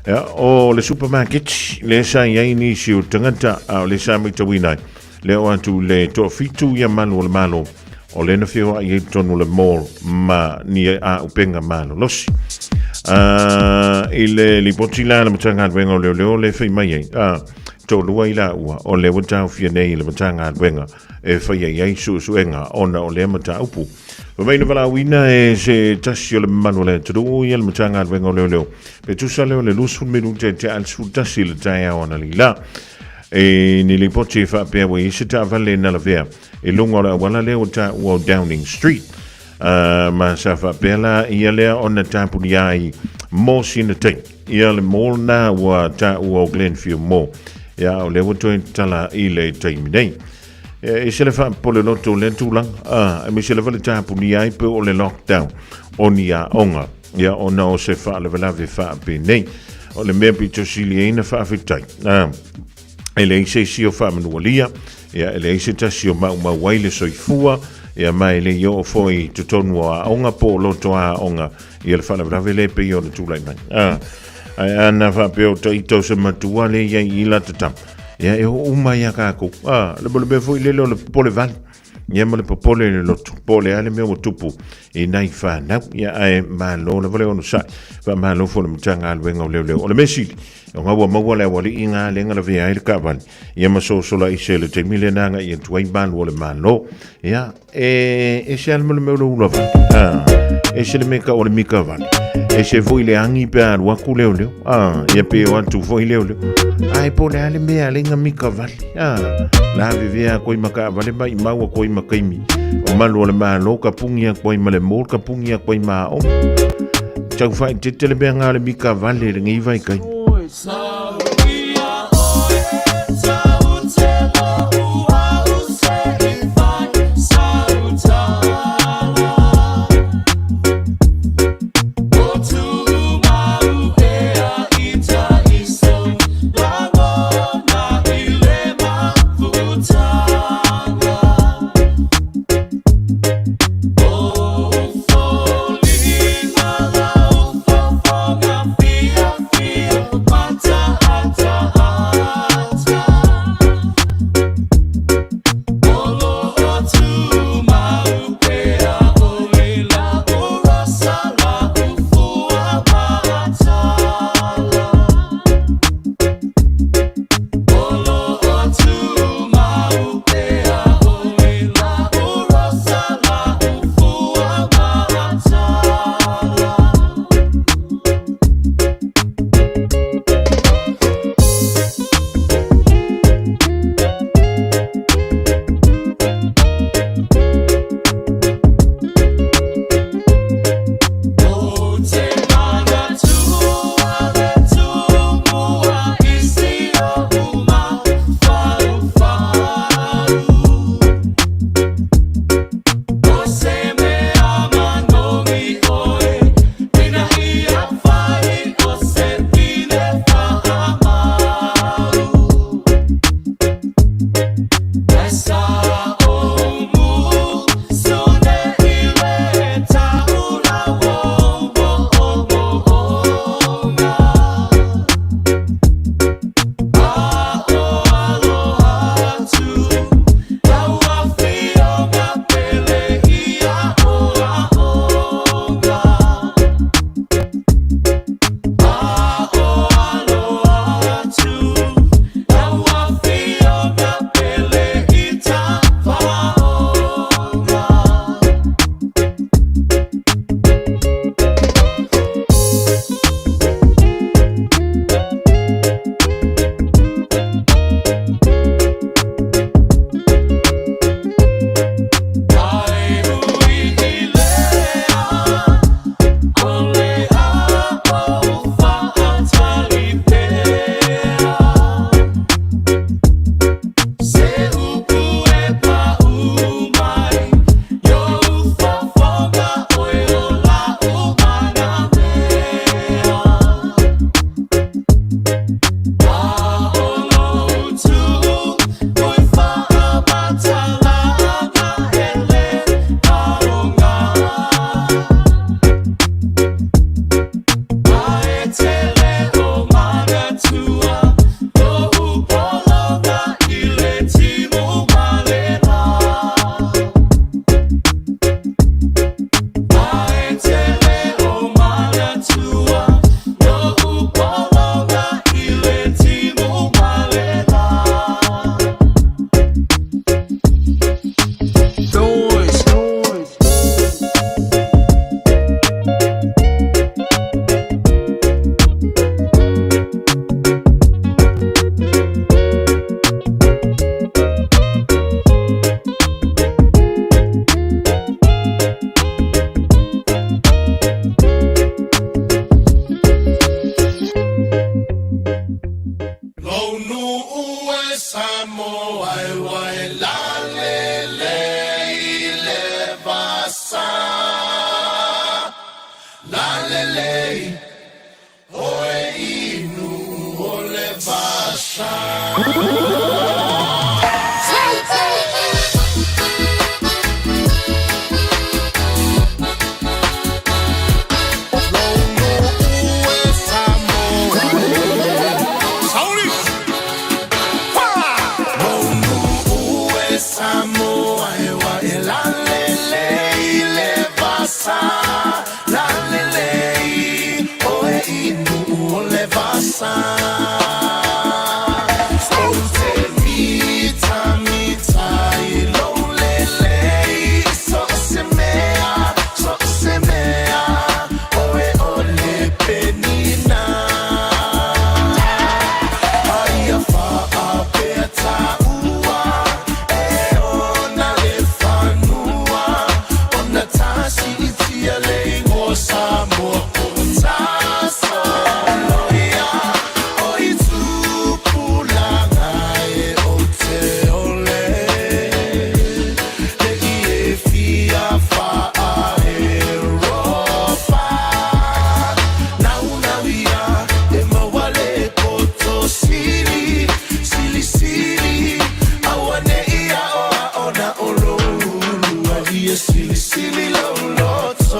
Ja, o le supermarket le sa ai ni si o tangata o le sa mai tawinai. Le o atu le to fitu ia manu o le malo. O le na fio ai tonu le mall ma ni a upenga malo losi. Ile li potila le matanga wenga le fai mai ai. To lua ila ua o le wata fia nei le matanga wenga e fai ai su enga ona o le mata upu. Pemain wala wina e se tasi o le manole tudu ia le matanga wenga leo. Pe tu sa leo le lusu menu te al su tasi le tai ona lila. E ni li poche fa pe we se ta vale na la vea. E lunga la wala leo ta o Downing Street. Ma sa fa pela ia le ona tapu ai mo sina te. Ia le mall na wa ta o Glenfield Mall. Ya o le woto tala i le taimi nei. E se le fa pole loto le tulang me se le vale tapu ni ai pe o le lockdown o ni a onga ia ona o se fa le velave fa pe nei o le mea pito siliena fa fitai e le se si o fa manualia ia le se tasi o mau waile soifua ia mai le yo foi tutonu a onga po loto a onga ia le fa le velave le pe yo le tulai mai ana fa pe o taito se matua le ia i la tatam ia e uma ia kako le bole be foi le pole van ia mo le popole le pole ale me o tupu e nai fa na ia ai ma lo le vole ono sa fa ma lo fo le mtanga al wenga le o le mesi o nga wa le wali inga le nga le via ile ka van ia ma so la i le te milena nga ia tuai ban o le ma lo ia e se al mo le lo lo e se le me ka o le mika van e se foi le angi pe al wa ku le ia pe o tu foi le ai po le ale me ale nga mika van la vivia ko maka vale mai mau ko makaimi o malu le ma lo ka pungia ko ma le mol ka pungia ko ma o chau fai te tele be nga le mika vale ngi vai kai Mata Samoa wai la le vasa la le oe inu o le vasa. La lelei, oe inu ole vasa. Onte mita ilo lelei, so se mea, oe ole penina. Aia faa peta ua, e ona le fanua, ona tasi itia lei ngo Samoa kutasa loia, oi tupulanga e o te ole, le i e Fiafia Europa. Nauia e mawale koto sili, awane ia oa ona olo, a ia sili loloto.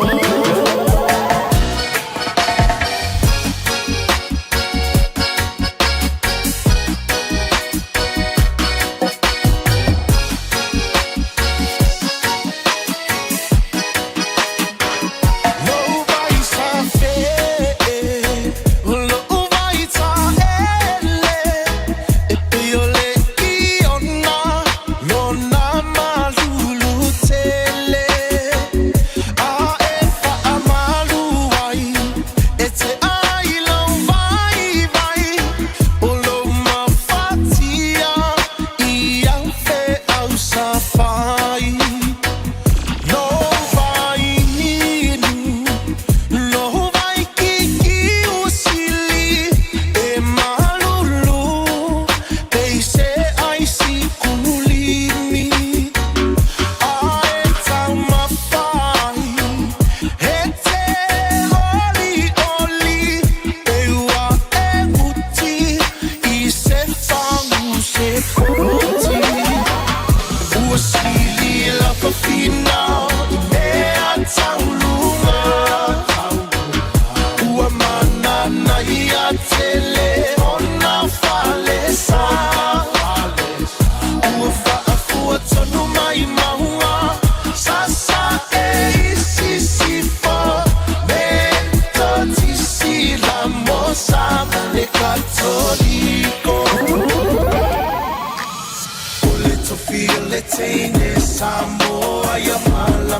Samoa ya mala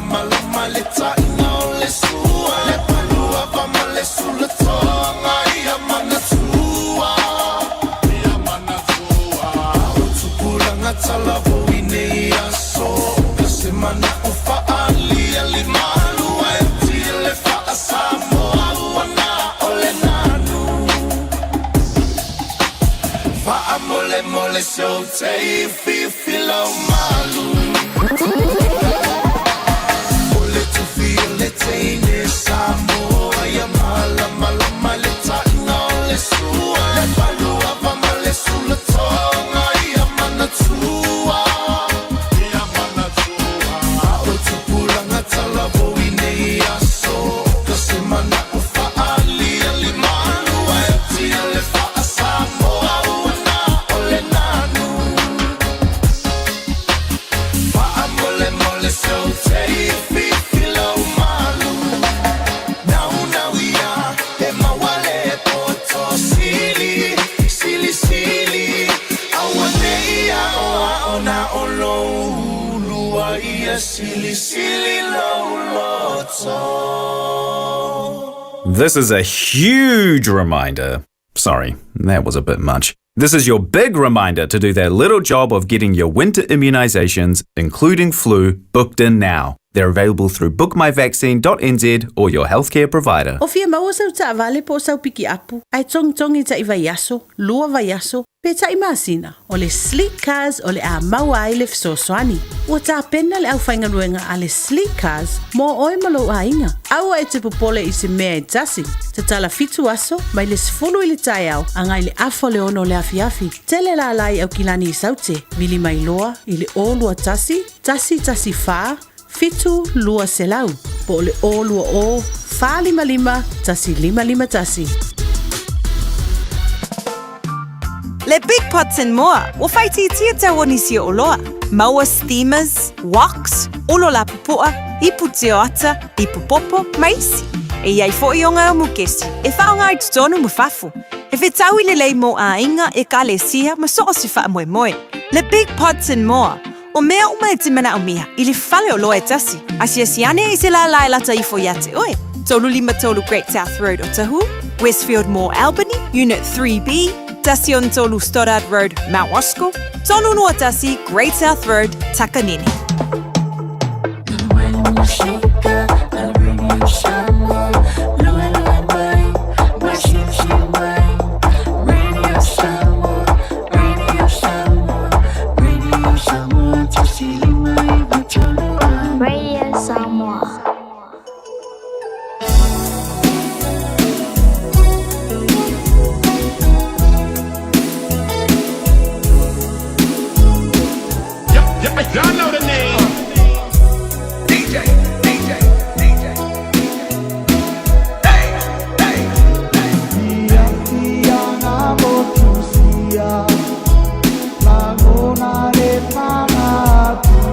le taina o le sua le palua vama le sula tonga ia mana tua o tupulanga tala voine ia so se mana o faali ali malu e tile fa Samoa wana ole nanu fa mole so te filo malu. Ole tu feel it in Samoa ya mala le taina le sua le palua vama le sula tonga ia mana tua o tupulanga tala voine ia so kasi mana o faali ali manu e tile fa Samoa wana ole nanu so te filo malu now ia e mawale poto sili awane ia ona olo lua ia sili loloto. This is a huge reminder. Sorry, that was a bit much. This is your big reminder to do that little job of getting your winter immunizations, including flu, booked in now. They're available through bookmyvaccine.nz or your healthcare provider. O fia maua sau ta vale po sau piki apu. Ai tong ta iwa yaso, lua va yaso, pe ta imasina. O le sleek cars o le a maua ai le fisoswani. O ta pena le au whainga ruenga a le sleek cars mo oi malo a inga. Au e te popole i se mea e tasi. Te tala fitu aso, mai le sifulu i le tai au, angai le afo le ono le afiafi. Tele la lai au kilani i saute, vili mai loa, i le olua tasi fa, fitu lua selau, po le o lua o, fa lima, tasi lima tasi. Le Big Pots and More, o whaiti tia te wonisi o loa. Maua steamers, woks, olo la pupua, ipu te ata, ipu popo, maisi. E iai fo i o ngā mukesi, e whaonga i tutonu mu fafu. E whetau i le lei mo a inga e ka le sia ma soo si wha moe moe. Le Big Pots and More, o mea uma e timana o miha, i le whale o loa e tasi. Asia siane i se la lai lata i fo iate oe. Tolu lima tolu Great South Road o Tahu, Westfield Mall Albany, Unit 3B, Tasion tolu Stoddard Road, Mount Roscoe, tolu noa tasi Great South Road, Takanini. Radio Samoa. Y'all know the name. DJ. Hey. Fiafia na motusia, lagona le panatu.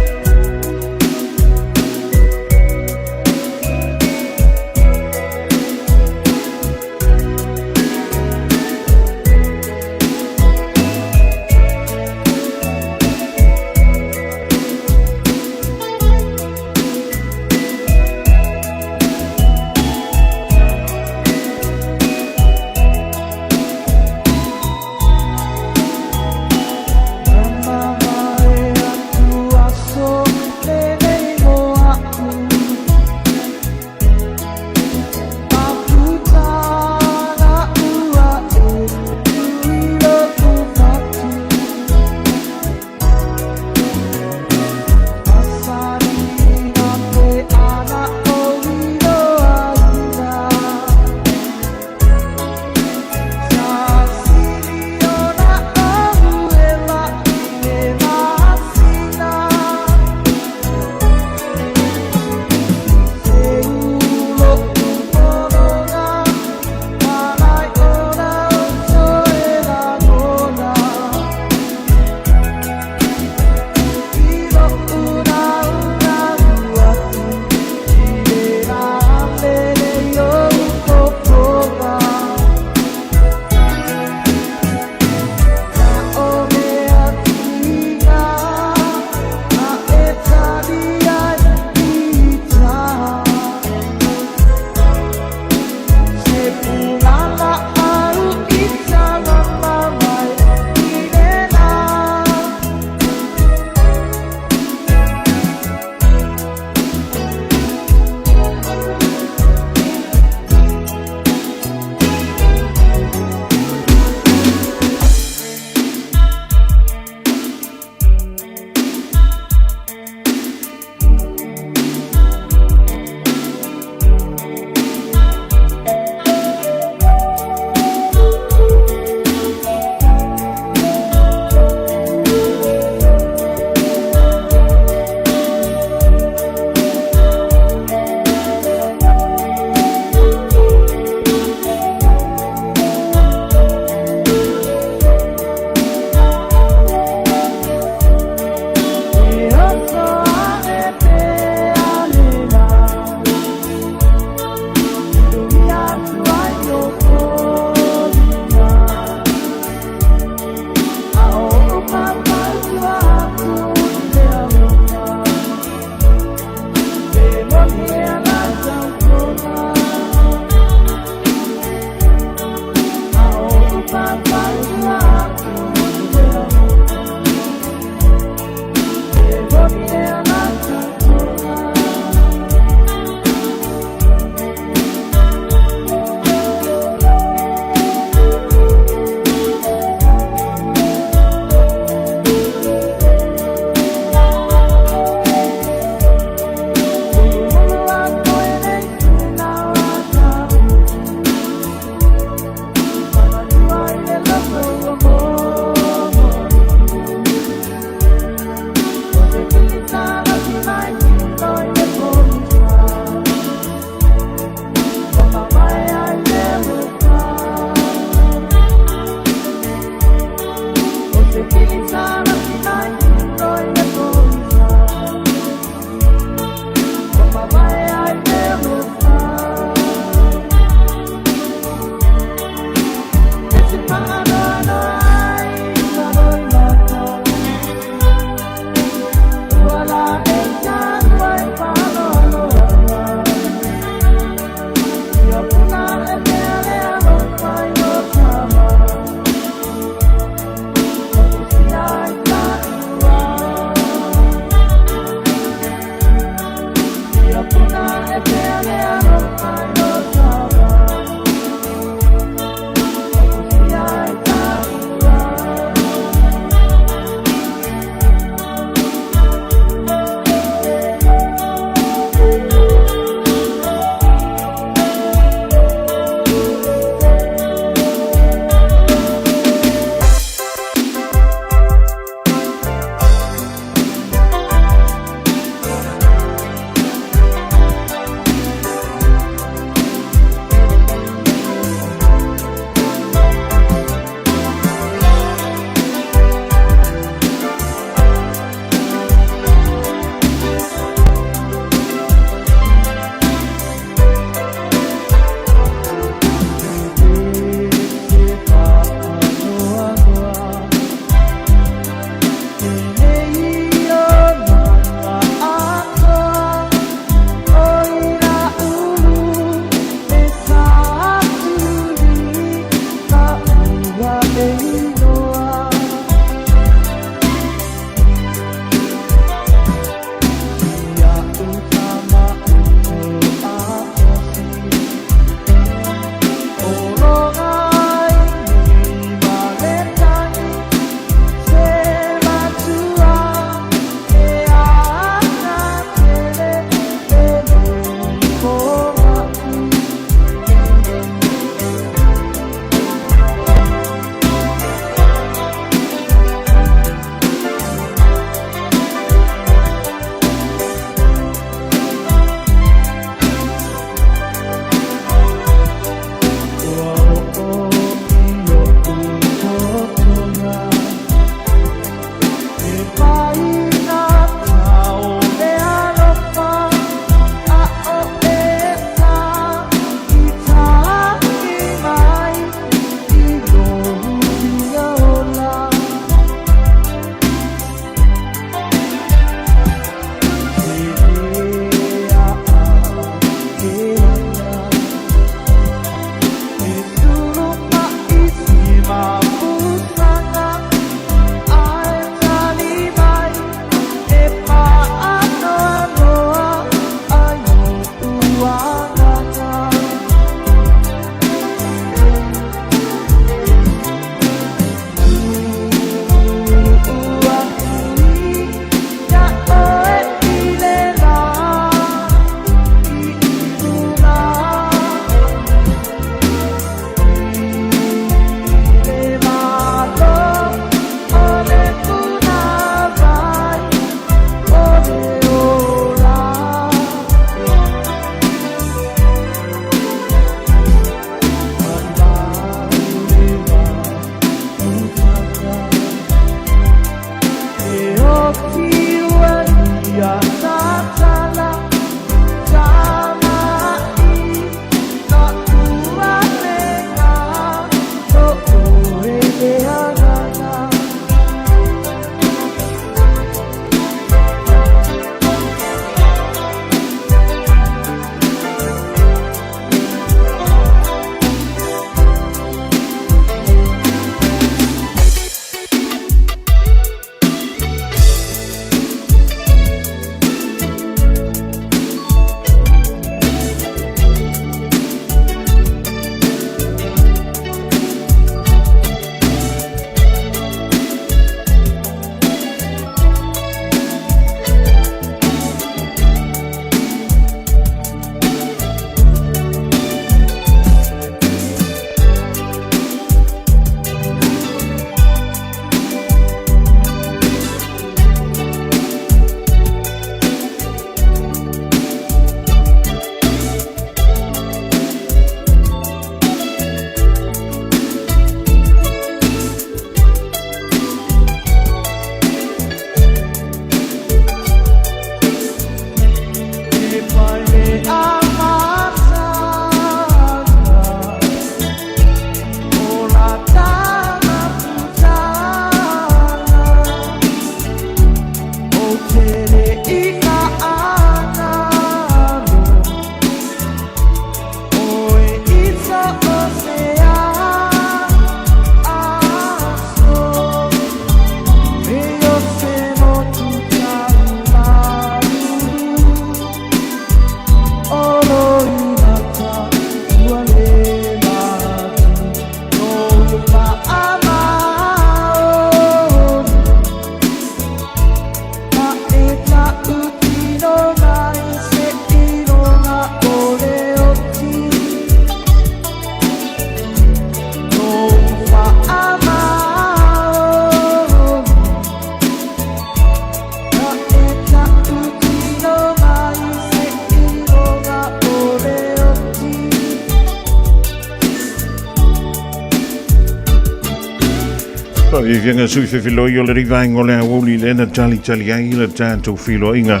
Fiafia sui whiwhiloi o le rivainga o le awoli le na tali ai le tātou whilo inga.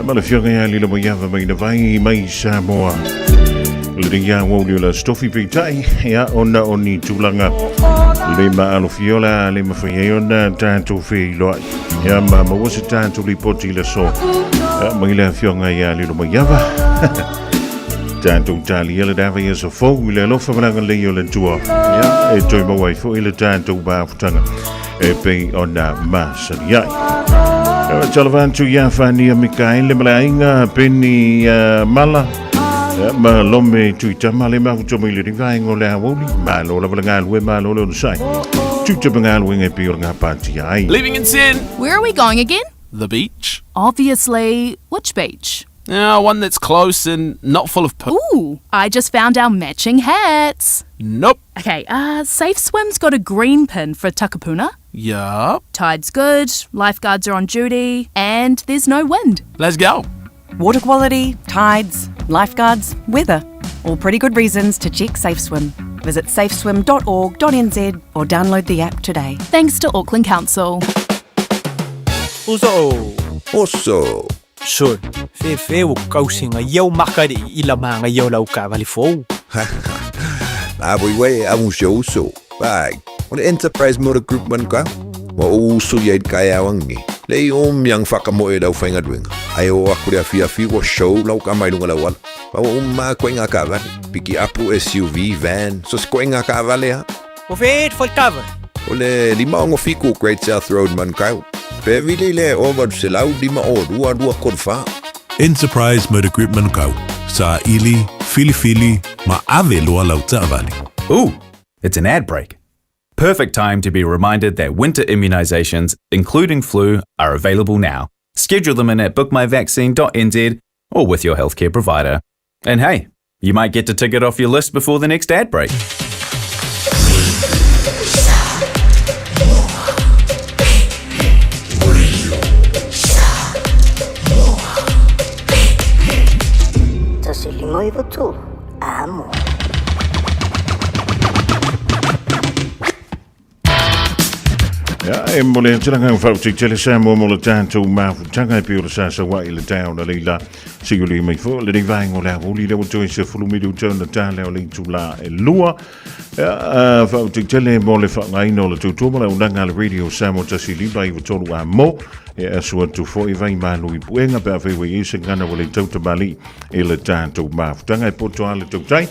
Ma le whianga ia li le mo iawa mai na vai mai Samoa. Le ringa awoli o la stofi pitai ia ona o ni tūlanga. Le ma alo fiola le ma whai ona tātou whilo. Ia ma wasa tātou li poti le so. Mai le whianga ia li le mo iawa. Tātou tali ia le dawa ia so fau le alofa malanga le o le tua. Ia e toi mawai fo i le tātou bāwhtanga. E pei ona masari ai. Ewa talavantu ia whania Mikael le malainga peni mala. Ma lome tuitama le mahutomo i le rivainga o le awoli. Ma lola walangalue ma lola o sai. Tuitama ngalue ngai pi o ngā pāti ai. Leaving in 10. Where are we going again? The beach. Obviously. Which beach? One that's close and not full of Ooh, I just found our matching hats. Nope. Okay, Safe Swim's got a green pin for Takapuna. Yup. Tide's good, lifeguards are on duty, and there's no wind. Let's go. Water quality, tides, lifeguards, weather. All pretty good reasons to check Safe Swim. Visit safeswim.org.nz or download the app today. Thanks to Auckland Council. Oso. Sure, fe o kausinga iau makari I la manga iau lau ka vali fou. Aboi amu so. Bag. On Enterprise Motor Group man ka. Wa uso yai kaya wangi. Le yang whakamoe lau whainga duenga. Ai o akurea Fiafia wa show lau ka mai lunga lawala. Wa ma koinga ka vale. Piki apu SUV van. So koinga ka vale ha. O fe full cover. O le lima ongo fiku Great South Road man ka. Enterprise Motor Group Manukau. Sa ili, fili, ma ave loa lau ta'avali. Ooh, it's an ad break. Perfect time to be reminded that winter immunisations, including flu, are available now. Schedule them in at bookmyvaccine.nz or with your healthcare provider. And hey, you might get to tick it off your list before the next ad break. Amo. Ja, e mole tanga ngfauti tele Samoa mo le tātou mawhutanga e pio le sāsawa I le tāo na leila siguli mai fo le rivainga o le awoli le watoi se fulumiru tau na tāle o le tula e lua. Ja, fauti tele mo le whakaino le tūtoma le unanga le radio Samoa tasi liba I watolu a mo e asua tu fo I vai manu I puenga pe a whaiwe I se ngana o le tautamali e le tātou mawhutanga e poto a le tautai.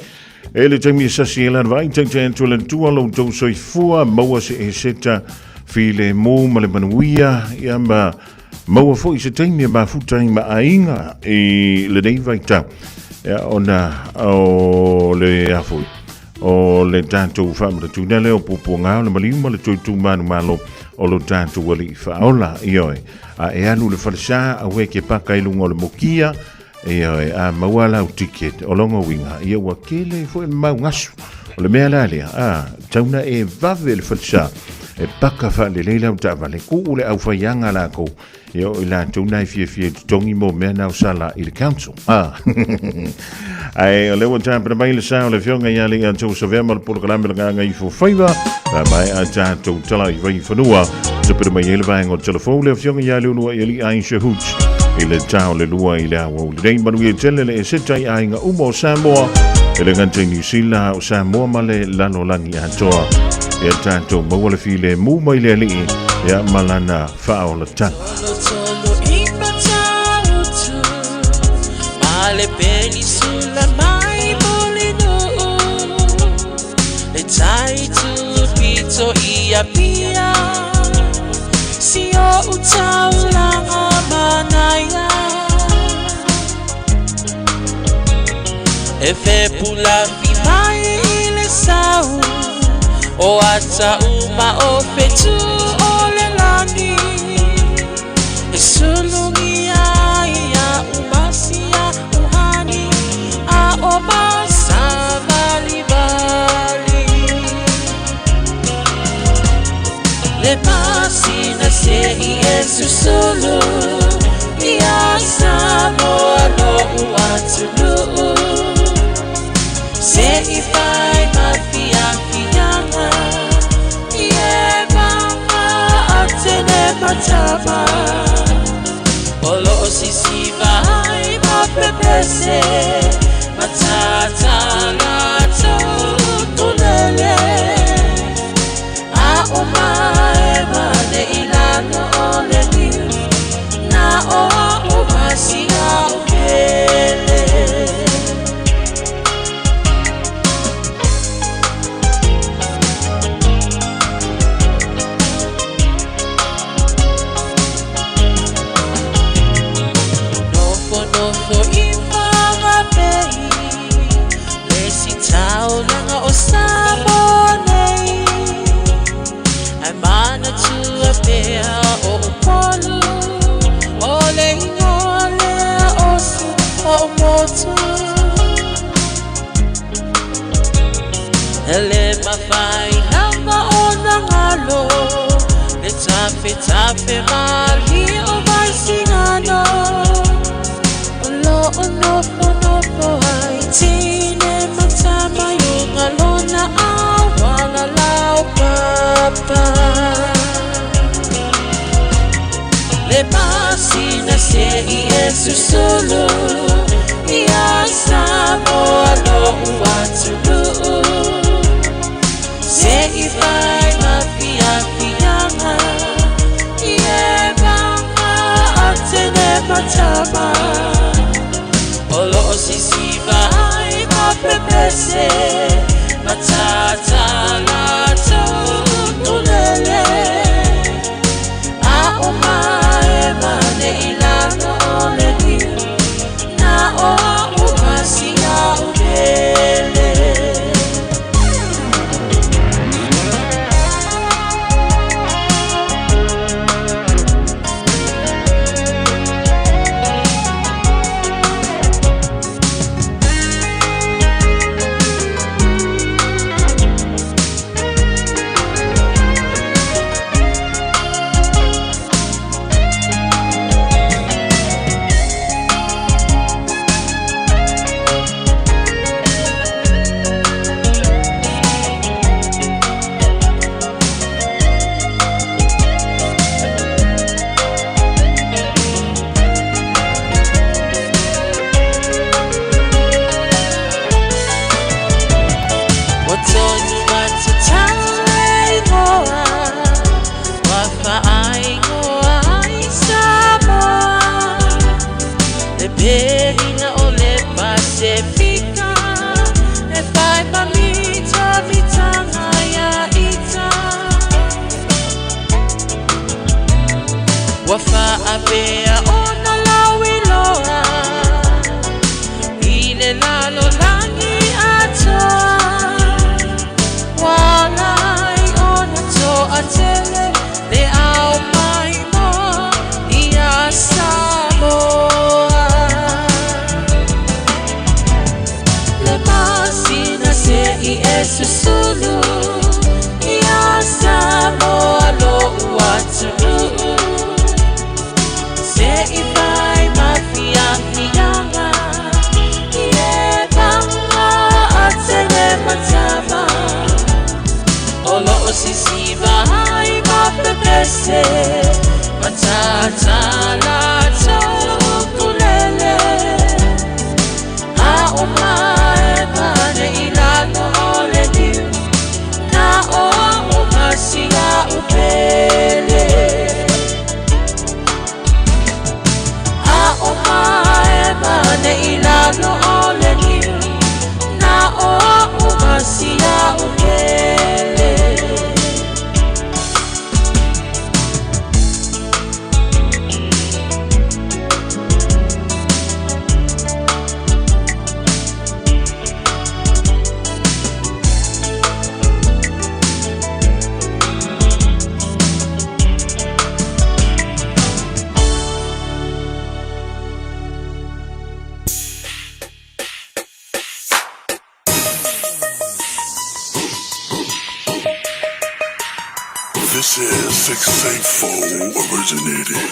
E le taimi sasi e lan vai taita tu le tua lo tau soifua maua se e seta File mo male manuia ia ma maua foi se taimi ma futai ma ainga I le nei vai tau. Ia ona o le afoi. O le tātou whamara tūnele o popo ngā o le maliuma le tūtū manu malo o lo tātou wali whaola I oe. A e anu le whalesa a weke paka ilunga o le mokia e oe a mauala o tiket o longa winga ia wakele foi mau ngasu. O le mea lalea a tauna e vave le whalesa e paka fa le leila o ta'avale ku ule au whaianga la ko ia o ila tūnai Fiafia tongi mo mea nau sala I le council. Ai o lewa tāpana mai le sao le whionga ia le a tau sa vema le polo kalame le nganga I fo whaiva mai a tātou tala I vai whanua tapira mai ele vaenga o telefou le whionga ia le unua I li Aisha Hooch I le tau le lua I le awa le rei manu I tele le e setai ainga uma o Samoa e le ngante New Zealand o Samoa ma le lano langi a toa e tātou maua le file mu mai le alii e a malana whao la tanga. Ale penisula mai molino le tai tu pito ia pia si o utaula manaya e fe pula mai le sau o ata uma o fetu o le lani e sulungi ia umasia uhani a o basa vali le pasina se Yesu solo ia Samoa no uatulu se ifai mafia kiyanga Yeba tape mali o marsingano Olo o nofo ai tine matama yung alona awala lau papa Le pasina se I Yesu solo Ia Samoa lo uatulu Se I vai mafianga Ie banga atene matama Olo sisi vai mapepese Matata la tulele A umae mane ilano ole dio Na o umasi ya ubele Wafa APR ona lawiloa Ile lalo langi atoa Walai ona to atele Le au mai mo Ia Samoa Le masina se I Yesu sulu Ia Samoa lo uatulu Se I vai mafianga Ie banga atele matama Olo o sisi vai mapepese Matata la tulele A umae mane ilano ole diu Na o umasi ya upele Mane ilano ole niu Na o umasi ya ukele This is 684 originated.